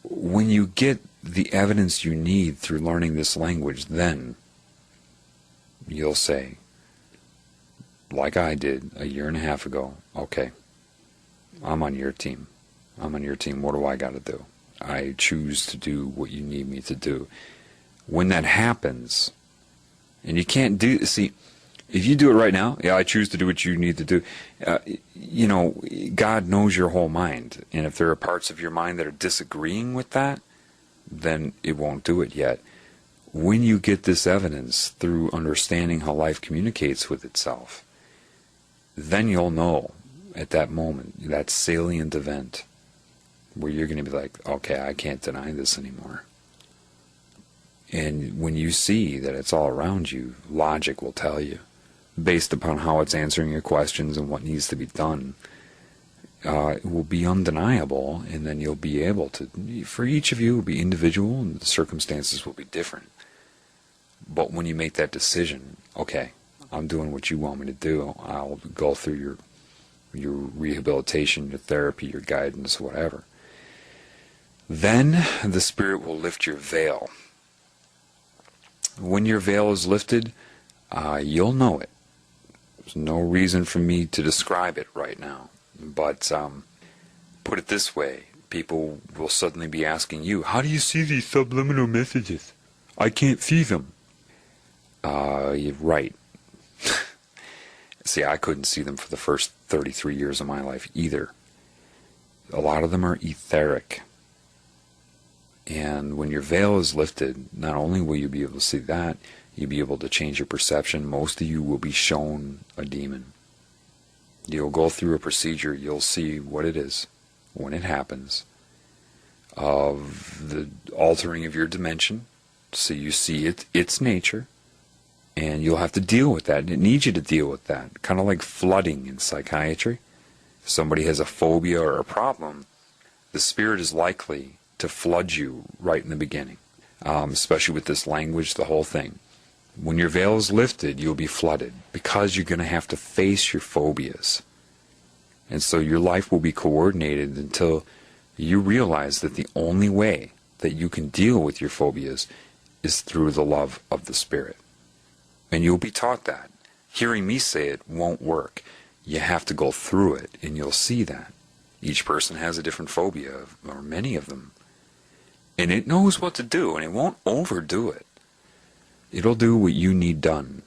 When you get the evidence you need through learning this language, then you'll say, like I did a year and a half ago, okay, I'm on your team. I'm on your team. What do I got to do? I choose to do what you need me to do. When that happens, and you can't do, see, if you do it right now, yeah, I choose to do what you need to do. You know, God knows your whole mind. And if there are parts of your mind that are disagreeing with that, then it won't do it yet. When you get this evidence through understanding how life communicates with itself, then you'll know at that moment, that salient event, where you're going to be like, okay, I can't deny this anymore. And when you see that it's all around you, logic will tell you, based upon how it's answering your questions and what needs to be done, it will be undeniable, and then you'll be able to, for each of you, it will be individual, and the circumstances will be different. But when you make that decision, okay, I'm doing what you want me to do, I'll go through your rehabilitation, your therapy, your guidance, whatever. Then the Spirit will lift your veil. When your veil is lifted, you'll know it. There's no reason for me to describe it right now. But put it this way, people will suddenly be asking you, how do you see these subliminal messages? I can't see them. You're right. See, I couldn't see them for the first 33 years of my life either. A lot of them are etheric. And when your veil is lifted, not only will you be able to see that, you'll be able to change your perception. Most of you will be shown a demon. You'll go through a procedure, you'll see what it is when it happens, of the altering of your dimension, so you see its nature, and you'll have to deal with that. It needs you to deal with that, kind of like flooding in psychiatry. If somebody has a phobia or a problem, the Spirit is likely to flood you right in the beginning, especially with this language, the whole thing. When your veil is lifted, you'll be flooded because you're going to have to face your phobias. And so your life will be coordinated until you realize that the only way that you can deal with your phobias is through the love of the Spirit. And you'll be taught that. Hearing me say it won't work. You have to go through it, and you'll see that. Each person has a different phobia, or many of them. And it knows what to do, and it won't overdo it. It'll do what you need done.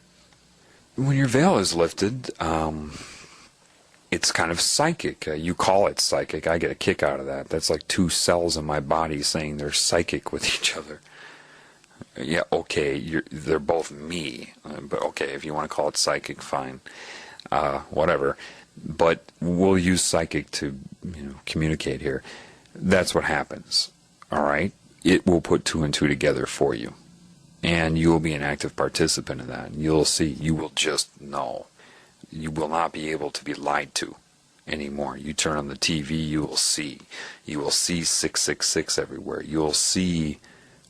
When your veil is lifted, it's kind of psychic. You call it psychic. I get a kick out of that. That's like two cells in my body saying they're psychic with each other. Yeah, okay, they're both me. But okay, if you want to call it psychic, fine. Whatever. But we'll use psychic to communicate here. That's what happens. All right? It will put two and two together for you. And you will be an active participant in that. You'll see. You will just know. You will not be able to be lied to anymore. You turn on the TV, you will see. You will see 666 everywhere. You'll see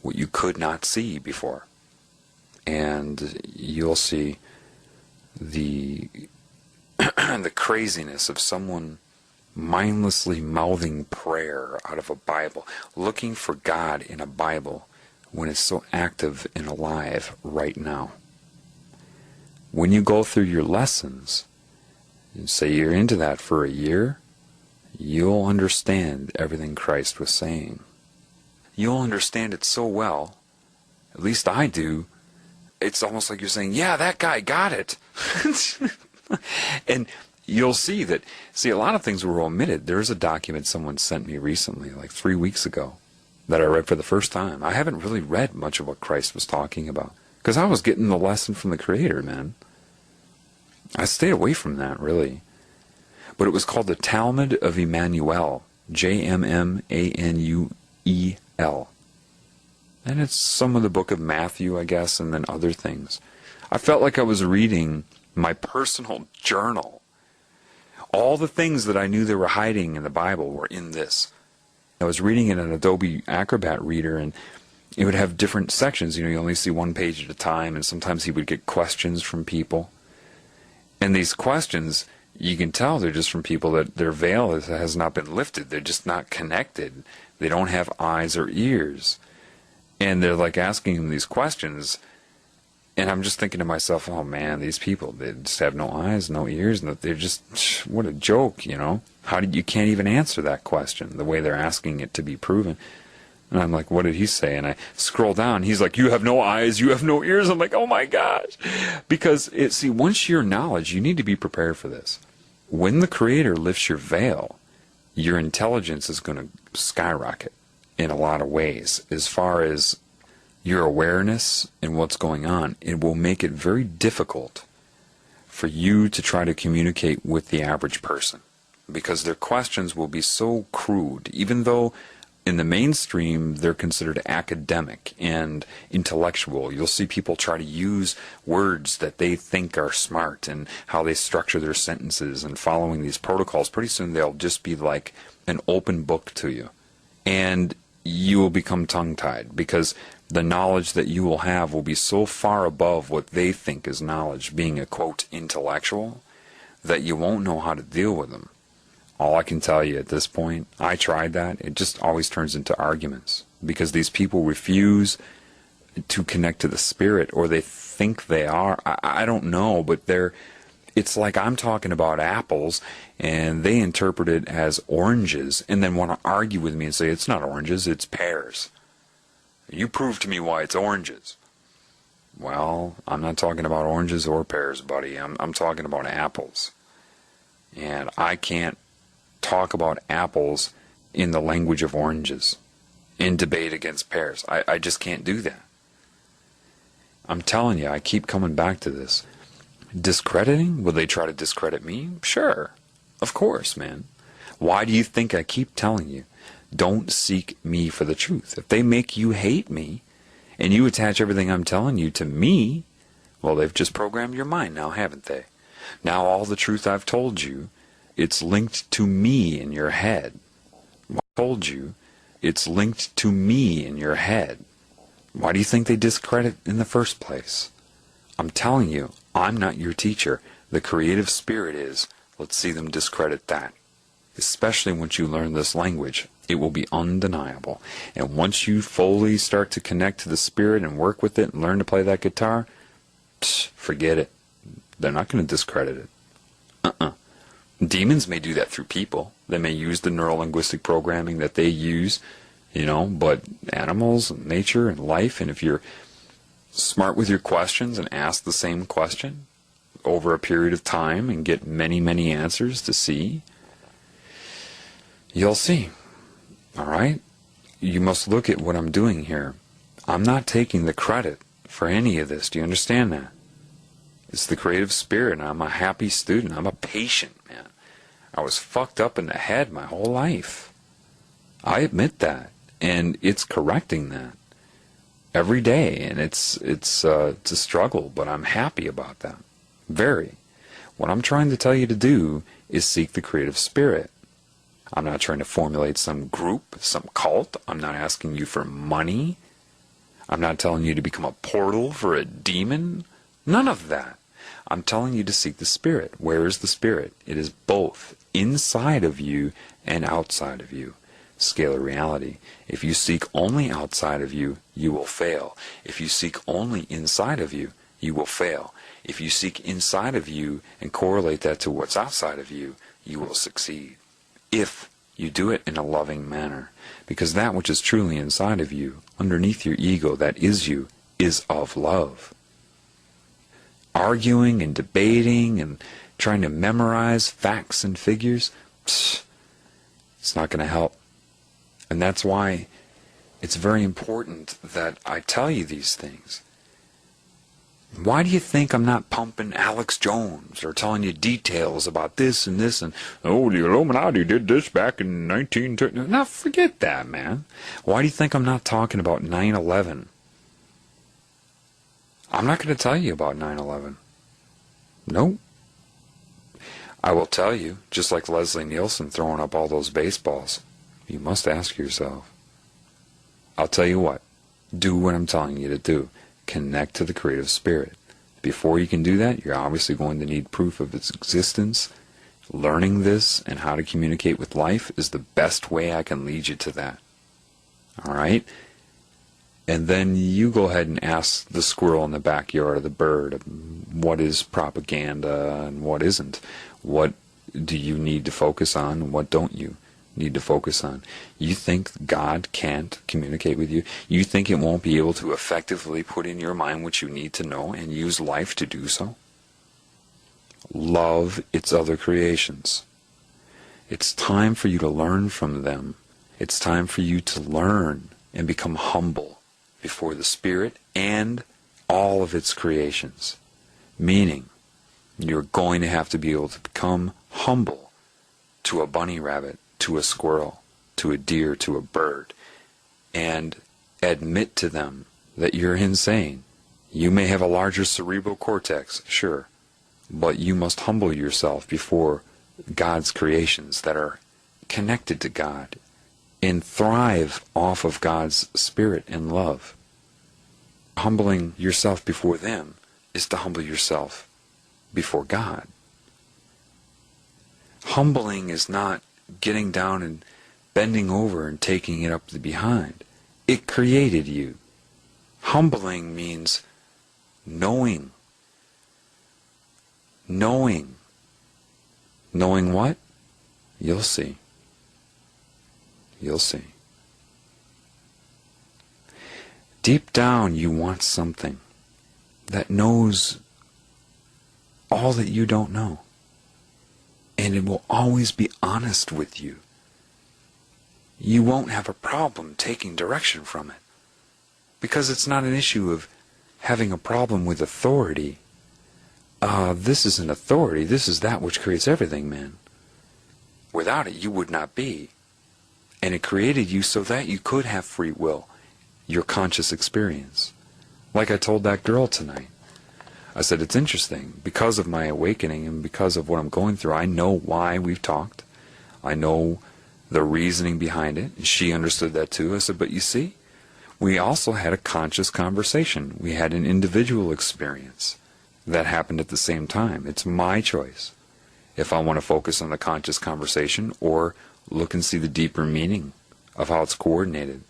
what you could not see before. And you'll see the the craziness of someone mindlessly mouthing prayer out of a Bible, looking for God in a Bible when it's so active and alive right now. When you go through your lessons, and say you're into that for a year, you'll understand everything Christ was saying. You'll understand it so well, at least I do, it's almost like you're saying, yeah, that guy got it. And you'll see that, a lot of things were omitted. There's a document someone sent me recently, like 3 weeks ago, that I read for the first time. I haven't really read much of what Christ was talking about, because I was getting the lesson from the Creator, man. I stayed away from that, really. But it was called the Talmud of Emmanuel, Jmmanuel. And it's some of the book of Matthew, I guess, and then other things. I felt like I was reading my personal journal. All the things that I knew they were hiding in the Bible were in this. I was reading it in an Adobe Acrobat reader, and it would have different sections. You only see one page at a time, and sometimes he would get questions from people. And these questions, you can tell they're just from people that their veil has not been lifted. They're just not connected. They don't have eyes or ears. And they're like asking him these questions. And I'm just thinking to myself, oh man, these people, they just have no eyes, no ears. And they're just, what a joke, How did you can't even answer that question the way they're asking it to be proven. And I'm like, what did he say? And I scroll down. He's like, you have no eyes, you have no ears. I'm like, oh my gosh. Because, once you're knowledge, you need to be prepared for this. When the Creator lifts your veil, your intelligence is going to skyrocket in a lot of ways. As far as your awareness and what's going on, it will make it very difficult for you to try to communicate with the average person. Because their questions will be so crude, even though in the mainstream, they're considered academic and intellectual. You'll see people try to use words that they think are smart and how they structure their sentences and following these protocols. Pretty soon they'll just be like an open book to you. And you will become tongue-tied because the knowledge that you will have will be so far above what they think is knowledge, being a, quote, intellectual, that you won't know how to deal with them. All I can tell you at this point, I tried that. It just always turns into arguments because these people refuse to connect to the spirit, or they think they are. I don't know, but it's like I'm talking about apples and they interpret it as oranges and then want to argue with me and say it's not oranges, it's pears. You prove to me why it's oranges. Well, I'm not talking about oranges or pears, buddy. I'm talking about apples. And I can't talk about apples in the language of oranges in debate against pears. I just can't do that. I'm telling you, I keep coming back to this. Discrediting? Will they try to discredit me? Sure. Of course, man. Why do you think I keep telling you, don't seek me for the truth? If they make you hate me and you attach everything I'm telling you to me, well, they've just programmed your mind now, haven't they? Now all the truth I've told you, it's linked to me in your head. I told you, it's linked to me in your head. Why do you think they discredit in the first place? I'm telling you, I'm not your teacher. The creative spirit is. Let's see them discredit that. Especially once you learn this language, it will be undeniable. And once you fully start to connect to the spirit and work with it and learn to play that guitar, forget it. They're not going to discredit it. Demons may do that through people. They may use the neuro-linguistic programming that they use, but animals, and nature, and life, and if you're smart with your questions and ask the same question over a period of time and get many, many answers to see, you'll see. All right? You must look at what I'm doing here. I'm not taking the credit for any of this. Do you understand that? It's the creative spirit, and I'm a happy student. I'm a patient man. I was fucked up in the head my whole life. I admit that, and it's correcting that every day, and it's a struggle, but I'm happy about that. Very. What I'm trying to tell you to do is seek the creative spirit. I'm not trying to formulate some group, some cult. I'm not asking you for money. I'm not telling you to become a portal for a demon. None of that. I'm telling you to seek the spirit. Where is the spirit? It is both inside of you and outside of you. Scalar reality. If you seek only outside of you, you will fail. If you seek only inside of you, you will fail. If you seek inside of you and correlate that to what's outside of you, you will succeed. If you do it in a loving manner. Because that which is truly inside of you, underneath your ego, that is you, is of love. Arguing and debating and trying to memorize facts and figures, it's not going to help. And that's why it's very important that I tell you these things. Why do you think I'm not pumping Alex Jones or telling you details about this and this and, oh, the Illuminati did this back in 1930? Now forget that, man. Why do you think I'm not talking about 9/11? I'm not going to tell you about 9/11. Nope. I will tell you, just like Leslie Nielsen throwing up all those baseballs, you must ask yourself. I'll tell you what, Do what I'm telling you to do. Connect to the creative spirit. Before you can do that, you're obviously going to need proof of its existence. Learning this and how to communicate with life is the best way I can lead you to that. All right? And then you go ahead and ask the squirrel in the backyard or the bird what is propaganda and what isn't. What do you need to focus on and what don't you need to focus on? You think God can't communicate with you? You think it won't be able to effectively put in your mind what you need to know and use life to do so? Love its other creations. It's time for you to learn from them. It's time for you to learn and become humble before the Spirit and all of its creations. Meaning, you're going to have to be able to become humble to a bunny rabbit, to a squirrel, to a deer, to a bird, and admit to them that you're insane. You may have a larger cerebral cortex, sure, but you must humble yourself before God's creations that are connected to God and thrive off of God's spirit and love. Humbling yourself before them is to humble yourself before God. Humbling is not getting down and bending over and taking it up the behind. It created you. Humbling means knowing. Knowing. Knowing what? You'll see. You'll see. Deep down you want something that knows all that you don't know. And it will always be honest with you. You won't have a problem taking direction from it. Because it's not an issue of having a problem with authority. This isn't authority. This is that which creates everything, man. Without it, you would not be. And it created you so that you could have free will, your conscious experience. Like I told that girl tonight. I said, it's interesting. Because of my awakening and because of what I'm going through, I know why we've talked. I know the reasoning behind it. And she understood that too. I said, but you see, we also had a conscious conversation. We had an individual experience that happened at the same time. It's my choice if I want to focus on the conscious conversation or look and see the deeper meaning of how it's coordinated.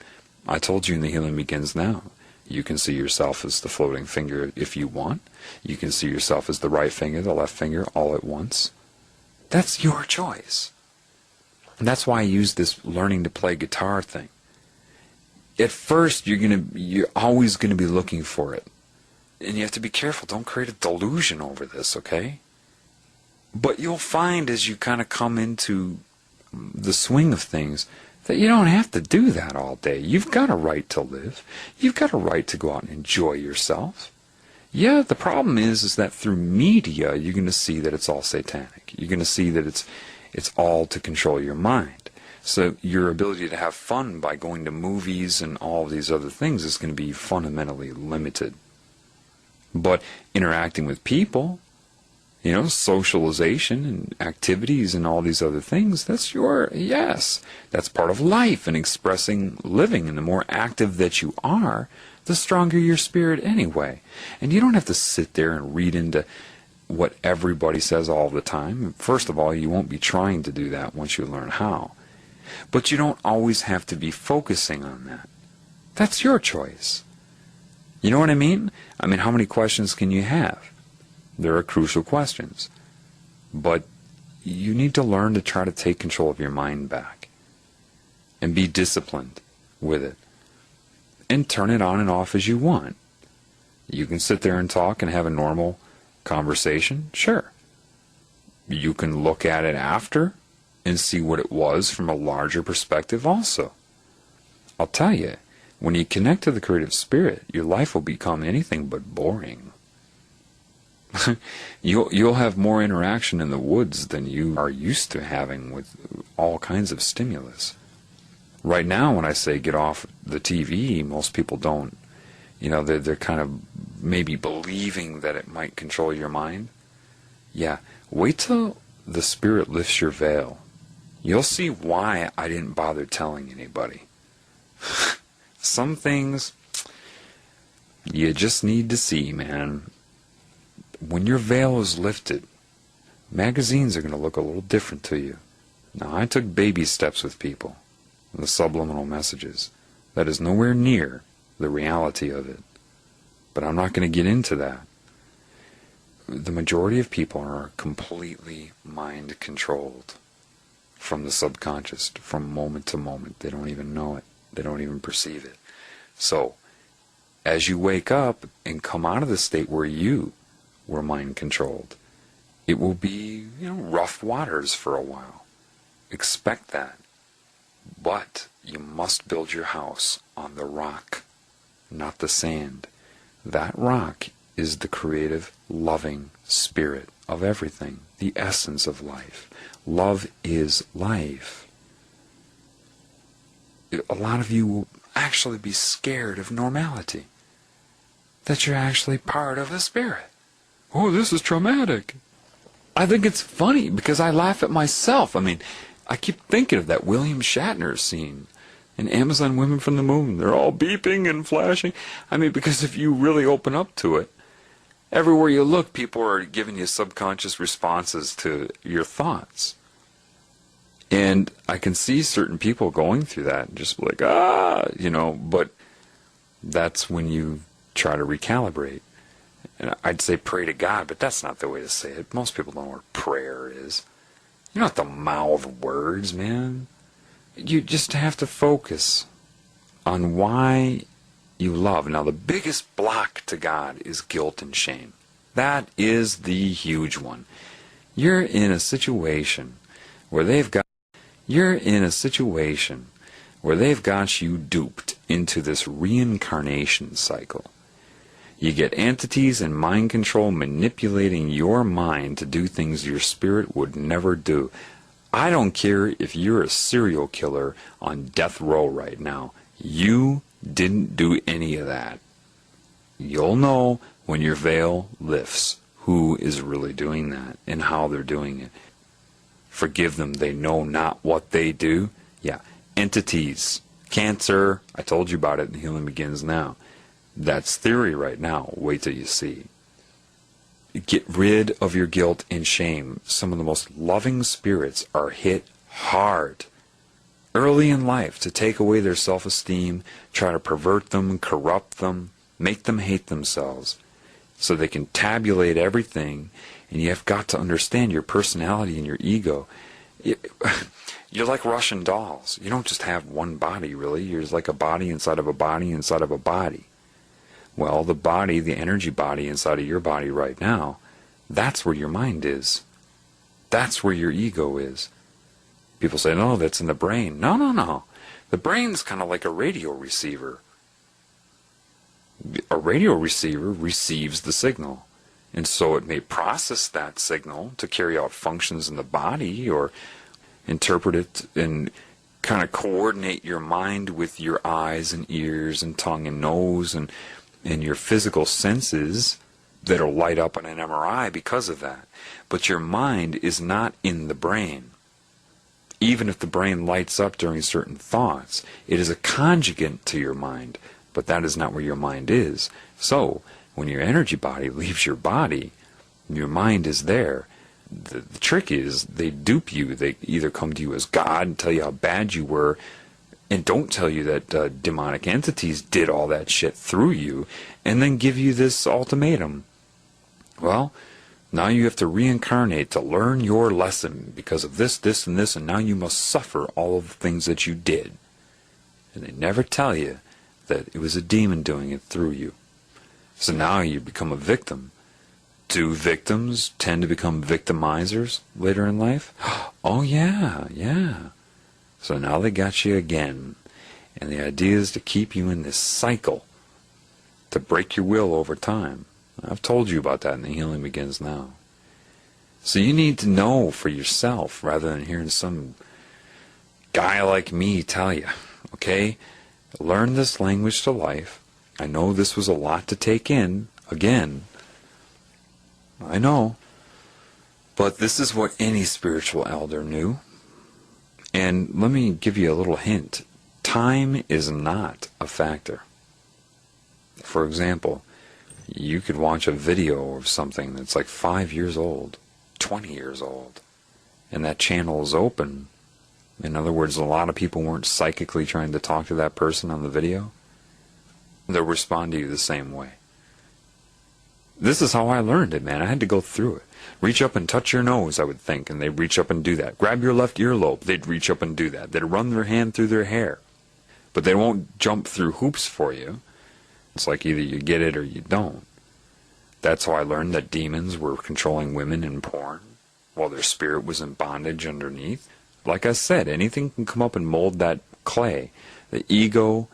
I told you in The Healing Begins Now. You can see yourself as the floating finger if you want. You can see yourself as the right finger, the left finger, all at once. That's your choice. And that's why I use this learning to play guitar thing. At first, you're always going to be looking for it. And you have to be careful. Don't create a delusion over this, okay? But you'll find as you kind of come into the swing of things that you don't have to do that all day. You've got a right to live. You've got a right to go out and enjoy yourself. Yeah, the problem is that through media, you're going to see that it's all satanic. You're going to see that it's all to control your mind. So your ability to have fun by going to movies and all of these other things is going to be fundamentally limited. But interacting with people, socialization and activities and all these other things, that's that's part of life and expressing living. And the more active that you are, the stronger your spirit anyway. And you don't have to sit there and read into what everybody says all the time. First of all, you won't be trying to do that once you learn how. But you don't always have to be focusing on that. That's your choice. You know what I mean? I mean, how many questions can you have? There are crucial questions. But you need to learn to try to take control of your mind back. And be disciplined with it. And turn it on and off as you want. You can sit there and talk and have a normal conversation. Sure. You can look at it after and see what it was from a larger perspective also. I'll tell you, when you connect to the creative spirit, your life will become anything but boring. You'll have more interaction in the woods than you are used to having with all kinds of stimulus. Right now, when I say get off the TV, most people don't. They're kind of maybe believing that it might control your mind. Yeah, wait till the spirit lifts your veil. You'll see why I didn't bother telling anybody. Some things, You just need to see, man. When your veil is lifted, magazines are going to look a little different to you. Now, I took baby steps with people, the subliminal messages. That is nowhere near the reality of it. But I'm not going to get into that. The majority of people are completely mind-controlled from the subconscious, from moment to moment. They don't even know it. They don't even perceive it. So, as you wake up and come out of the state where you were mind-controlled, it will be, rough waters for a while. Expect that. But you must build your house on the rock, not the sand. That rock is the creative, loving spirit of everything, the essence of life. Love is life. A lot of you will actually be scared of normality, that you're actually part of the spirit. Oh, this is traumatic. I think it's funny because I laugh at myself. I mean, I keep thinking of that William Shatner scene in Amazon Women from the Moon. They're all beeping and flashing. I mean, because if you really open up to it, everywhere you look, people are giving you subconscious responses to your thoughts. And I can see certain people going through that and just like, but that's when you try to recalibrate. And I'd say pray to God, but that's not the way to say it. Most people don't know what prayer is. You don't have to mouth words, man. You just have to focus on why you love. Now, the biggest block to God is guilt and shame. That is the huge one. You're in a situation where they've got you duped into this reincarnation cycle. You get entities and mind control manipulating your mind to do things your spirit would never do. I don't care if you're a serial killer on death row right now. You didn't do any of that. You'll know when your veil lifts who is really doing that and how they're doing it. Forgive them, they know not what they do. Yeah, entities, cancer, I told you about it in Healing Begins Now. That's theory right now. Wait till you see. Get rid of your guilt and shame. Some of the most loving spirits are hit hard early in life to take away their self-esteem, try to pervert them, corrupt them, make them hate themselves so they can tabulate everything. And you have got to understand your personality and your ego. You're like Russian dolls. You don't just have one body, really. You're like a body inside of a body inside of a body. Well, the body, the energy body inside of your body right now, that's where your mind is. That's where your ego is. People say, no, that's in the brain. No. The brain's kind of like a radio receiver. A radio receiver receives the signal. And so it may process that signal to carry out functions in the body or interpret it and kind of coordinate your mind with your eyes and ears and tongue and nose and your physical senses that'll light up on an MRI because of that. But your mind is not in the brain. Even if the brain lights up during certain thoughts, it is a conjugate to your mind, but that is not where your mind is. So, when your energy body leaves your body, your mind is there. The trick is they dupe you. They either come to you as God and tell you how bad you were, and don't tell you that demonic entities did all that shit through you, and then give you this ultimatum. Well, now you have to reincarnate to learn your lesson because of this, this, and this, and now you must suffer all of the things that you did. And they never tell you that it was a demon doing it through you. So now you become a victim. Do victims tend to become victimizers later in life? Oh, yeah. So now they got you again. And the idea is to keep you in this cycle, to break your will over time. I've told you about that in The Healing Begins Now. So you need to know for yourself rather than hearing some guy like me tell you, okay? Learn this language to life. I know this was a lot to take in, again. I know. But this is what any spiritual elder knew. And let me give you a little hint. Time is not a factor. For example, you could watch a video of something that's like 5 years old, 20 years old, and that channel is open. In other words, a lot of people weren't psychically trying to talk to that person on the video. They'll respond to you the same way. This is how I learned it, man. I had to go through it. Reach up and touch your nose, I would think, and they'd reach up and do that. Grab your left earlobe, they'd reach up and do that. They'd run their hand through their hair. But they won't jump through hoops for you. It's like either you get it or you don't. That's how I learned that demons were controlling women in porn, while their spirit was in bondage underneath. Like I said, anything can come up and mold that clay. The ego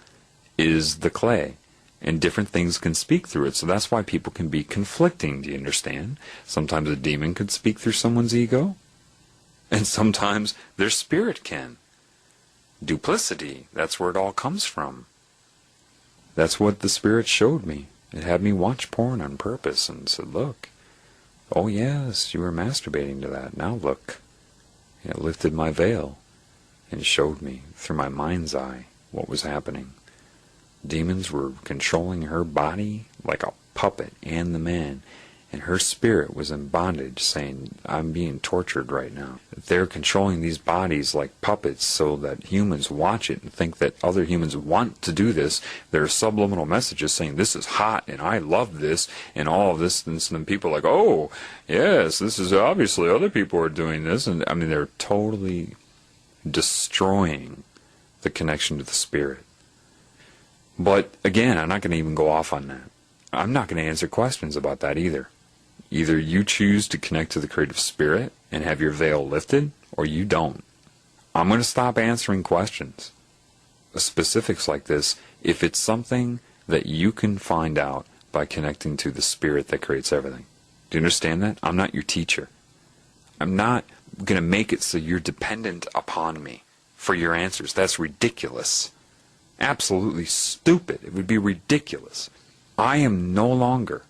is the clay, and different things can speak through it. So that's why people can be conflicting, do you understand? Sometimes a demon could speak through someone's ego, and sometimes their spirit can. Duplicity, that's where it all comes from. That's what the spirit showed me. It had me watch porn on purpose and said, look, oh yes, you were masturbating to that, now look. And it lifted my veil and showed me through my mind's eye what was happening. Demons were controlling her body like a puppet and the man, and her spirit was in bondage, saying, I'm being tortured right now. They're controlling these bodies like puppets so that humans watch it and think that other humans want to do this. There are subliminal messages saying, this is hot, and I love this, and all of this, and then people are like, oh, yes, this is obviously other people are doing this, and I mean, they're totally destroying the connection to the spirit. But again, I'm not going to even go off on that. I'm not going to answer questions about that either. Either you choose to connect to the creative spirit and have your veil lifted, or you don't. I'm going to stop answering questions. Specifics like this, if it's something that you can find out by connecting to the spirit that creates everything. Do you understand that? I'm not your teacher. I'm not going to make it so you're dependent upon me for your answers. That's ridiculous. Absolutely stupid. It would be ridiculous. I am no longer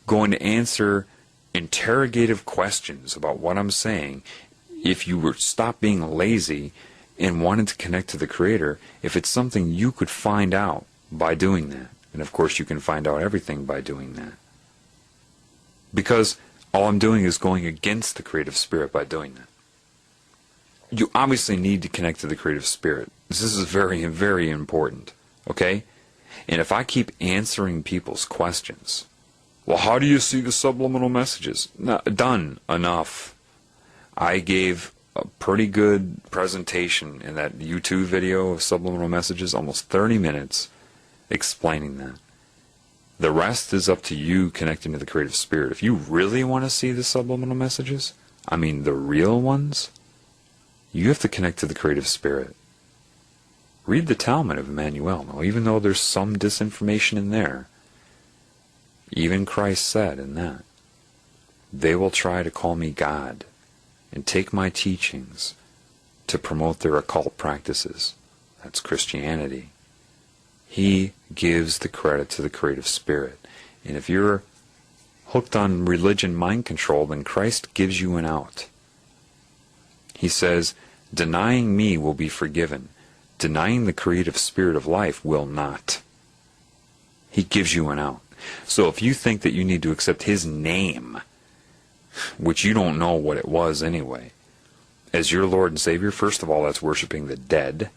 going to answer interrogative questions about what I'm saying. If you were stop being lazy and wanted to connect to the Creator, if it's something you could find out by doing that, and of course you can find out everything by doing that, because all I'm doing is going against the creative spirit by doing that. You obviously need to connect to the creative spirit. This is very, very important, okay? And if I keep answering people's questions, well, how do you see the subliminal messages? No, done. Enough. I gave a pretty good presentation in that YouTube video of subliminal messages, almost 30 minutes, explaining that. The rest is up to you connecting to the creative spirit. If you really want to see the subliminal messages, I mean the real ones, you have to connect to the creative spirit. Read the Talmud of Emmanuel. Now, even though there's some disinformation in there, even Christ said in that, they will try to call me God and take my teachings to promote their occult practices. That's Christianity. He gives the credit to the creative spirit. And if you're hooked on religion mind control, then Christ gives you an out. He says, denying me will be forgiven. Denying the creative spirit of life will not. He gives you an out. So if you think that you need to accept his name, which you don't know what it was anyway, as your Lord and Savior, first of all, that's worshiping the dead.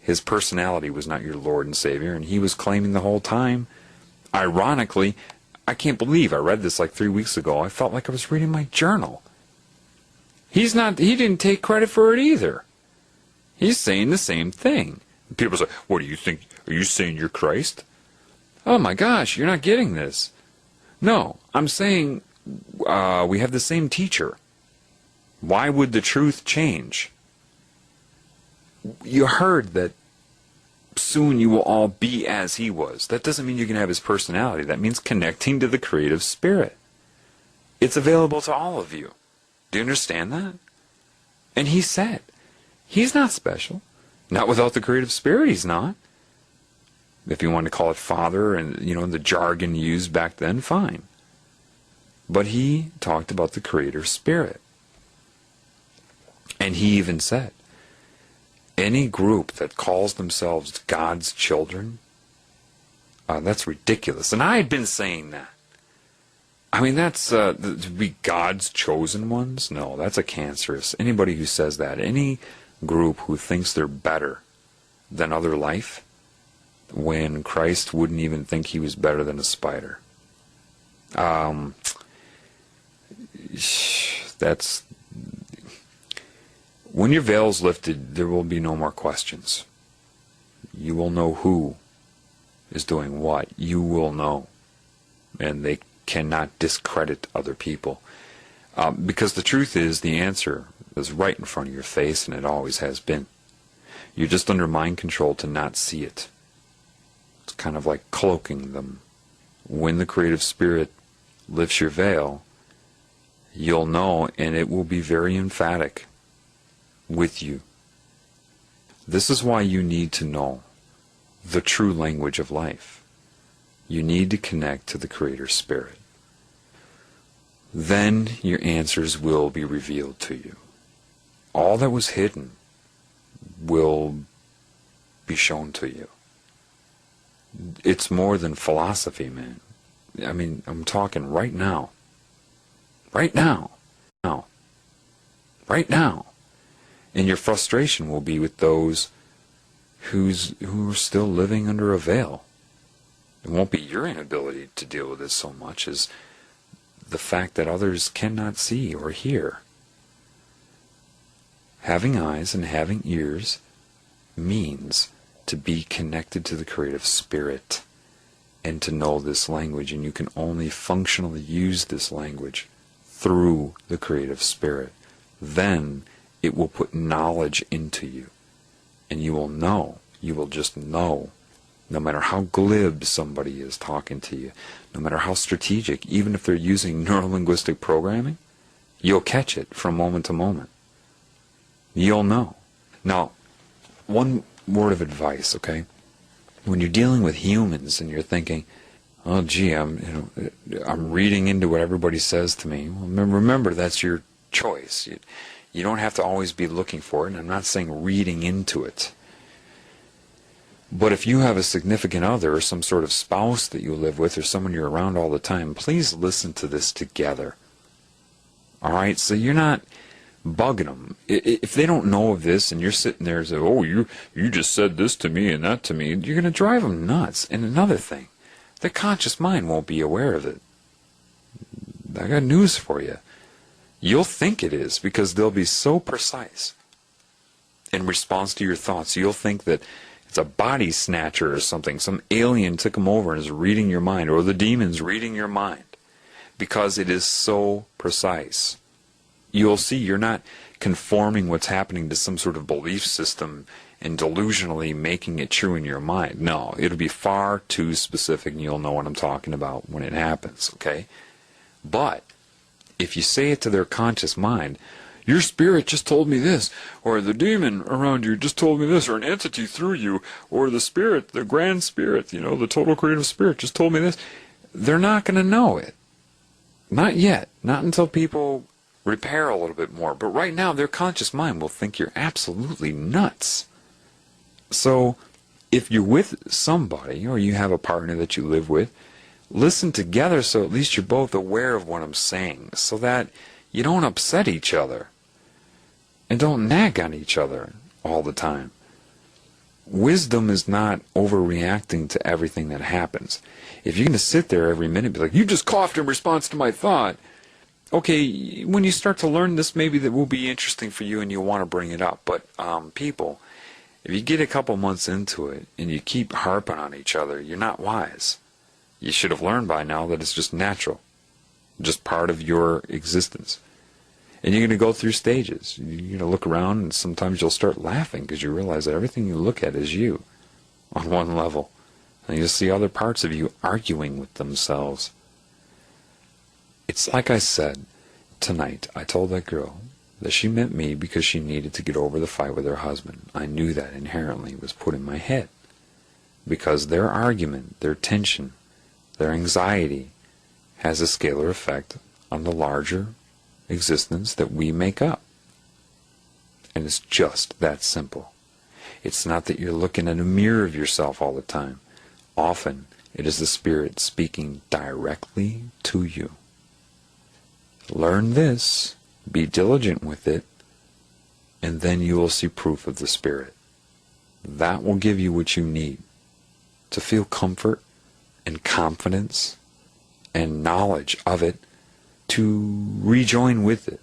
His personality was not your Lord and Savior, and he was claiming the whole time. Ironically, I can't believe I read this like 3 weeks ago. I felt like I was reading my journal. He didn't take credit for it either. He's saying the same thing. People say, what do you think? Are you saying you're Christ? Oh my gosh, you're not getting this. No, I'm saying we have the same teacher. Why would the truth change? You heard that soon you will all be as he was. That doesn't mean you can have his personality. That means connecting to the creative spirit. It's available to all of you. Do you understand that? And he said, he's not special. Not without the creative spirit, he's not. If you want to call it Father and, the jargon used back then, fine. But he talked about the creator spirit. And he even said, any group that calls themselves God's children, That's ridiculous. And I had been saying that. I mean, that's to be God's chosen ones? No, that's a cancerous. Anybody who says that, any group who thinks they're better than other life, when Christ wouldn't even think he was better than a spider. That's... When your veil's lifted, there will be no more questions. You will know who is doing what. You will know. And they cannot discredit other people. Because the truth is, the answer is right in front of your face, and it always has been. You're just under mind control to not see it. It's kind of like cloaking them. When the creative spirit lifts your veil, you'll know, and it will be very emphatic with you. This is why you need to know the true language of life. You need to connect to the Creator Spirit. Then your answers will be revealed to you. All that was hidden will be shown to you. It's more than philosophy, man. I mean, I'm talking right now. Right now. Now. Right now. And your frustration will be with those who are still living under a veil. It won't be your inability to deal with this so much as the fact that others cannot see or hear. Having eyes and having ears means to be connected to the creative spirit and to know this language, and you can only functionally use this language through the creative spirit. Then it will put knowledge into you, and you will know. You will just know. No matter how glib somebody is talking to you, no matter how strategic, even if they're using neurolinguistic programming, you'll catch it from moment to moment. You'll know. Now, one word of advice, okay? When you're dealing with humans and you're thinking, oh gee, I'm reading into what everybody says to me. Well, remember, that's your choice. You don't have to always be looking for it, and I'm not saying reading into it. But if you have a significant other or some sort of spouse that you live with or someone you're around all the time, please listen to this together. All right? So you're not bugging them. If they don't know of this and you're sitting there and say, oh, you just said this to me and that to me, you're going to drive them nuts. And another thing, their conscious mind won't be aware of it. I got news for you. You'll think it is because they'll be so precise in response to your thoughts. You'll think that it's a body snatcher or something. Some alien took them over and is reading your mind, or the demon's reading your mind, because it is so precise. You'll see you're not conforming what's happening to some sort of belief system and delusionally making it true in your mind. No, it'll be far too specific, and you'll know what I'm talking about when it happens, okay? But if you say it to their conscious mind, your spirit just told me this, or the demon around you just told me this, or an entity through you, or the spirit, the grand spirit, the total creative spirit just told me this, they're not going to know it. Not yet. Not until people repair a little bit more. But right now, their conscious mind will think you're absolutely nuts. So, if you're with somebody, or you have a partner that you live with, listen together so at least you're both aware of what I'm saying, so that you don't upset each other. And don't nag on each other all the time. Wisdom is not overreacting to everything that happens. If you're going to sit there every minute and be like, you just coughed in response to my thought, okay, when you start to learn this, maybe that will be interesting for you and you'll want to bring it up. But people, if you get a couple months into it and you keep harping on each other, you're not wise. You should have learned by now that it's just natural, just part of your existence. And you're going to go through stages. You're going to look around, and sometimes you'll start laughing because you realize that everything you look at is you on one level. And you'll see other parts of you arguing with themselves. It's like I said tonight. I told that girl that she meant me because she needed to get over the fight with her husband. I knew that inherently was put in my head. Because their argument, their tension, their anxiety has a scalar effect on the larger existence that we make up. And it's just that simple. It's not that you're looking at a mirror of yourself all the time. Often, It is the Spirit speaking directly to you. Learn this, be diligent with it, and then you will see proof of the Spirit. That will give you what you need to feel comfort and confidence and knowledge of it, to rejoin with it.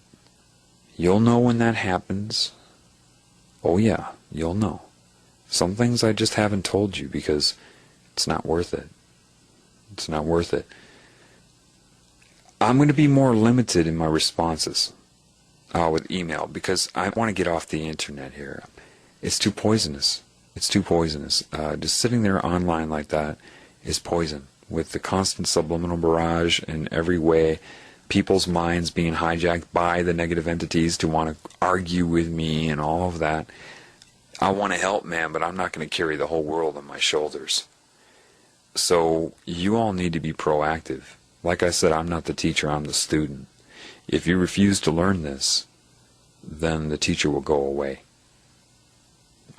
You'll know when that happens. Oh yeah, you'll know. Some things I just haven't told you because it's not worth it. It's not worth it. I'm going to be more limited in my responses with email because I want to get off the internet here. It's too poisonous. It's too poisonous. Just sitting there online like that is poison. With the constant subliminal barrage in every way, people's minds being hijacked by the negative entities to want to argue with me and all of that. I want to help, man, but I'm not going to carry the whole world on my shoulders. So you all need to be proactive. Like I said, I'm not the teacher, I'm the student. If you refuse to learn this, then the teacher will go away.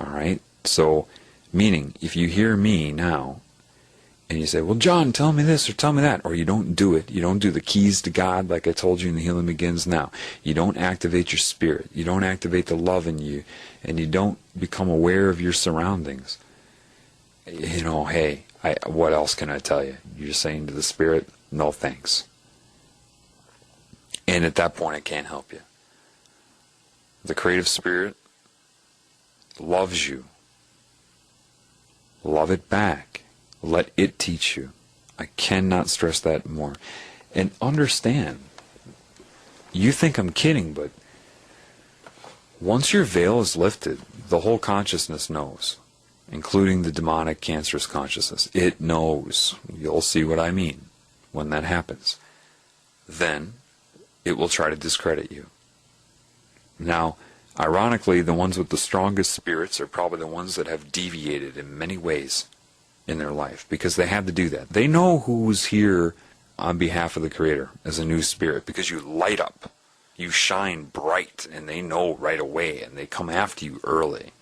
Alright? So, meaning, if you hear me now, and you say, well, John, tell me this or tell me that, or you don't do it, you don't do the keys to God like I told you in the Healing Begins Now. You don't activate your spirit. You don't activate the love in you, and you don't become aware of your surroundings. You know, hey, what else can I tell you? You're saying to the Spirit, no thanks. And at that point, I can't help you. The creative Spirit loves you. Love it back. Let it teach you. I cannot stress that more. And understand, you think I'm kidding, but once your veil is lifted, the whole consciousness knows, including the demonic cancerous consciousness. It knows. You'll see what I mean when that happens. Then it will try to discredit you. Now, ironically, the ones with the strongest spirits are probably the ones that have deviated in many ways in their life, because they had to do that. They know who's here on behalf of the Creator as a new spirit, because you light up, you shine bright, and they know right away, and they come after you early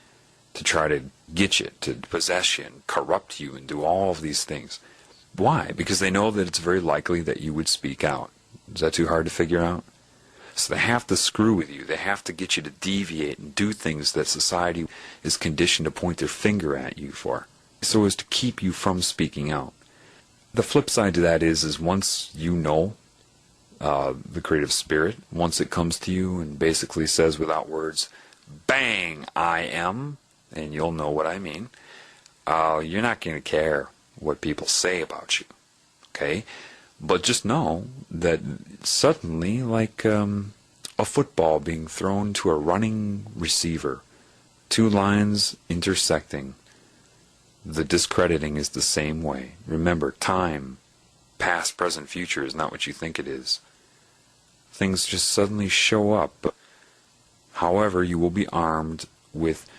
to try to get you, to possess you, and corrupt you, and do all of these things. Why? Because they know that it's very likely that you would speak out. Is that too hard to figure out? So they have to screw with you. They have to get you to deviate and do things that society is conditioned to point their finger at you for, so as to keep you from speaking out. The flip side to that is once you know the creative spirit, once it comes to you and basically says without words, bang, I am, and you'll know what I mean, you're not going to care what people say about you. Okay? But just know that suddenly, like a football being thrown to a running receiver, two lines intersecting, the discrediting is the same way. Remember, time, past, present, future is not what you think it is. Things just suddenly show up. However, you will be armed with,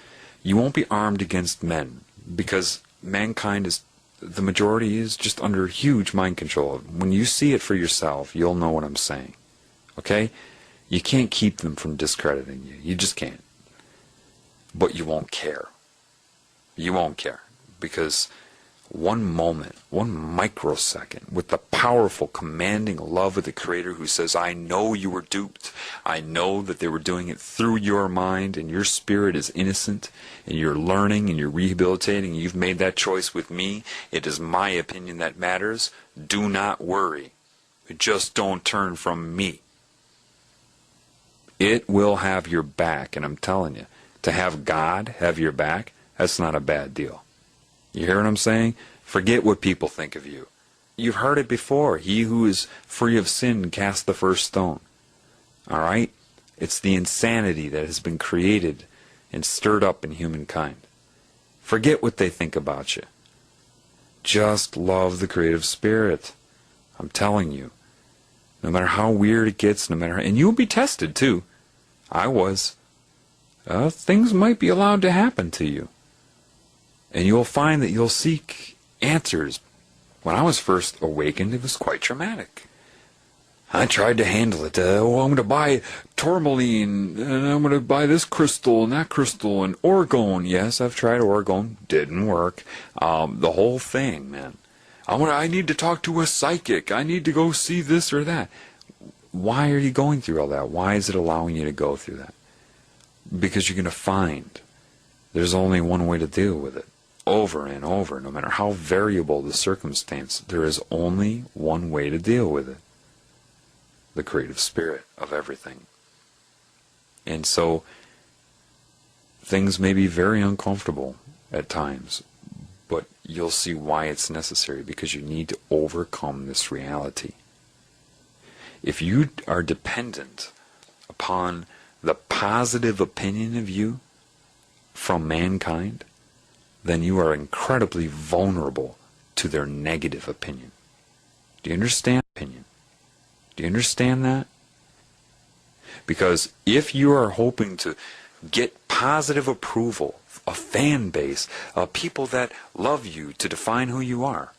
you won't be armed against men, because mankind is, the majority is just under huge mind control. When you see it for yourself, you'll know what I'm saying. Okay? You can't keep them from discrediting you. You just can't. But you won't care. You won't care. Because one moment, one microsecond, with the powerful, commanding love of the Creator who says, I know you were duped. I know that they were doing it through your mind, and your spirit is innocent, and you're learning, and you're rehabilitating, and you've made that choice with me. It is my opinion that matters. Do not worry. Just don't turn from me. It will have your back, and I'm telling you, to have God have your back, that's not a bad deal. You hear what I'm saying? Forget what people think of you. You've heard it before. He who is free of sin cast the first stone. All right? It's the insanity that has been created and stirred up in humankind. Forget what they think about you. Just love the creative spirit. I'm telling you. No matter how weird it gets, no matter how, and you'll be tested too. I was. Things might be allowed to happen to you. And you'll find that you'll seek answers. When I was first awakened, it was quite traumatic. I tried to handle it. I'm going to buy tourmaline, and I'm going to buy this crystal and that crystal, and orgone. Yes, I've tried orgone. Didn't work. The whole thing, man. I need to talk to a psychic. I need to go see this or that. Why are you going through all that? Why is it allowing you to go through that? Because you're going to find there's only one way to deal with it. Over and over, no matter how variable the circumstance, there is only one way to deal with it. The creative spirit of everything. And so, things may be very uncomfortable at times, but you'll see why it's necessary, because you need to overcome this reality. If you are dependent upon the positive opinion of you from mankind, then you are incredibly vulnerable to their negative opinion. Do you understand opinion? Do you understand that? Because if you are hoping to get positive approval, a fan base, people that love you to define who you are,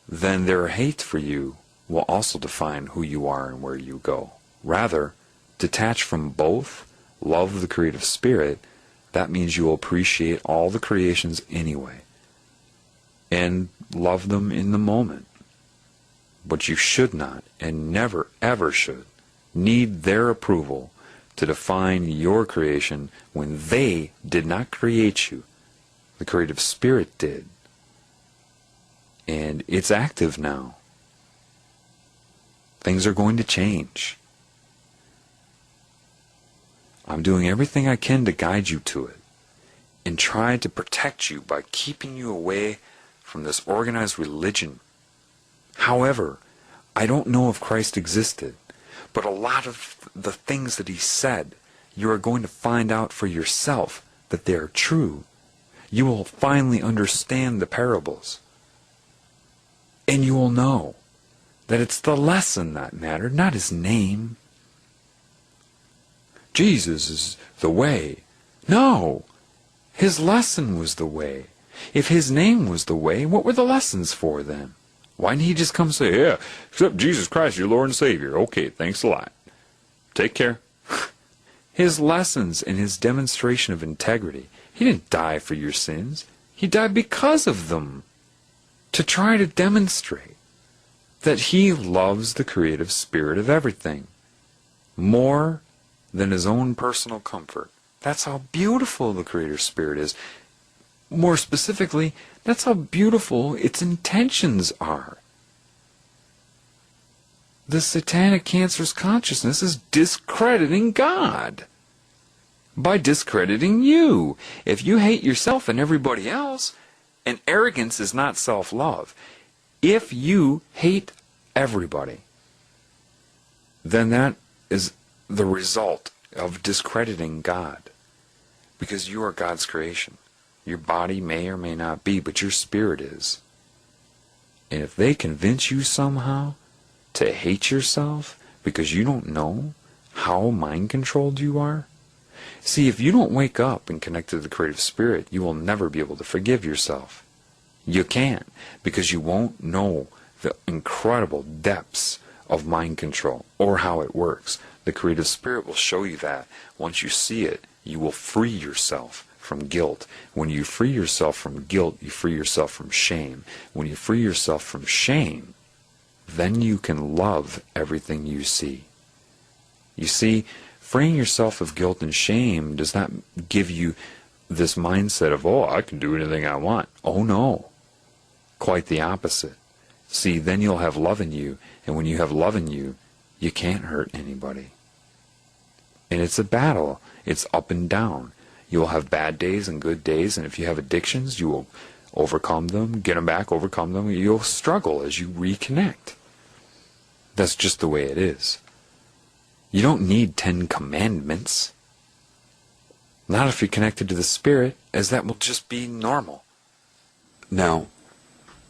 then their hate for you will also define who you are and where you go. Rather, detach from both, love the creative spirit. That means you will appreciate all the creations anyway and love them in the moment. But you should not, and never ever should, need their approval to define your creation when they did not create you. The creative spirit did. And it's active now. Things are going to change. I'm doing everything I can to guide you to it and try to protect you by keeping you away from this organized religion. However, I don't know if Christ existed, but a lot of the things that he said, you are going to find out for yourself that they are true. You will finally understand the parables. And you will know that it's the lesson that mattered, not his name. Jesus is the way. No, his lesson was the way. If his name was the way, what were the lessons for then? Why didn't he just come say, yeah, accept Jesus Christ, your Lord and Savior. Okay, thanks a lot. Take care. His lessons and his demonstration of integrity, he didn't die for your sins. He died because of them. To try to demonstrate that he loves the creative spirit of everything more than his own personal comfort. That's how beautiful the creator spirit is. More specifically, that's how beautiful its intentions are. The satanic cancerous consciousness is discrediting God by discrediting you. If you hate yourself and everybody else, and arrogance is not self-love, if you hate everybody, then that is the result of discrediting God, because you are God's creation. Your body may or may not be, but your spirit is. And if they convince you somehow to hate yourself because you don't know how mind-controlled you are, see, if you don't wake up and connect to the creative spirit, you will never be able to forgive yourself. You can't, because you won't know the incredible depths of mind control or how it works. The creative spirit will show you that. Once you see it, you will free yourself from guilt. When you free yourself from guilt, you free yourself from shame. When you free yourself from shame, then you can love everything you see. You see, freeing yourself of guilt and shame does not give you this mindset of, oh, I can do anything I want. Oh, no. Quite the opposite. See, then you'll have love in you, and when you have love in you, you can't hurt anybody. And it's a battle. It's up and down. You will have bad days and good days, and if you have addictions, you will overcome them, get them back, overcome them. You'll struggle as you reconnect. That's just the way it is. You don't need 10 commandments. Not if you're connected to the Spirit, as that will just be normal. Now,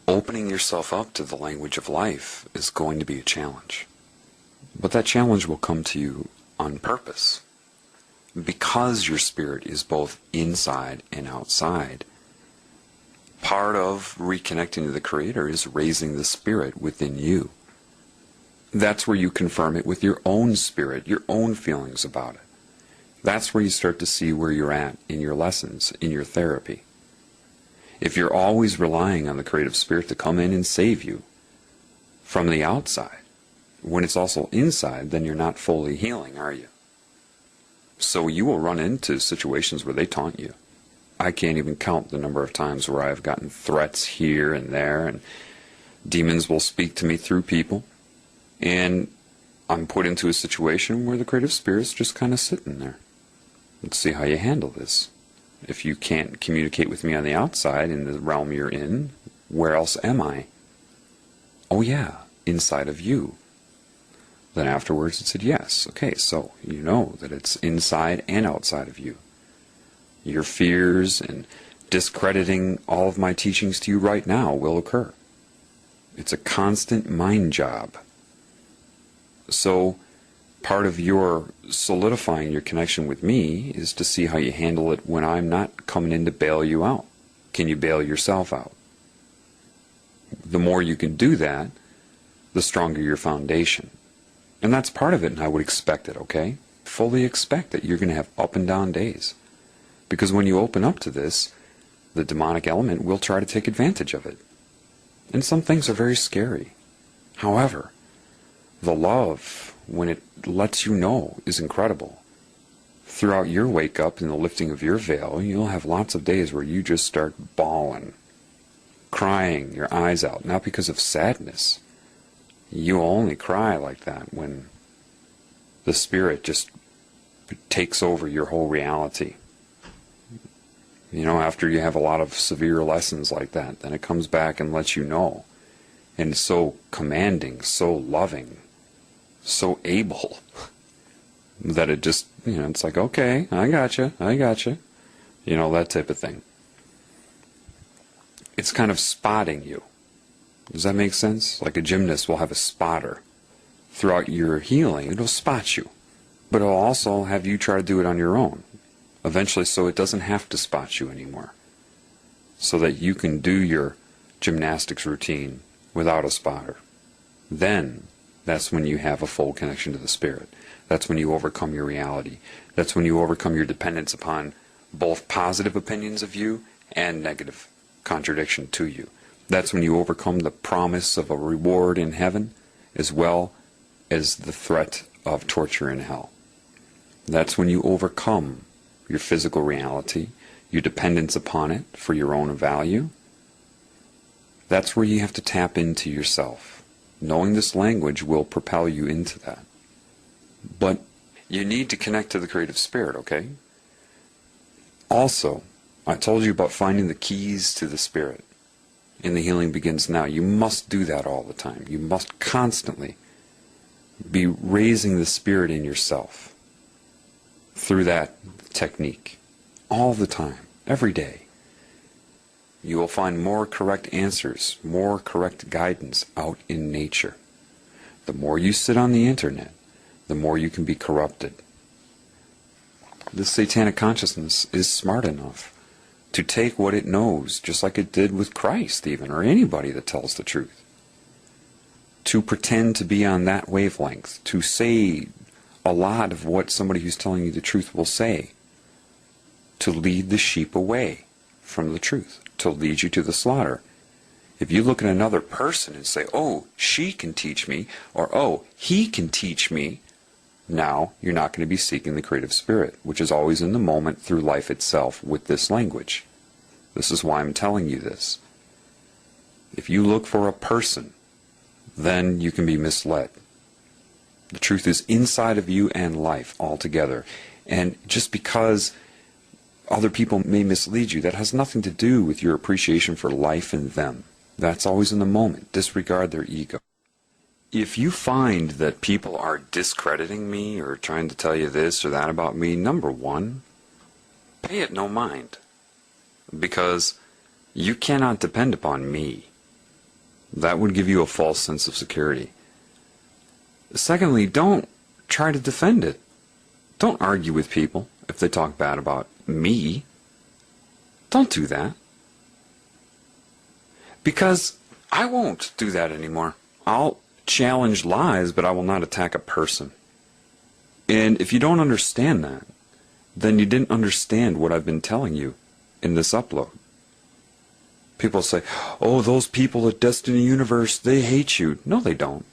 opening yourself up to the language of life is going to be a challenge. But that challenge will come to you on purpose. Because your spirit is both inside and outside, part of reconnecting to the Creator is raising the spirit within you. That's where you confirm it with your own spirit, your own feelings about it. That's where you start to see where you're at in your lessons, in your therapy. If you're always relying on the creative spirit to come in and save you from the outside, when it's also inside, then you're not fully healing, are you? So you will run into situations where they taunt you. I can't even count the number of times where I've gotten threats here and there, and demons will speak to me through people, and I'm put into a situation where the creative spirit's just kind of sitting there. Let's see how you handle this. If you can't communicate with me on the outside in the realm you're in, where else am I? Oh yeah, inside of you. Then afterwards it said, yes, okay, so you know that it's inside and outside of you. Your fears and discrediting all of my teachings to you right now will occur. It's a constant mind job. So part of your solidifying your connection with me is to see how you handle it when I'm not coming in to bail you out. Can you bail yourself out? The more you can do that, the stronger your foundation. And that's part of it, and I would expect it, okay? Fully expect that you're going to have up and down days. Because when you open up to this, the demonic element will try to take advantage of it. And some things are very scary. However, the love, when it lets you know, is incredible. Throughout your wake up and the lifting of your veil, you'll have lots of days where you just start bawling, crying your eyes out, not because of sadness. You only cry like that when the spirit just takes over your whole reality. You know, after you have a lot of severe lessons like that, then it comes back and lets you know. And it's so commanding, so loving, so able, that it just, you know, it's like, okay, I gotcha. You know, that type of thing. It's kind of spotting you. Does that make sense? Like a gymnast will have a spotter. Throughout your healing, it'll spot you. But it'll also have you try to do it on your own. Eventually, so it doesn't have to spot you anymore. So that you can do your gymnastics routine without a spotter. Then, that's when you have a full connection to the spirit. That's when you overcome your reality. That's when you overcome your dependence upon both positive opinions of you and negative contradiction to you. That's when you overcome the promise of a reward in heaven, as well as the threat of torture in hell. That's when you overcome your physical reality, your dependence upon it for your own value. That's where you have to tap into yourself. Knowing this language will propel you into that. But you need to connect to the creative spirit, okay? Also, I told you about finding the keys to the spirit. And the healing begins now. You must do that all the time. You must constantly be raising the spirit in yourself through that technique. All the time. Every day. You will find more correct answers, more correct guidance out in nature. The more you sit on the internet, the more you can be corrupted. The satanic consciousness is smart enough to take what it knows, just like it did with Christ even, or anybody that tells the truth. To pretend to be on that wavelength, to say a lot of what somebody who's telling you the truth will say, to lead the sheep away from the truth, to lead you to the slaughter. If you look at another person and say, oh, she can teach me, or oh, he can teach me, now you're not going to be seeking the creative spirit, which is always in the moment through life itself with this language. This is why I'm telling you this. If you look for a person, then you can be misled. The truth is inside of you and life altogether. And just because other people may mislead you, that has nothing to do with your appreciation for life and them. That's always in the moment. Disregard their ego. If you find that people are discrediting me or trying to tell you this or that about me, number one, pay it no mind. Because you cannot depend upon me. That would give you a false sense of security. Secondly, don't try to defend it. Don't argue with people if they talk bad about me. Don't do that. Because I won't do that anymore. I'll challenge lies, but I will not attack a person. And if you don't understand that, then you didn't understand what I've been telling you in this upload. People say, oh, those people at Destiny Universe, they hate you. No, they don't.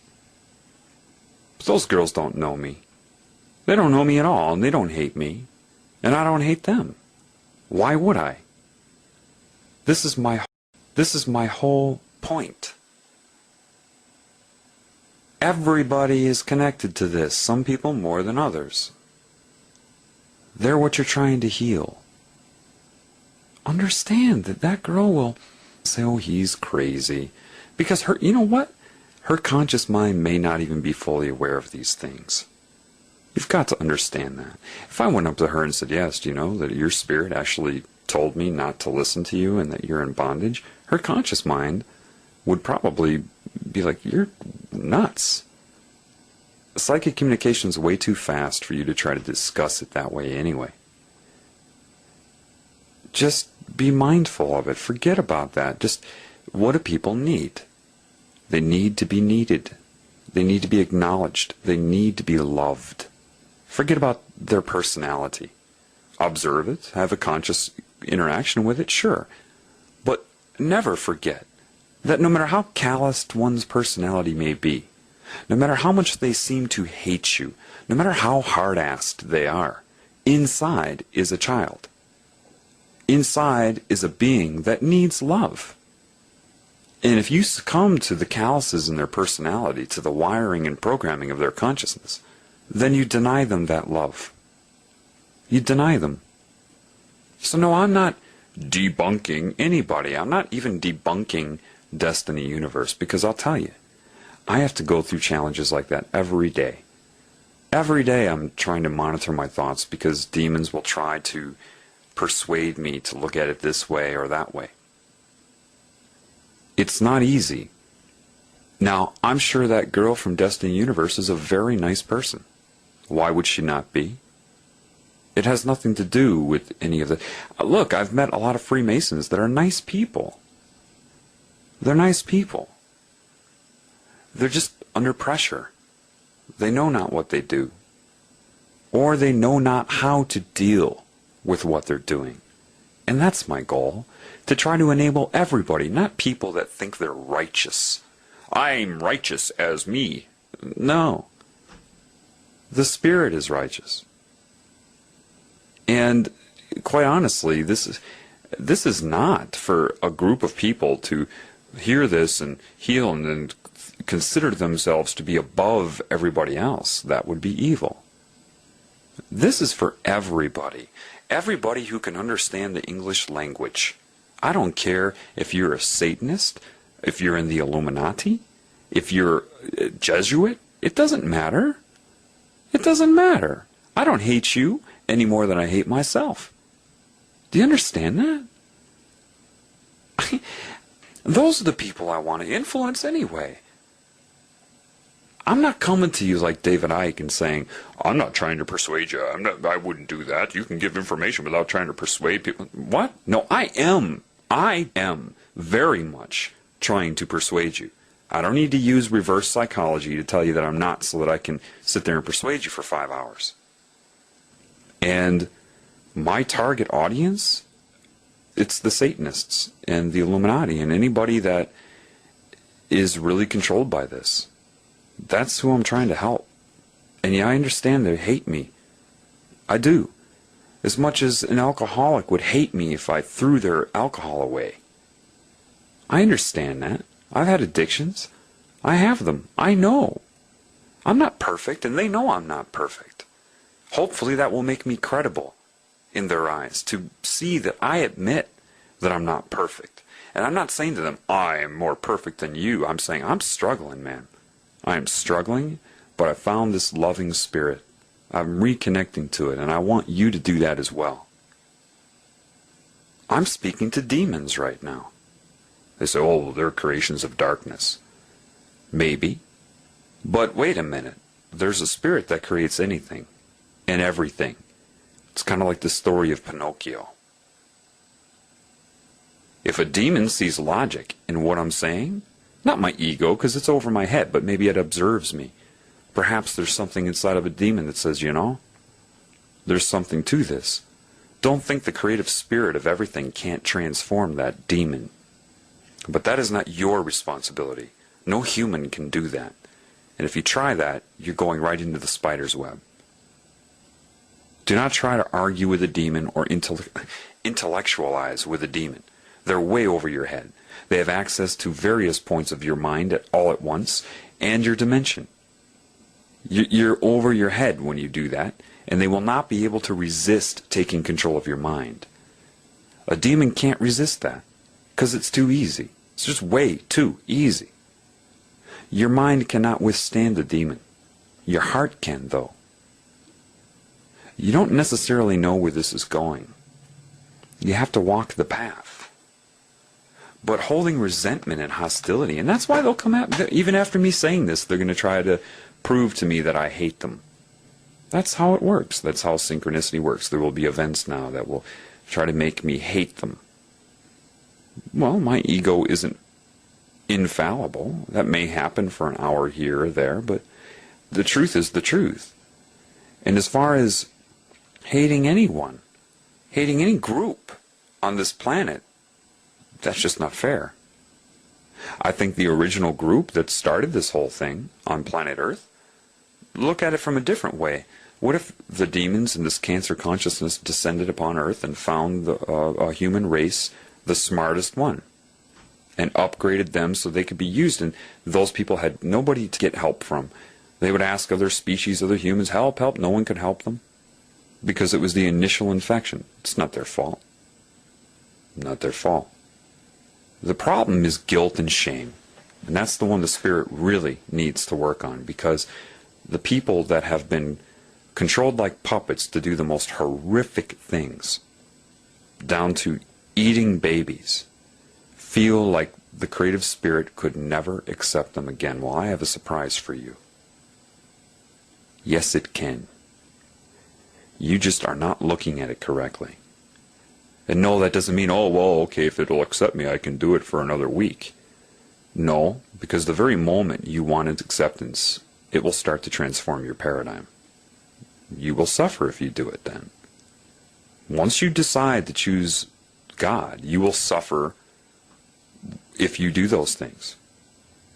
But those girls don't know me. They don't know me at all, and they don't hate me. And I don't hate them. Why would I? This is my whole point. Everybody is connected to this, some people more than others. They're what you're trying to heal. Understand that that girl will say, oh, he's crazy. Because her, you know what? Her conscious mind may not even be fully aware of these things. You've got to understand that. If I went up to her and said, yes, do you know that your spirit actually told me not to listen to you and that you're in bondage? Her conscious mind would probably be like, you're nuts. Psychic communication is way too fast for you to try to discuss it that way anyway. Just be mindful of it. Forget about that. Just, what do people need? They need to be needed. They need to be acknowledged. They need to be loved. Forget about their personality. Observe it. Have a conscious interaction with it, sure. But never forget that no matter how calloused one's personality may be, no matter how much they seem to hate you, no matter how hard-assed they are, inside is a child. Inside is a being that needs love. And if you succumb to the calluses in their personality, to the wiring and programming of their consciousness, then you deny them that love. You deny them. So no, I'm not debunking anybody. I'm not even debunking Destiny Universe, because I'll tell you, I have to go through challenges like that every day. Every day I'm trying to monitor my thoughts because demons will try to persuade me to look at it this way or that way. It's not easy. Now, I'm sure that girl from Destiny Universe is a very nice person. Why would she not be? It has nothing to do with any of the... Look, I've met a lot of Freemasons that are nice people. They're nice people. They're just under pressure. They know not what they do. Or they know not how to deal with what they're doing. And that's my goal, to try to enable everybody, not people that think they're righteous. I'm righteous as me. No. The Spirit is righteous. And quite honestly, this is not for a group of people to hear this and heal and then consider themselves to be above everybody else. That would be evil. This is for everybody. Everybody who can understand the English language. I don't care if you're a Satanist, if you're in the Illuminati, if you're a Jesuit. It doesn't matter. It doesn't matter. I don't hate you any more than I hate myself. Do you understand that? Those are the people I want to influence anyway. I'm not coming to you like David Icke and saying, I'm not trying to persuade you. I wouldn't do that. You can give information without trying to persuade people. What? No, I am very much trying to persuade you. I don't need to use reverse psychology to tell you that I'm not, so that I can sit there and persuade you for 5 hours. And my target audience, it's the Satanists and the Illuminati and anybody that is really controlled by this. That's who I'm trying to help. And yeah, I understand they hate me. I do. As much as an alcoholic would hate me if I threw their alcohol away. I understand that. I've had addictions. I have them. I know. I'm not perfect, and they know I'm not perfect. Hopefully that will make me credible in their eyes, to see that I admit that I'm not perfect. And I'm not saying to them, I am more perfect than you. I'm saying, I'm struggling, man. I am struggling, but I found this loving spirit. I'm reconnecting to it, and I want you to do that as well. I'm speaking to demons right now. They say, oh, they're creations of darkness. Maybe. But wait a minute. There's a spirit that creates anything and everything. It's kind of like the story of Pinocchio. If a demon sees logic in what I'm saying, not my ego, because it's over my head, but maybe it observes me. Perhaps there's something inside of a demon that says, you know, there's something to this. Don't think the creative spirit of everything can't transform that demon But that is not your responsibility. No human can do that. And if you try that, you're going right into the spider's web. Do not try to argue with a demon or intellectualize with a demon. They're way over your head. They have access to various points of your mind all at once, and your dimension. You're over your head when you do that, and they will not be able to resist taking control of your mind. A demon can't resist that, because it's too easy. It's just way too easy. Your mind cannot withstand a demon. Your heart can, though. You don't necessarily know where this is going. You have to walk the path. But holding resentment and hostility, and that's why they'll come at me, even after me saying this, they're going to try to prove to me that I hate them. That's how it works. That's how synchronicity works. There will be events now that will try to make me hate them. Well, my ego isn't infallible. That may happen for an hour here or there, but the truth is the truth. And as far as hating anyone, hating any group on this planet, that's just not fair. I think the original group that started this whole thing on planet Earth, look at it from a different way. What if the demons in this cancer consciousness descended upon Earth and found a human race the smartest one and upgraded them so they could be used, and those people had nobody to get help from? They would ask other species, other humans, help, help. No one could help them because it was the initial infection. It's not their fault. Not their fault. The problem is guilt and shame, and that's the one the Spirit really needs to work on, because the people that have been controlled like puppets to do the most horrific things, down to eating babies, feel like the creative Spirit could never accept them again. Well, I have a surprise for you. Yes, it can. You just are not looking at it correctly. And no, that doesn't mean, oh, well, okay, if it'll accept me, I can do it for another week. No, because the very moment you want its acceptance, it will start to transform your paradigm. You will suffer if you do it then. Once you decide to choose God, you will suffer if you do those things.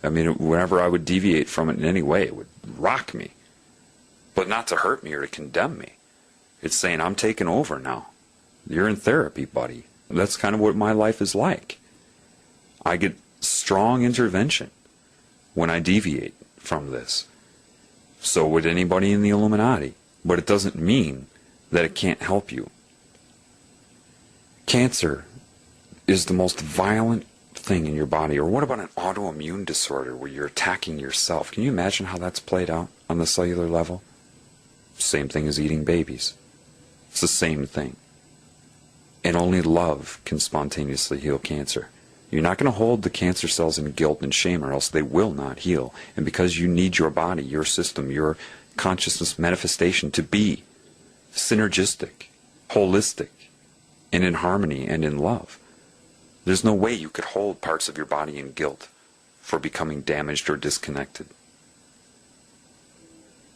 I mean, whenever I would deviate from it in any way, it would rock me. But not to hurt me or to condemn me. It's saying, I'm taking over now. You're in therapy, buddy. That's kind of what my life is like. I get strong intervention when I deviate from this. So would anybody in the Illuminati. But it doesn't mean that it can't help you. Cancer is the most violent thing in your body. Or what about an autoimmune disorder where you're attacking yourself? Can you imagine how that's played out on the cellular level? Same thing as eating babies. It's the same thing. And only love can spontaneously heal cancer. You're not going to hold the cancer cells in guilt and shame, or else they will not heal. And because you need your body, your system, your consciousness manifestation to be synergistic, holistic, and in harmony and in love, there's no way you could hold parts of your body in guilt for becoming damaged or disconnected.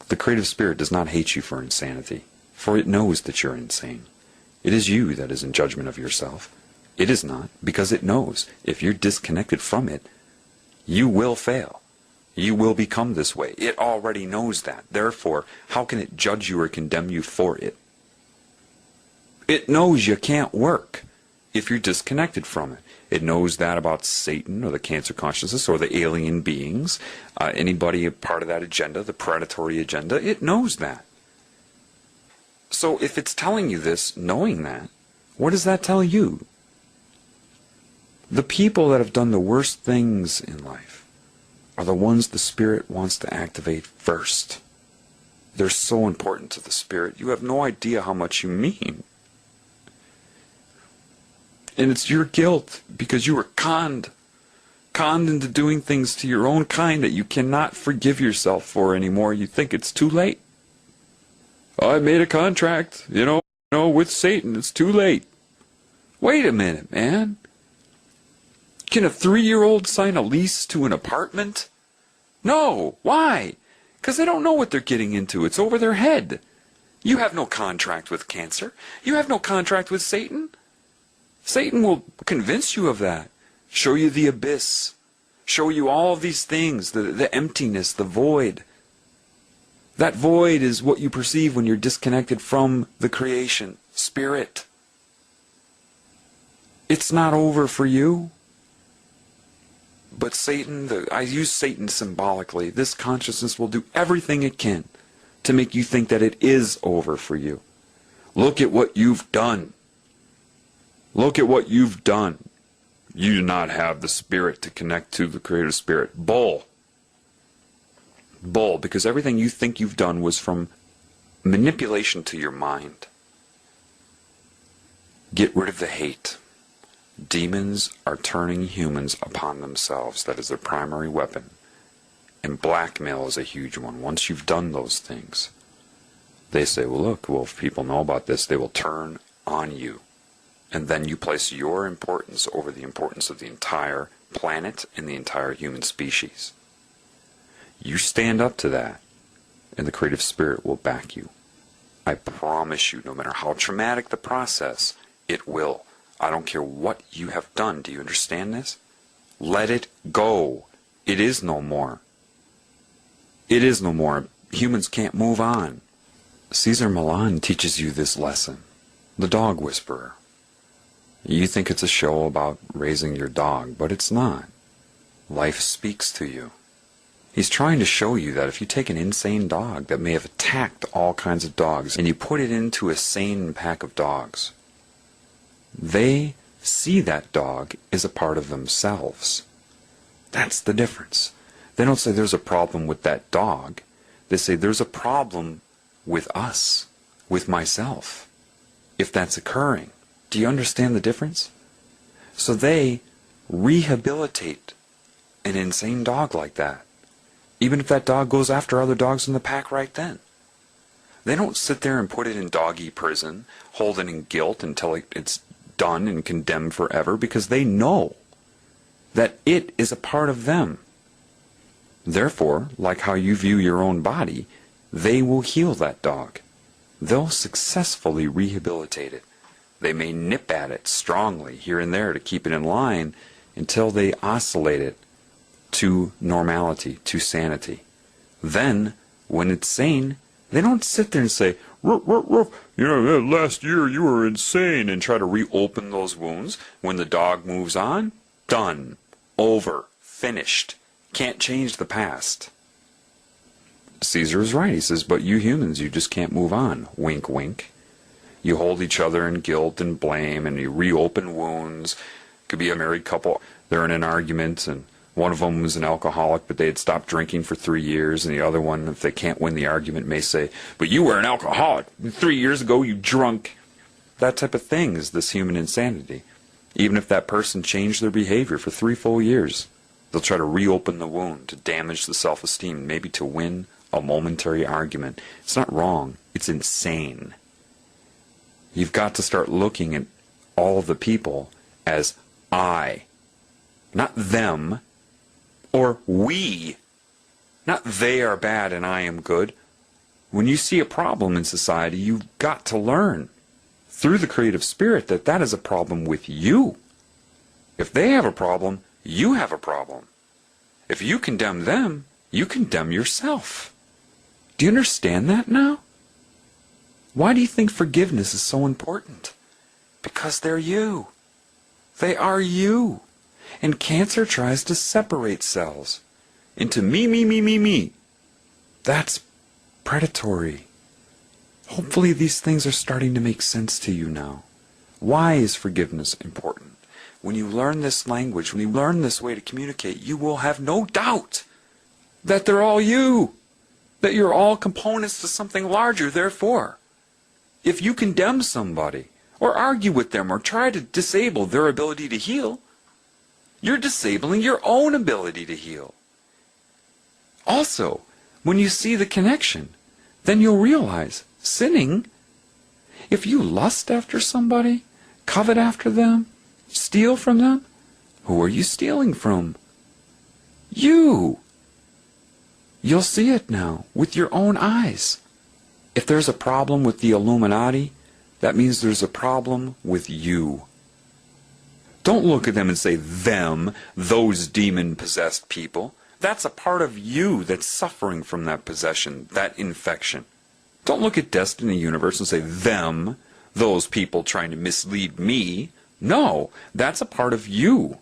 The creative Spirit does not hate you for insanity, for it knows that you're insane. It is you that is in judgment of yourself. It is not, because it knows if you're disconnected from it, you will fail. You will become this way. It already knows that. Therefore, how can it judge you or condemn you for it? It knows you can't work if you're disconnected from it. It knows that about Satan or the cancer consciousness or the alien beings, anybody a part of that agenda, the predatory agenda. It knows that. So if it's telling you this, knowing that, what does that tell you? The people that have done the worst things in life are the ones the Spirit wants to activate first. They're so important to the Spirit. You have no idea how much you mean. And it's your guilt because you were conned into doing things to your own kind that you cannot forgive yourself for anymore. You think it's too late. I made a contract, with Satan. It's too late. Wait a minute, man. Can a 3-year-old sign a lease to an apartment? No. Why? Because they don't know what they're getting into. It's over their head. You have no contract with cancer. You have no contract with Satan. Satan will convince you of that. show you the abyss, show you all of these things, the emptiness, the void. That void is what you perceive when you're disconnected from the creation, spirit. It's not over for you. But Satan, I use Satan symbolically, this consciousness will do everything it can to make you think that it is over for you. Look at what you've done. Look at what you've done. You do not have the spirit to connect to the creative spirit. Bull. Bull, because everything you think you've done was from manipulation to your mind. Get rid of the hate. Demons are turning humans upon themselves. That is their primary weapon. And blackmail is a huge one. Once you've done those things, they say, well, look, well, if people know about this, they will turn on you. And then you place your importance over the importance of the entire planet and the entire human species. You stand up to that, and the creative spirit will back you. I promise you, no matter how traumatic the process, it will. I don't care what you have done. Do you understand this? Let it go. It is no more. It is no more. Humans can't move on. Cesar Millan teaches you this lesson. The Dog Whisperer. You think it's a show about raising your dog, but it's not. Life speaks to you. He's trying to show you that if you take an insane dog that may have attacked all kinds of dogs and you put it into a sane pack of dogs, they see that dog as a part of themselves. That's the difference. They don't say there's a problem with that dog. They say there's a problem with us, with myself, if that's occurring. Do you understand the difference? So they rehabilitate an insane dog like that, even if that dog goes after other dogs in the pack right then. They don't sit there and put it in doggy prison, hold it in guilt until it's done and condemned forever, because they know that it is a part of them. Therefore, like how you view your own body, they will heal that dog. They'll successfully rehabilitate it. They may nip at it strongly here and there to keep it in line until they oscillate it to normality, to sanity. Then, when it's sane, they don't sit there and say, ruff, ruff, ruff, you know, last year you were insane, and try to reopen those wounds. When the dog moves on, done, over, finished. Can't change the past. Caesar is right. He says, but you humans, you just can't move on. Wink, wink. You hold each other in guilt and blame, and you reopen wounds. Could be a married couple. They're in an argument, and one of them was an alcoholic, but they had stopped drinking for 3 years, and the other one, if they can't win the argument, may say, but you were an alcoholic. 3 years ago, you drunk. That type of thing is this human insanity. Even if that person changed their behavior for 3 full years, they'll try to reopen the wound, to damage the self-esteem, maybe to win a momentary argument. It's not wrong. It's insane. You've got to start looking at all of the people as I, not them, or we, not they are bad and I am good. When you see a problem in society, you've got to learn through the creative spirit that that is a problem with you. If they have a problem, you have a problem. If you condemn them, you condemn yourself. Do you understand that now? Why do you think forgiveness is so important? Because they're you. They are you. And cancer tries to separate cells into me, me, me, me, me. That's predatory. Hopefully these things are starting to make sense to you now. Why is forgiveness important? When you learn this language, when you learn this way to communicate, you will have no doubt that they're all you. That you're all components to something larger. Therefore, if you condemn somebody, or argue with them, or try to disable their ability to heal, you're disabling your own ability to heal. Also, when you see the connection, then you'll realize, sinning, if you lust after somebody, covet after them, steal from them, who are you stealing from? You! You'll see it now, with your own eyes. If there's a problem with the Illuminati, that means there's a problem with you. Don't look at them and say, them, those demon-possessed people. That's a part of you that's suffering from that possession, that infection. Don't look at Destiny Universe and say, them, those people trying to mislead me. No, that's a part of you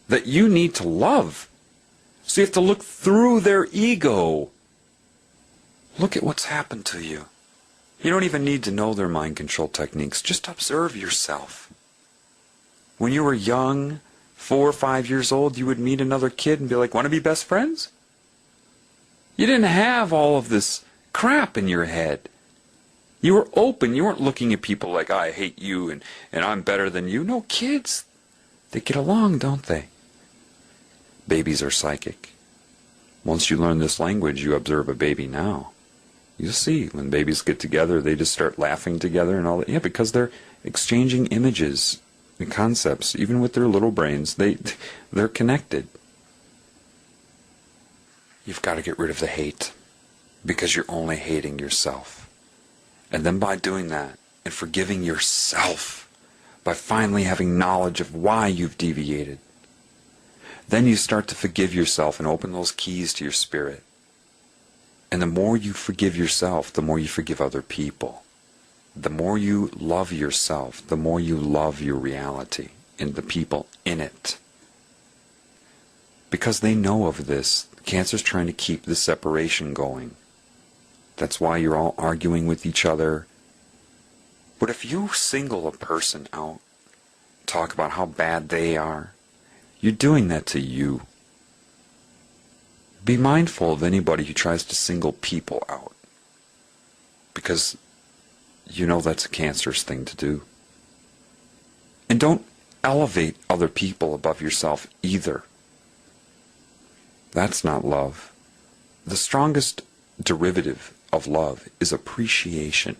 that you need to love. So you have to look through their ego. Look at what's happened to you. You don't even need to know their mind control techniques. Just observe yourself. When you were young, 4 or 5 years old, you would meet another kid and be like, want to be best friends? You didn't have all of this crap in your head. You were open. You weren't looking at people like, I hate you and I'm better than you. No, kids, they get along, don't they? Babies are psychic. Once you learn this language, you observe a baby now. You'll see, when babies get together, they just start laughing together and all that. Yeah, because they're exchanging images and concepts. Even with their little brains, they're connected. You've got to get rid of the hate, because you're only hating yourself. And then by doing that, and forgiving yourself, by finally having knowledge of why you've deviated, then you start to forgive yourself and open those keys to your spirit. And the more you forgive yourself, the more you forgive other people. The more you love yourself, the more you love your reality and the people in it. Because they know of this, Cancer's trying to keep the separation going. That's why you're all arguing with each other. But if you single a person out, talk about how bad they are, you're doing that to you. Be mindful of anybody who tries to single people out, because you know that's a cancerous thing to do. And don't elevate other people above yourself either. That's not love. The strongest derivative of love is appreciation.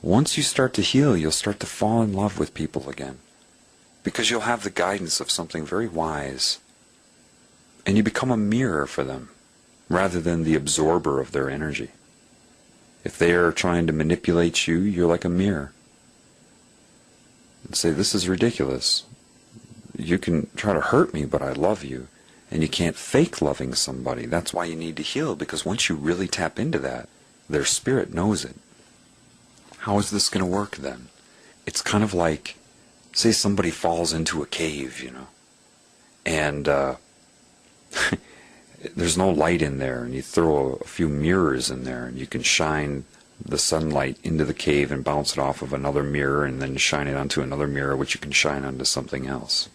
Once you start to heal, you'll start to fall in love with people again, because you'll have the guidance of something very wise. And you become a mirror for them, rather than the absorber of their energy. If they are trying to manipulate you, you're like a mirror. And say, this is ridiculous. You can try to hurt me, but I love you. And you can't fake loving somebody. That's why you need to heal, because once you really tap into that, their spirit knows it. How is this going to work then? It's kind of like, say somebody falls into a cave, and there's no light in there, and you throw a few mirrors in there, and you can shine the sunlight into the cave and bounce it off of another mirror, and then shine it onto another mirror, which you can shine onto something else.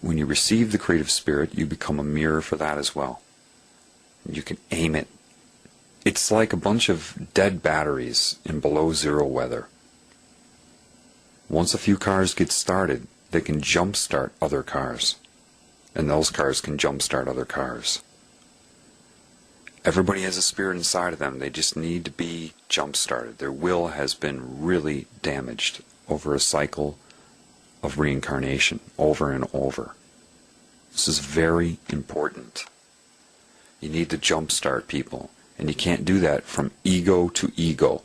When you receive the creative spirit, you become a mirror for that as well. You can aim it. It's like a bunch of dead batteries in below zero weather. Once a few cars get started, they can jumpstart other cars. And those cars can jumpstart other cars. Everybody has a spirit inside of them. They just need to be jump-started. Their will has been really damaged over a cycle of reincarnation, over and over. This is very important. You need to jump-start people. And you can't do that from ego to ego.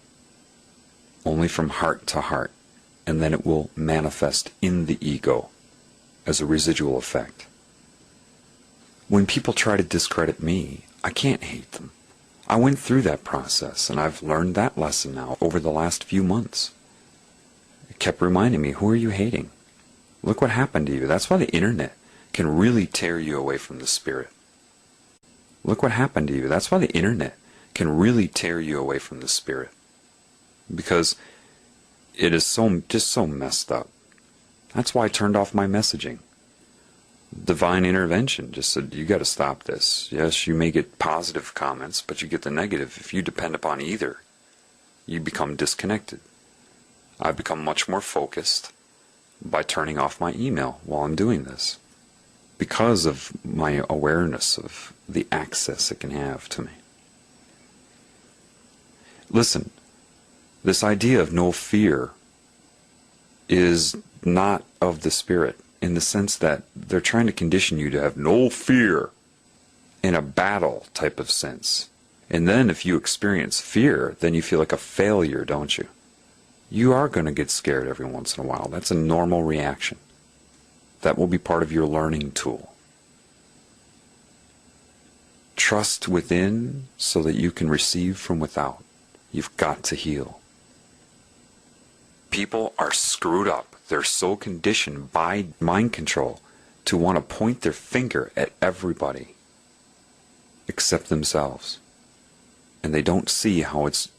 Only from heart to heart. And then it will manifest in the ego as a residual effect. When people try to discredit me, I can't hate them. I went through that process, and I've learned that lesson now over the last few months. It kept reminding me, who are you hating? Look what happened to you. That's why the internet can really tear you away from the spirit. Look what happened to you. That's why the internet can really tear you away from the spirit. Because it is just so messed up. That's why I turned off my messaging. Divine intervention just said, you got to stop this. Yes, you may get positive comments, but you get the negative. If you depend upon either, you become disconnected. I've become much more focused by turning off my email while I'm doing this, because of my awareness of the access it can have to me. Listen, this idea of no fear is not of the spirit, in the sense that they're trying to condition you to have no fear in a battle type of sense. And then if you experience fear, then you feel like a failure, don't you? You are going to get scared every once in a while. That's a normal reaction. That will be part of your learning tool. Trust within so that you can receive from without. You've got to heal. People are screwed up. They're so conditioned by mind control to want to point their finger at everybody except themselves. And they don't see how it's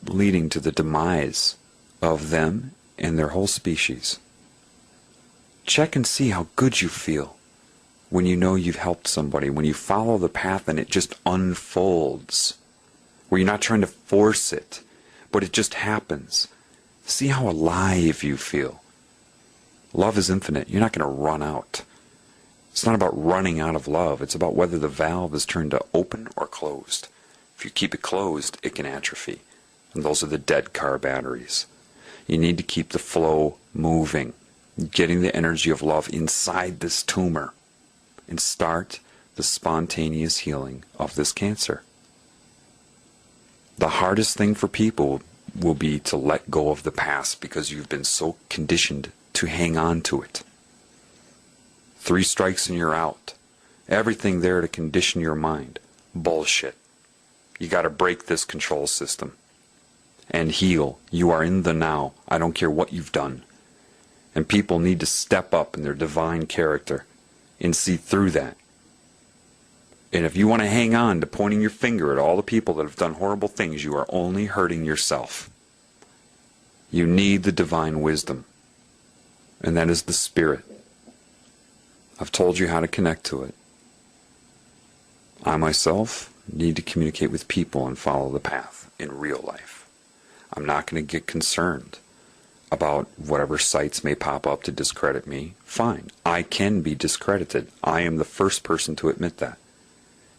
leading to the demise of them and their whole species. Check and see how good you feel when you know you've helped somebody, when you follow the path and it just unfolds, where you're not trying to force it, but it just happens. See how alive you feel. Love is infinite. You're not going to run out. It's not about running out of love. It's about whether the valve is turned to open or closed. If you keep it closed, it can atrophy. And those are the dead car batteries. You need to keep the flow moving, getting the energy of love inside this tumor, and start the spontaneous healing of this cancer. The hardest thing for people will be to let go of the past because you've been so conditioned to hang on to it. 3 strikes and you're out. Everything there to condition your mind. Bullshit. You got to break this control system and heal. You are in the now. I don't care what you've done. And people need to step up in their divine character and see through that. And if you want to hang on to pointing your finger at all the people that have done horrible things, you are only hurting yourself. You need the divine wisdom. And that is the Spirit. I've told you how to connect to it. I myself need to communicate with people and follow the path in real life. I'm not going to get concerned about whatever sites may pop up to discredit me. Fine. I can be discredited. I am the first person to admit that.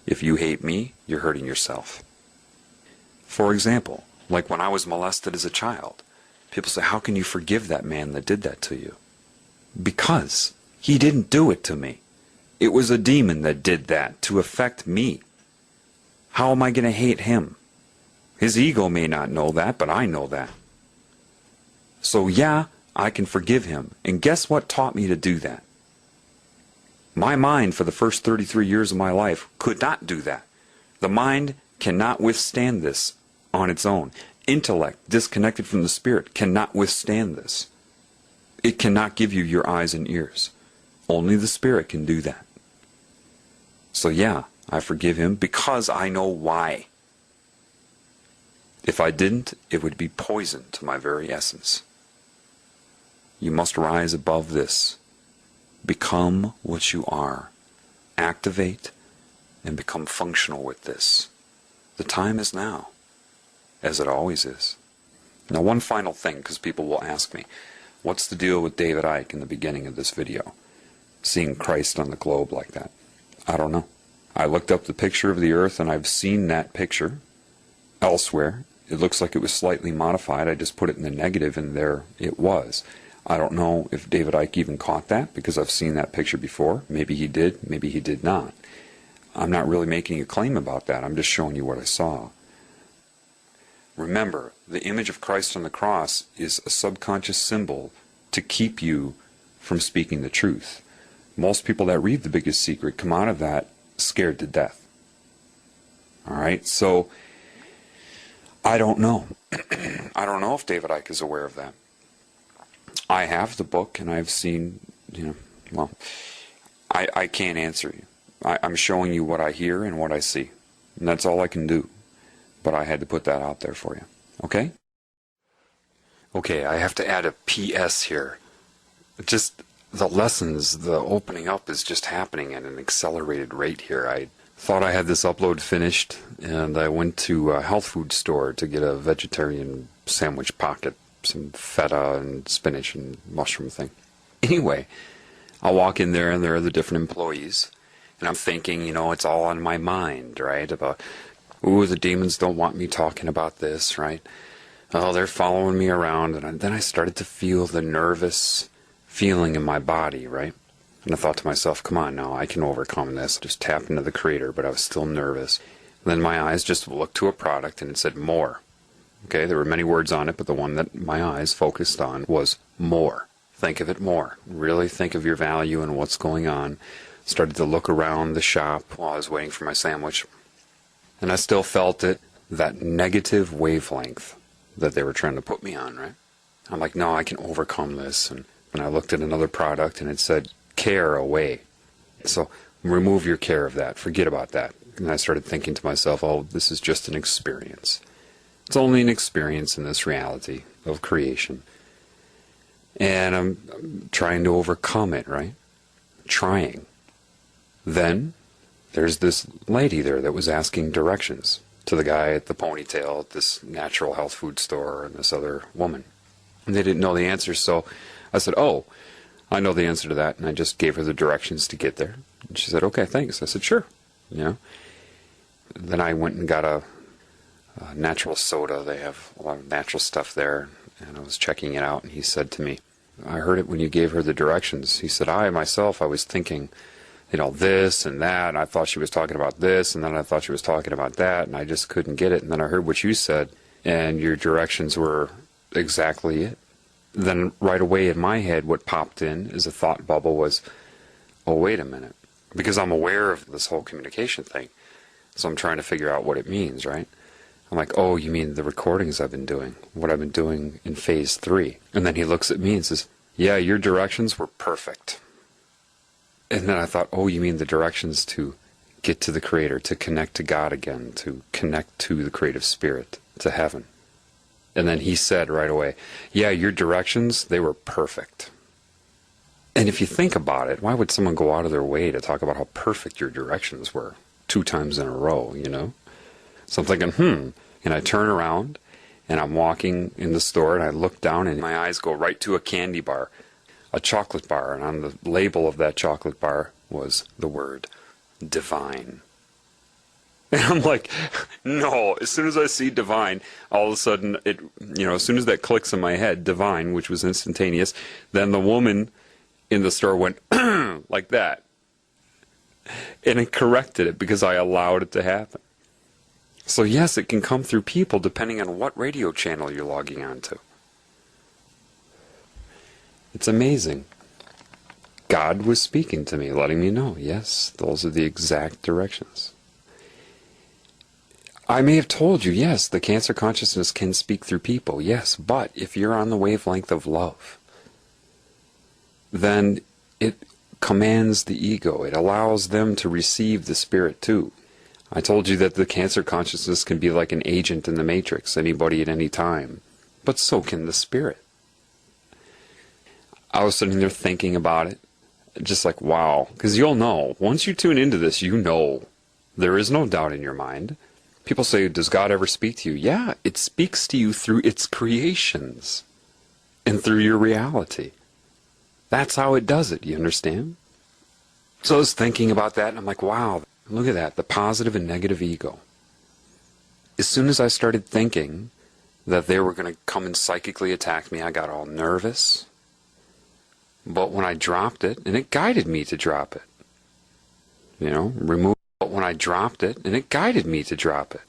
If you hate me, you're hurting yourself. For example, like when I was molested as a child, people say, how can you forgive that man that did that to you? Because he didn't do it to me. It was a demon that did that to affect me. How am I going to hate him? His ego may not know that, but I know that. So yeah, I can forgive him. And guess what taught me to do that? My mind for the first 33 years of my life could not do that. The mind cannot withstand this on its own. Intellect, disconnected from the Spirit, cannot withstand this. It cannot give you your eyes and ears. Only the Spirit can do that. So yeah, I forgive him because I know why. If I didn't, it would be poison to my very essence. You must rise above this. Become what you are. Activate and become functional with this. The time is now, as it always is. Now one final thing, because people will ask me, what's the deal with David Icke in the beginning of this video? Seeing Christ on the globe like that. I don't know. I looked up the picture of the earth and I've seen that picture elsewhere. It looks like it was slightly modified. I just put it in the negative and there it was. I don't know if David Icke even caught that because I've seen that picture before. Maybe he did, maybe he did not. I'm not really making a claim about that. I'm just showing you what I saw. Remember, the image of Christ on the cross is a subconscious symbol to keep you from speaking the truth. Most people that read The Biggest Secret come out of that scared to death. Alright, so I don't know. I don't know if David Icke is aware of that. I have the book and I've seen, well, I can't answer you. I'm showing you what I hear and what I see. And that's all I can do. But I had to put that out there for you. Okay? Okay, I have to add a PS here. Just the lessons, the opening up is just happening at an accelerated rate here. I thought I had this upload finished and I went to a health food store to get a vegetarian sandwich pocket. Some feta and spinach and mushroom thing. Anyway, I walk in there and there are the different employees. And I'm thinking, it's all on my mind, right? About, ooh, the demons don't want me talking about this, right? Oh, they're following me around. And then I started to feel the nervous feeling in my body, right? And I thought to myself, come on now, I can overcome this. Just tap into the Creator, but I was still nervous. And then my eyes just looked to a product and it said more. Okay, there were many words on it, but the one that my eyes focused on was more. think of it more. Really think of your value and what's going on. Started to look around the shop while I was waiting for my sandwich. And I still felt it, that negative wavelength that they were trying to put me on, right? I'm like, no, I can overcome this. And I looked at another product and it said, care away. So remove your care of that. Forget about that. And I started thinking to myself, oh, this is just an experience. It's only an experience in this reality of creation. And I'm trying to overcome it, right? Trying. Then there's this lady there that was asking directions to the guy at the ponytail at this natural health food store and this other woman. And they didn't know the answer, so I said, oh, I know the answer to that. And I just gave her the directions to get there. And she said, okay, thanks. I said, sure. You know. Then I went and got a natural soda. They have a lot of natural stuff there. And I was checking it out, and he said to me, I heard it when you gave her the directions. He said, I was thinking, you know, this and that, and I thought she was talking about this, and then I thought she was talking about that, and I just couldn't get it. And then I heard what you said, and your directions were exactly it. Then right away in my head, what popped in as a thought bubble was, oh, wait a minute. Because I'm aware of this whole communication thing, so I'm trying to figure out what it means, right? I'm like, oh, you mean the recordings I've been doing, what I've been doing in phase 3. And then he looks at me and says, yeah, your directions were perfect. And then I thought, oh, you mean the directions to get to the Creator, to connect to God again, to connect to the creative spirit, to heaven. And then he said right away, yeah, your directions, they were perfect. And if you think about it, why would someone go out of their way to talk about how perfect your directions were 2 times in a row, you know? So I'm thinking, and I turn around, and I'm walking in the store, and I look down, and my eyes go right to a candy bar, a chocolate bar, and on the label of that chocolate bar was the word divine. And I'm like, no, as soon as I see divine, all of a sudden, as soon as that clicks in my head, divine, which was instantaneous, then the woman in the store went like that. And it corrected it because I allowed it to happen. So yes, it can come through people depending on what radio channel you're logging onto. It's amazing. God was speaking to me, letting me know, yes, those are the exact directions. I may have told you, yes, the cancer consciousness can speak through people, yes, but if you're on the wavelength of love, then it commands the ego. It allows them to receive the spirit too. I told you that the cancer consciousness can be like an agent in the matrix, anybody at any time, but so can the spirit. I was sitting there thinking about it, just like, wow, because you'll know, once you tune into this, you know, there is no doubt in your mind. People say, does God ever speak to you? Yeah, it speaks to you through its creations and through your reality. That's how it does it, you understand? So I was thinking about that, and I'm like, wow, look at that, the positive and negative ego. As soon as I started thinking that they were going to come and psychically attack me, I got all nervous. But when I dropped it, and it guided me to drop it, remove it. But when I dropped it, and it guided me to drop it,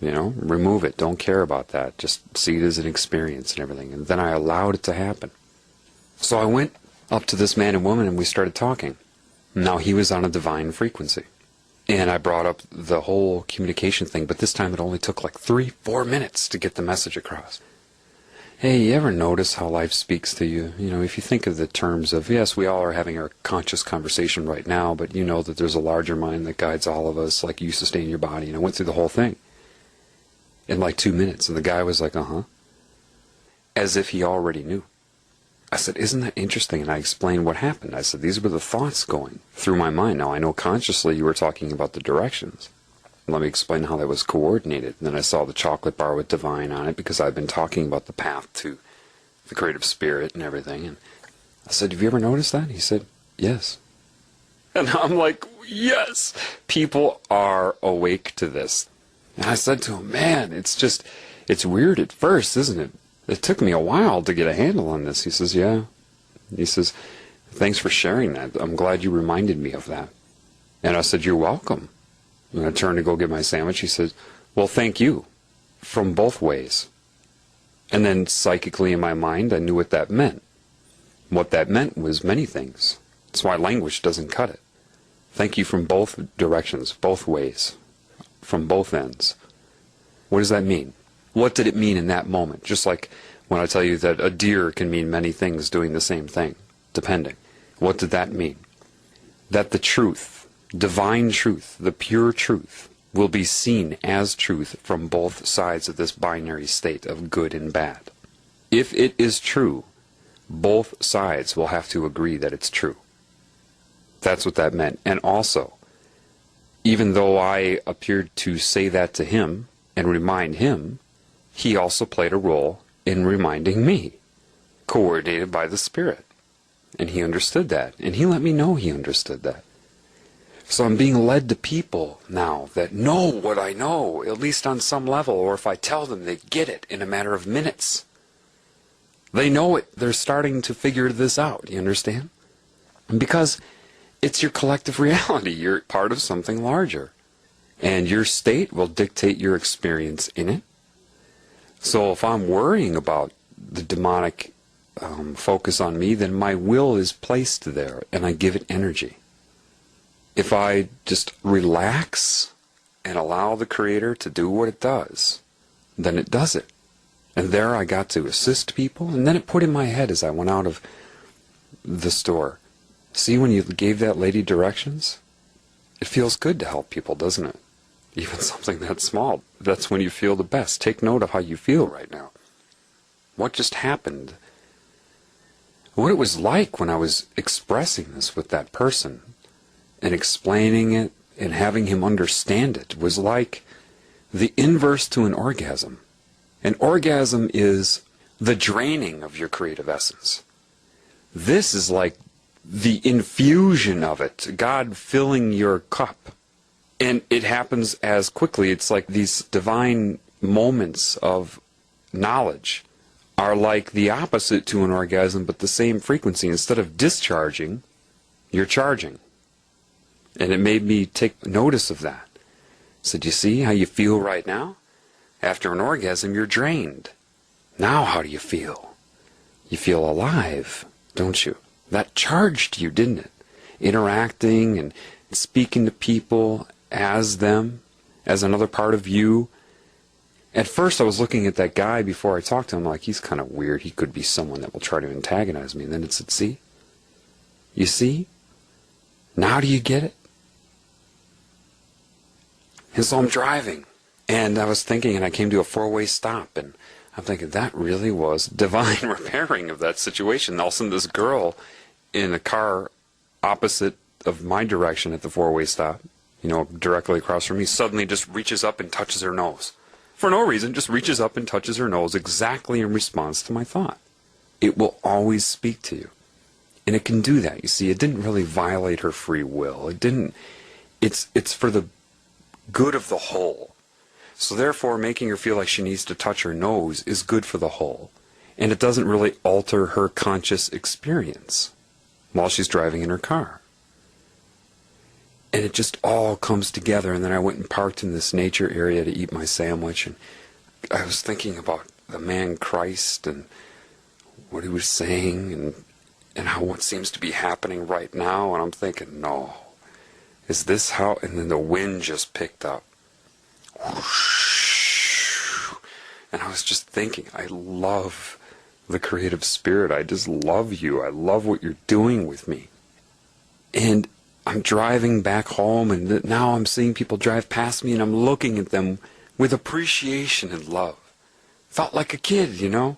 remove it, don't care about that, just see it as an experience and everything. And then I allowed it to happen. So I went up to this man and woman, and we started talking. Now he was on a divine frequency. And I brought up the whole communication thing, but this time it only took like 3-4 minutes to get the message across. Hey, you ever notice how life speaks to you? If you think of the terms of, yes, we all are having our conscious conversation right now, but you know that there's a larger mind that guides all of us, like you sustain your body. And I went through the whole thing in like 2 minutes. And the guy was like, uh-huh. As if he already knew. I said, isn't that interesting? And I explained what happened. I said, these were the thoughts going through my mind. Now, I know consciously you were talking about the directions. Let me explain how that was coordinated. And then I saw the chocolate bar with divine on it because I've been talking about the path to the creative spirit and everything. And I said, have you ever noticed that? He said, yes. And I'm like, yes, people are awake to this. And I said to him, man, it's weird at first, isn't it? It took me a while to get a handle on this. He says, yeah. He says, thanks for sharing that. I'm glad you reminded me of that. And I said, you're welcome. And I turned to go get my sandwich. He said, well, thank you. From both ways. And then psychically in my mind, I knew what that meant. What that meant was many things. That's why language doesn't cut it. Thank you from both directions, both ways, from both ends. What does that mean? What did it mean in that moment? Just like when I tell you that a deer can mean many things doing the same thing, depending. What did that mean? That the truth, divine truth, the pure truth, will be seen as truth from both sides of this binary state of good and bad. If it is true, both sides will have to agree that it's true. That's what that meant. And also, even though I appeared to say that to him and remind him, he also played a role in reminding me, coordinated by the Spirit. And he understood that. And he let me know he understood that. So I'm being led to people now that know what I know, at least on some level, or if I tell them, they get it in a matter of minutes. They know it. They're starting to figure this out, you understand? And because it's your collective reality. You're part of something larger. And your state will dictate your experience in it. So if I'm worrying about the demonic focus on me, then my will is placed there, and I give it energy. If I just relax and allow the Creator to do what it does, then it does it. And there I got to assist people, and then it put in my head as I went out of the store, see, when you gave that lady directions, it feels good to help people, doesn't it? Even something that small. That's when you feel the best. Take note of how you feel right now. What just happened? What it was like when I was expressing this with that person and explaining it and having him understand it was like the inverse to an orgasm. An orgasm is the draining of your creative essence. This is like the infusion of it, God filling your cup. And it happens as quickly. It's like these divine moments of knowledge are like the opposite to an orgasm, but the same frequency. Instead of discharging, you're charging. And it made me take notice of that. I said, you see how you feel right now? After an orgasm, you're drained. Now how do you feel? You feel alive, don't you? That charged you, didn't it? Interacting and speaking to people as them, as another part of you. At first I was looking at that guy before I talked to him like, he's kind of weird. He could be someone that will try to antagonize me. And then it said, see? You see? Now do you get it? And so I'm driving. And I was thinking, and I came to a four-way stop, and I'm thinking, that really was divine repairing of that situation. All of a sudden, this girl in a car opposite of my direction at the four-way stop, you know, directly across from me, suddenly just reaches up and touches her nose. For no reason, just reaches up and touches her nose exactly in response to my thought. It will always speak to you. And it can do that. You see, it didn't really violate her free will. It didn't. It's for the good of the whole. So therefore, making her feel like she needs to touch her nose is good for the whole. And it doesn't really alter her conscious experience while she's driving in her car. And it just all comes together. And then I went and parked in this nature area to eat my sandwich. And I was thinking about the man Christ and what he was saying and how what seems to be happening right now. And I'm thinking, no, is this how? And then the wind just picked up. Whoosh. And I was just thinking, I love the creative spirit. I just love you. I love what you're doing with me. And I'm driving back home, and now I'm seeing people drive past me, and I'm looking at them with appreciation and love. Felt like a kid, you know?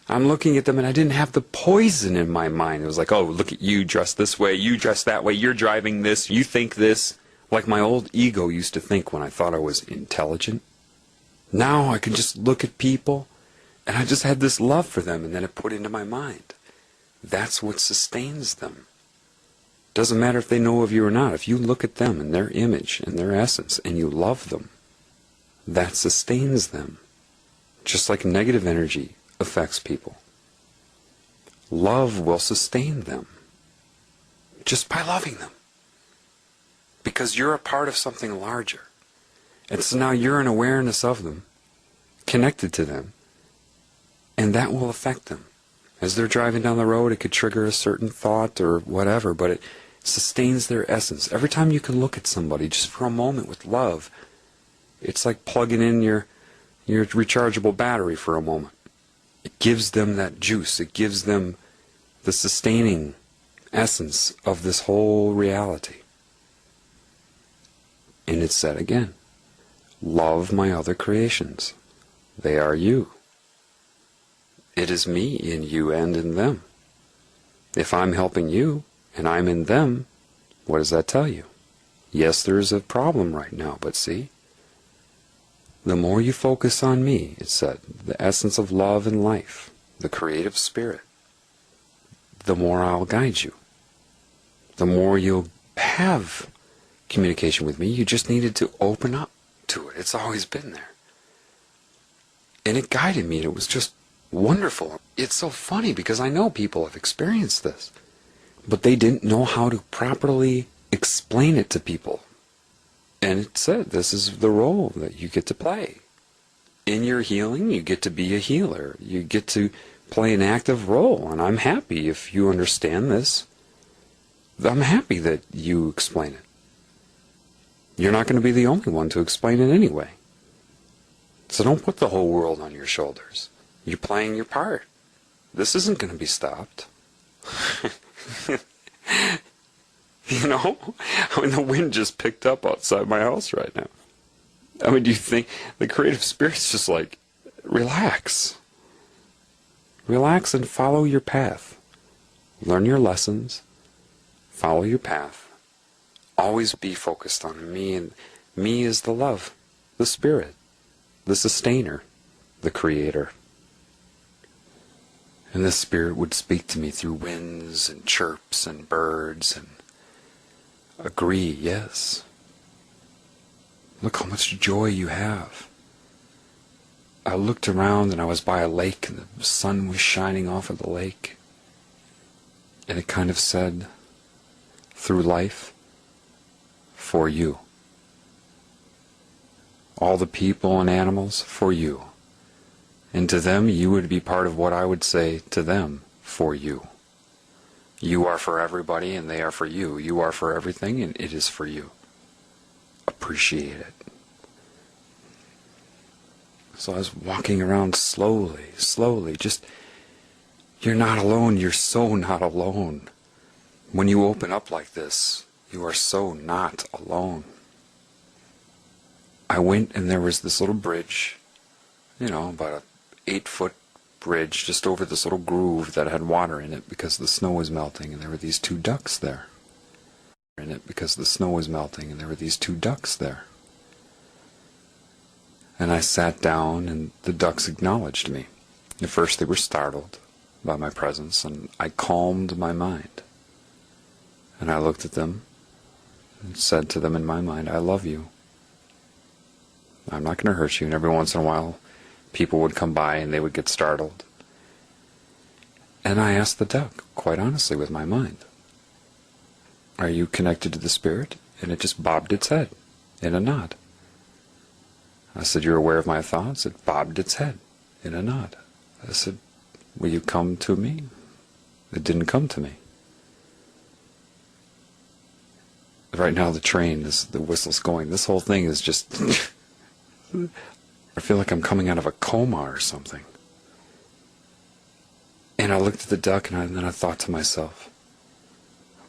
I'm looking at them, and I didn't have the poison in my mind. It was like, oh, look at you dressed this way, you dressed that way, you're driving this, you think this. Like my old ego used to think when I thought I was intelligent. Now I can just look at people, and I just had this love for them, and then it put into my mind. That's what sustains them. Doesn't matter if they know of you or not. If you look at them and their image and their essence, and you love them, that sustains them. Just like negative energy affects people. Love will sustain them. Just by loving them. Because you're a part of something larger. And so now you're an awareness of them, connected to them, and that will affect them. As they're driving down the road, it could trigger a certain thought or whatever, but it sustains their essence. Every time you can look at somebody just for a moment with love, it's like plugging in your rechargeable battery for a moment. It gives them that juice. It gives them the sustaining essence of this whole reality. And it's said again, love my other creations. They are you. It is me in you and in them. If I'm helping you and I'm in them, what does that tell you? Yes, there's a problem right now, but see, the more you focus on me, it said, the essence of love and life, the creative spirit, the more I'll guide you. The more you'll have communication with me. You just needed to open up to it. It's always been there. And it guided me, and it was just wonderful. It's so funny because I know people have experienced this, but they didn't know how to properly explain it to people. And it said, this is the role that you get to play. In your healing, you get to be a healer. You get to play an active role, and I'm happy if you understand this. I'm happy that you explain it. You're not going to be the only one to explain it anyway. So don't put the whole world on your shoulders. You're playing your part. This isn't going to be stopped. You know? I mean, the wind just picked up outside my house right now. I mean, do you think the creative spirit's just like, relax. Relax and follow your path. Learn your lessons. Follow your path. Always be focused on me, and me is the love, the spirit, the sustainer, the creator. And this spirit would speak to me through winds and chirps and birds and agree, yes. Look how much joy you have. I looked around and I was by a lake and the sun was shining off of the lake. And it kind of said, through life, for you. All the people and animals, for you. And to them, you would be part of what I would say to them, for you. You are for everybody and they are for you. You are for everything and it is for you. Appreciate it. So I was walking around slowly, just, you're not alone, you're so not alone. When you open up like this, you are so not alone. I went and there was this little bridge, about a 8-foot bridge just over this little groove that had water in it because the snow was melting, and there were these 2 ducks there. And I sat down and the ducks acknowledged me. At first they were startled by my presence, and I calmed my mind. And I looked at them and said to them in my mind, I love you. I'm not going to hurt you. And every once in a while people would come by and they would get startled. And I asked the duck, quite honestly with my mind, are you connected to the spirit? And it just bobbed its head in a nod. I said, you're aware of my thoughts? It bobbed its head in a nod. I said, will you come to me? It didn't come to me. Right now the train, the whistle's going. This whole thing is just... I feel like I'm coming out of a coma or something. And I looked at the duck and then I thought to myself,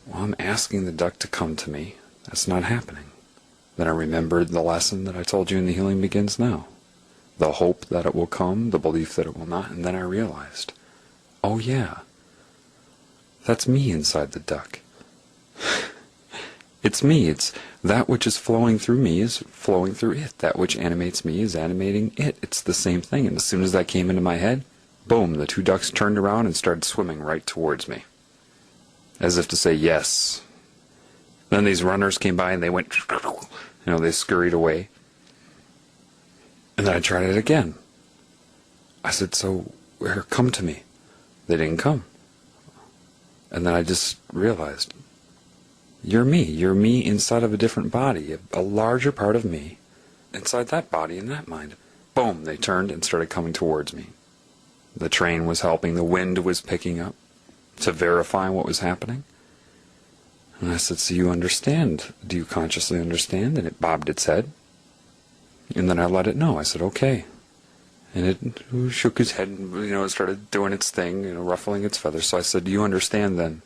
well, I'm asking the duck to come to me. That's not happening. Then I remembered the lesson that I told you in The Healing Begins Now. The hope that it will come, the belief that it will not, and then I realized, oh yeah, that's me inside the duck. It's me. It's that which is flowing through me is flowing through it. That which animates me is animating it. It's the same thing. And as soon as that came into my head, boom, the 2 ducks turned around and started swimming right towards me. As if to say, yes. Then these runners came by and they went, they scurried away. And then I tried it again. I said, so, come to me. They didn't come. And then I just realized, you're me. You're me inside of a different body, a larger part of me inside that body and that mind. Boom, they turned and started coming towards me. The train was helping. The wind was picking up to verify what was happening. And I said, so you understand? Do you consciously understand? And it bobbed its head. And then I let it know. I said, okay. And it shook its head and, it started doing its thing, ruffling its feathers. So I said, do you understand then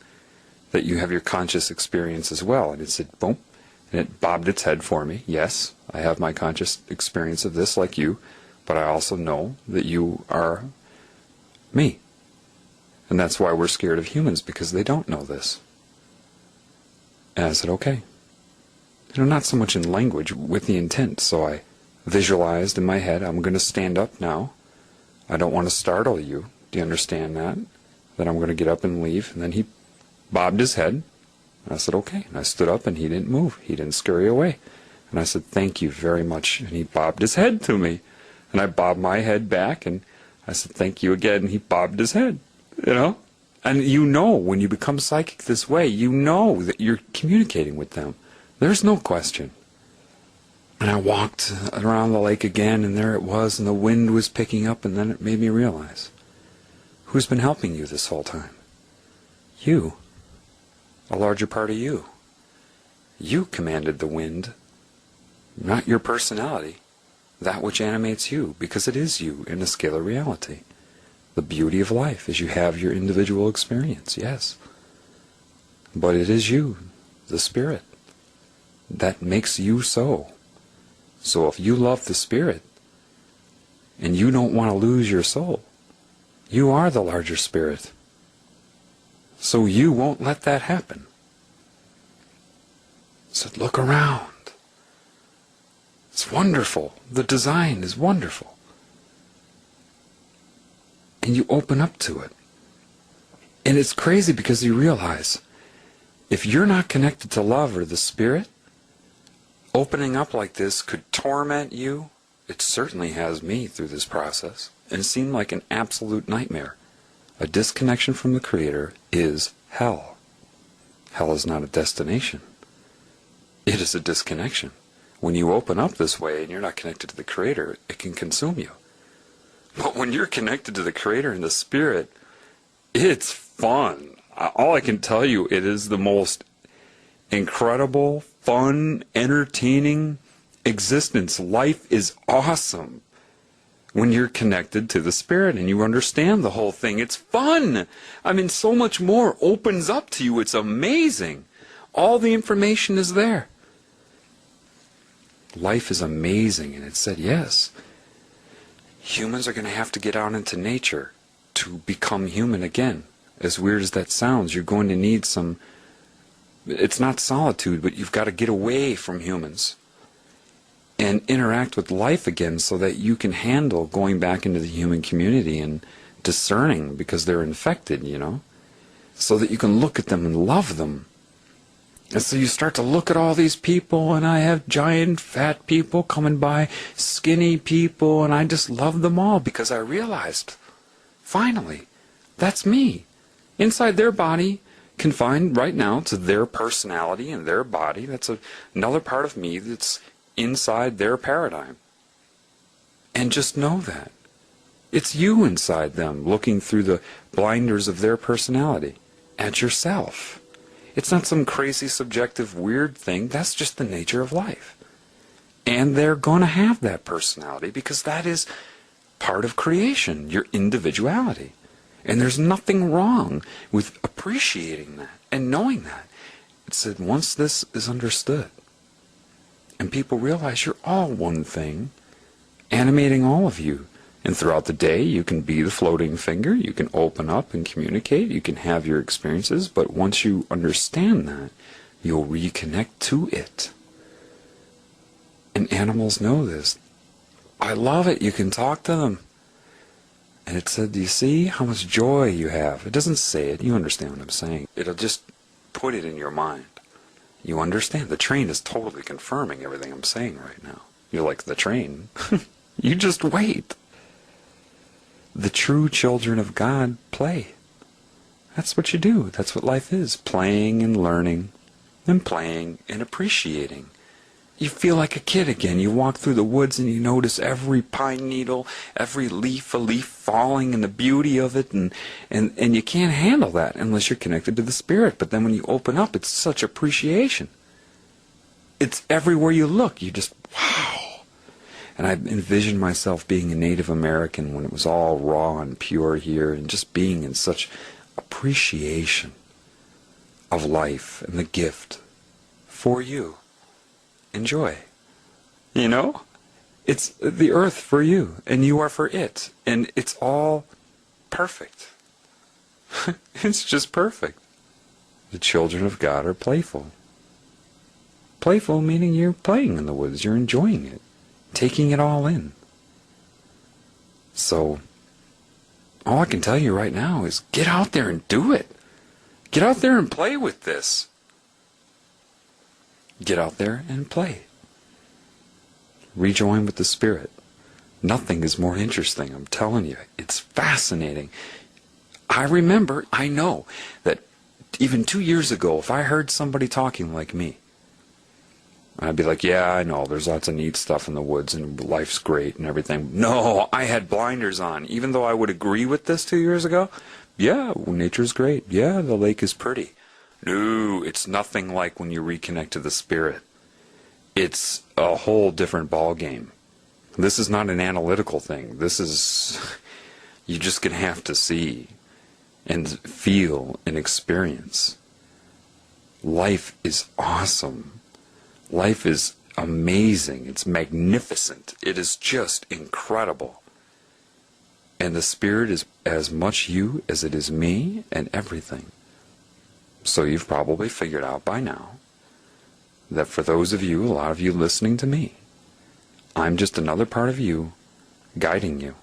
that you have your conscious experience as well? And it said, boom. And it bobbed its head for me. Yes, I have my conscious experience of this like you, but I also know that you are me. And that's why we're scared of humans, because they don't know this. And I said, okay. Not so much in language, with the intent. So I visualized in my head, I'm going to stand up now. I don't want to startle you. Do you understand that? That I'm going to get up and leave. And then he bobbed his head. And I said, okay. And I stood up and he didn't move. He didn't scurry away. And I said, thank you very much. And he bobbed his head to me. And I bobbed my head back and I said, thank you again. And he bobbed his head, And when you become psychic this way, you know that you're communicating with them. There's no question. And I walked around the lake again, and there it was, and the wind was picking up, and then it made me realize, who's been helping you this whole time? You. A larger part of you. You commanded the wind, not your personality, that which animates you, because it is you in a scalar reality. The beauty of life is you have your individual experience, yes. But it is you, the spirit, that makes you so. So if you love the spirit, and you don't want to lose your soul, you are the larger spirit. So you won't let that happen. So look around. It's wonderful. The design is wonderful. And you open up to it. And it's crazy because you realize, if you're not connected to love or the spirit, opening up like this could torment you. It certainly has me through this process. And it seemed like an absolute nightmare. A disconnection from the Creator is hell. Hell is not a destination. It is a disconnection. When you open up this way and you're not connected to the Creator, it can consume you. But when you're connected to the Creator and the Spirit, it's fun. All I can tell you, it is the most incredible, fun, entertaining existence. Life is awesome when you're connected to the Spirit and you understand the whole thing. It's fun. So much more opens up to you. It's amazing. All the information is there. Life is amazing. And it said, yes, humans are going to have to get out into nature to become human again. As weird as that sounds, you're going to need some, it's not solitude, but you've got to get away from humans and interact with life again so that you can handle going back into the human community and discerning because they're infected, so that you can look at them and love them. And so you start to look at all these people, and I have giant fat people coming by, skinny people, and I just love them all because I realized, finally, that's me. Inside their body, confined right now to their personality and their body, that's another part of me that's inside their paradigm. And just know that. It's you inside them, looking through the blinders of their personality at yourself. It's not some crazy, subjective, weird thing. That's just the nature of life. And they're going to have that personality because that is part of creation, your individuality. And there's nothing wrong with appreciating that and knowing that. It said once this is understood and people realize you're all one thing, animating all of you, and throughout the day you can be the floating finger, you can open up and communicate, you can have your experiences, but once you understand that, you'll reconnect to it. And animals know this. I love it. You can talk to them. And it said, do you see how much joy you have? It doesn't say it. You understand what I'm saying. It'll just put it in your mind. You understand. The train is totally confirming everything I'm saying right now. You're like, the train? You just wait. The true children of God play. That's what you do. That's what life is. Playing and learning and appreciating. You feel like a kid again. You walk through the woods and you notice every pine needle, every leaf, a leaf falling, and the beauty of it, and you can't handle that unless you're connected to the Spirit. But then when you open up, it's such appreciation. It's everywhere you look. You just, wow. And I envisioned myself being a Native American when it was all raw and pure here, and just being in such appreciation of life and the gift for you. Enjoy. You know? It's the earth for you, and you are for it. And it's all perfect. It's just perfect. The children of God are playful. Playful meaning you're playing in the woods, you're enjoying it, taking it all in. So, all I can tell you right now is get out there and do it. Get out there and play with this. Get out there and play. Rejoin with the Spirit. Nothing is more interesting, I'm telling you. It's fascinating. I know that even 2 years ago, if I heard somebody talking like me, I'd be like, yeah, I know, there's lots of neat stuff in the woods and life's great and everything. No, I had blinders on. Even though I would agree with this 2 years ago, yeah, nature's great. Yeah, the lake is pretty. No, it's nothing like when you reconnect to the Spirit. It's a whole different ball game. This is not an analytical thing. This is, you're just going to have to see and feel and experience. Life is awesome. Life is amazing. It's magnificent. It is just incredible. And the Spirit is as much you as it is me and everything. So you've probably figured out by now that for those of you, a lot of you listening to me, I'm just another part of you, guiding you,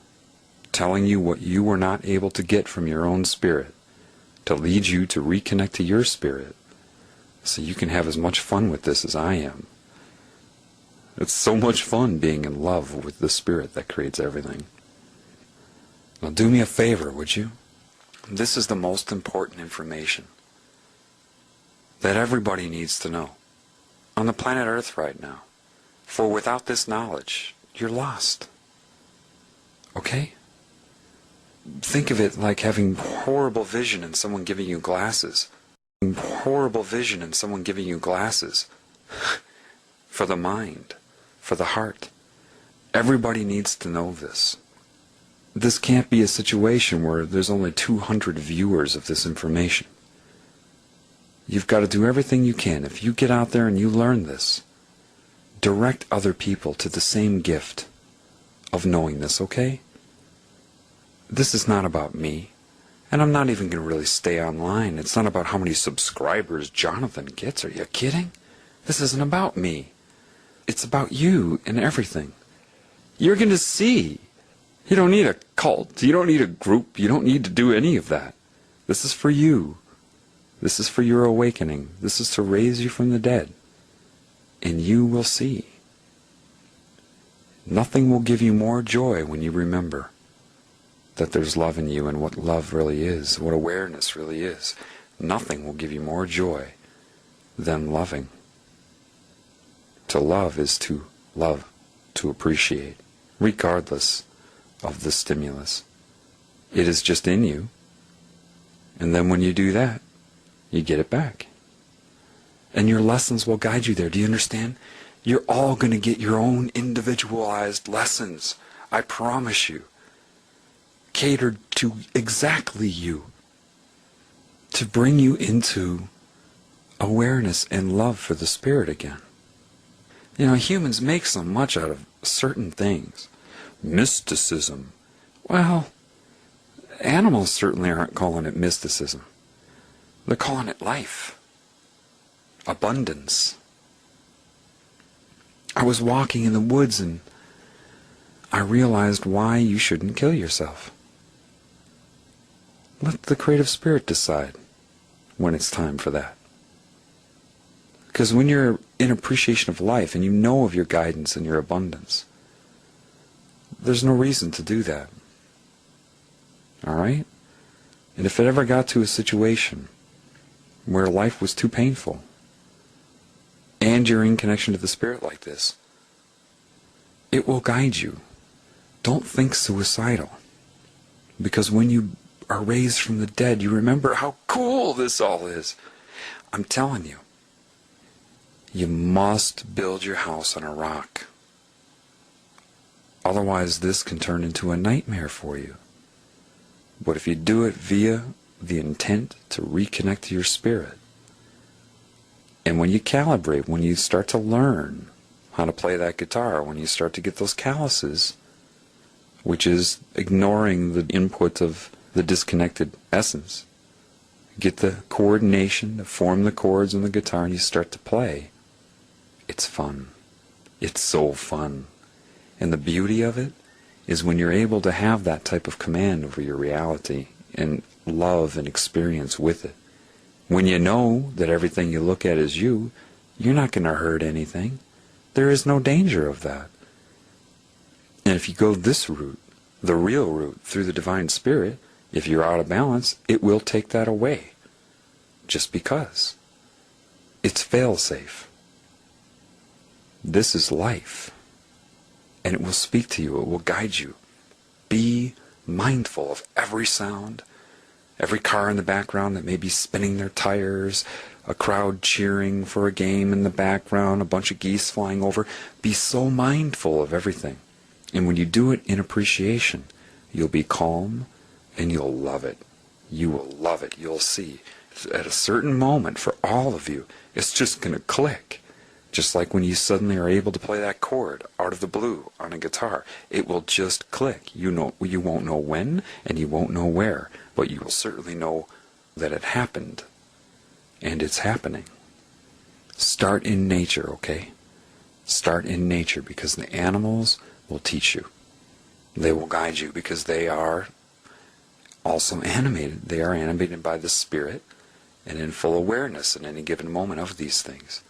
telling you what you were not able to get from your own spirit, to lead you to reconnect to your spirit, so you can have as much fun with this as I am. It's so much fun being in love with the Spirit that creates everything. Now do me a favor, would you? This is the most important information that everybody needs to know on the planet Earth right now. For without this knowledge, you're lost. Okay? Think of it like having horrible vision and someone giving you glasses. Horrible vision and someone giving you glasses. For the mind, for the heart. Everybody needs to know this. This can't be a situation where there's only 200 viewers of this information. You've got to do everything you can. If you get out there and you learn this, direct other people to the same gift of knowing this, okay? This is not about me. And I'm not even going to really stay online. It's not about how many subscribers Jonathan gets. Are you kidding? This isn't about me. It's about you and everything. You're going to see. You don't need a cult. You don't need a group. You don't need to do any of that. This is for you. This is for your awakening. This is to raise you from the dead. And you will see. Nothing will give you more joy when you remember that there's love in you and what love really is, what awareness really is. Nothing will give you more joy than loving. To love is to love, to appreciate, regardless of the stimulus. It is just in you. And then when you do that, you get it back. And your lessons will guide you there. Do you understand? You're all going to get your own individualized lessons. I promise you. Catered to exactly you. To bring you into awareness and love for the Spirit again. You know, humans make so much out of certain things. Mysticism. Well, animals certainly aren't calling it mysticism. They're calling it life. Abundance. I was walking in the woods and I realized why you shouldn't kill yourself. Let the creative spirit decide when it's time for that. Because when you're in appreciation of life and you know of your guidance and your abundance, there's no reason to do that. Alright? And if it ever got to a situation where life was too painful, and you're in connection to the Spirit like this, it will guide you. Don't think suicidal. Because when you are raised from the dead, you remember how cool this all is. I'm telling you, you must build your house on a rock. Otherwise, this can turn into a nightmare for you. But if you do it via the intent to reconnect to your spirit, and when you calibrate, when you start to learn how to play that guitar, when you start to get those calluses, which is ignoring the input of the disconnected essence, get the coordination to form the chords on the guitar and you start to play, it's fun. It's so fun. And the beauty of it is when you're able to have that type of command over your reality and love and experience with it. When you know that everything you look at is you, you're not going to hurt anything. There is no danger of that. And if you go this route, the real route, through the Divine Spirit, if you're out of balance, it will take that away. Just because. It's fail-safe. This is life. And it will speak to you. It will guide you. Be mindful of every sound, every car in the background that may be spinning their tires, a crowd cheering for a game in the background, a bunch of geese flying over. Be so mindful of everything. And when you do it in appreciation, you'll be calm and you'll love it. You will love it. You'll see. At a certain moment, for all of you, it's just going to click. Just like when you suddenly are able to play that chord out of the blue on a guitar. It will just click. You won't know when and you won't know where, but you will certainly know that it happened. And it's happening. Start in nature, okay? Start in nature, because the animals will teach you. They will guide you, because they are also animated. They are animated by the Spirit and in full awareness at any given moment of these things.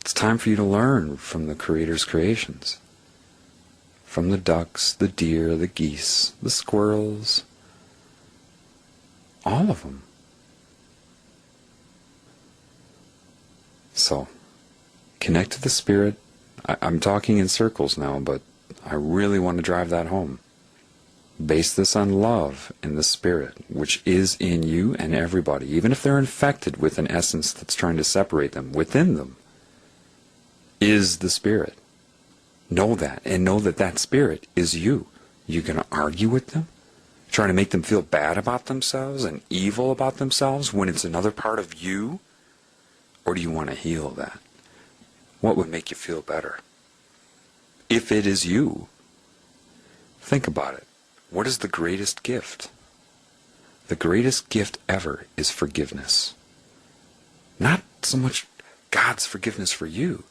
It's time for you to learn from the Creator's creations. From the ducks, the deer, the geese, the squirrels. All of them. So, connect to the Spirit. I'm talking in circles now, but I really want to drive that home. Base this on love in the Spirit, which is in you and everybody, even if they're infected with an essence that's trying to separate them. Within them is the Spirit. Know that, and know that that Spirit is you. You're going to argue with them? Trying to make them feel bad about themselves and evil about themselves when it's another part of you? Or do you want to heal that? What would make you feel better? If it is you, think about it. What is the greatest gift? The greatest gift ever is forgiveness. Not so much God's forgiveness for you.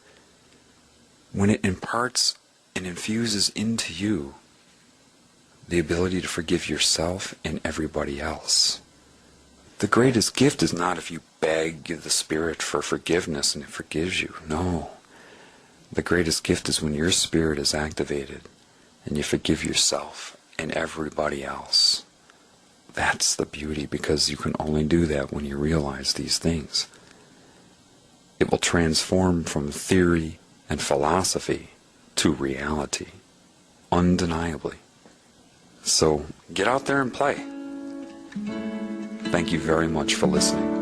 When it imparts and infuses into you the ability to forgive yourself and everybody else. The greatest gift is not if you beg the Spirit for forgiveness and it forgives you. No. The greatest gift is when your spirit is activated and you forgive yourself and everybody else. That's the beauty, because you can only do that when you realize these things. It will transform from theory and philosophy to reality, undeniably. So get out there and play. Thank you very much for listening.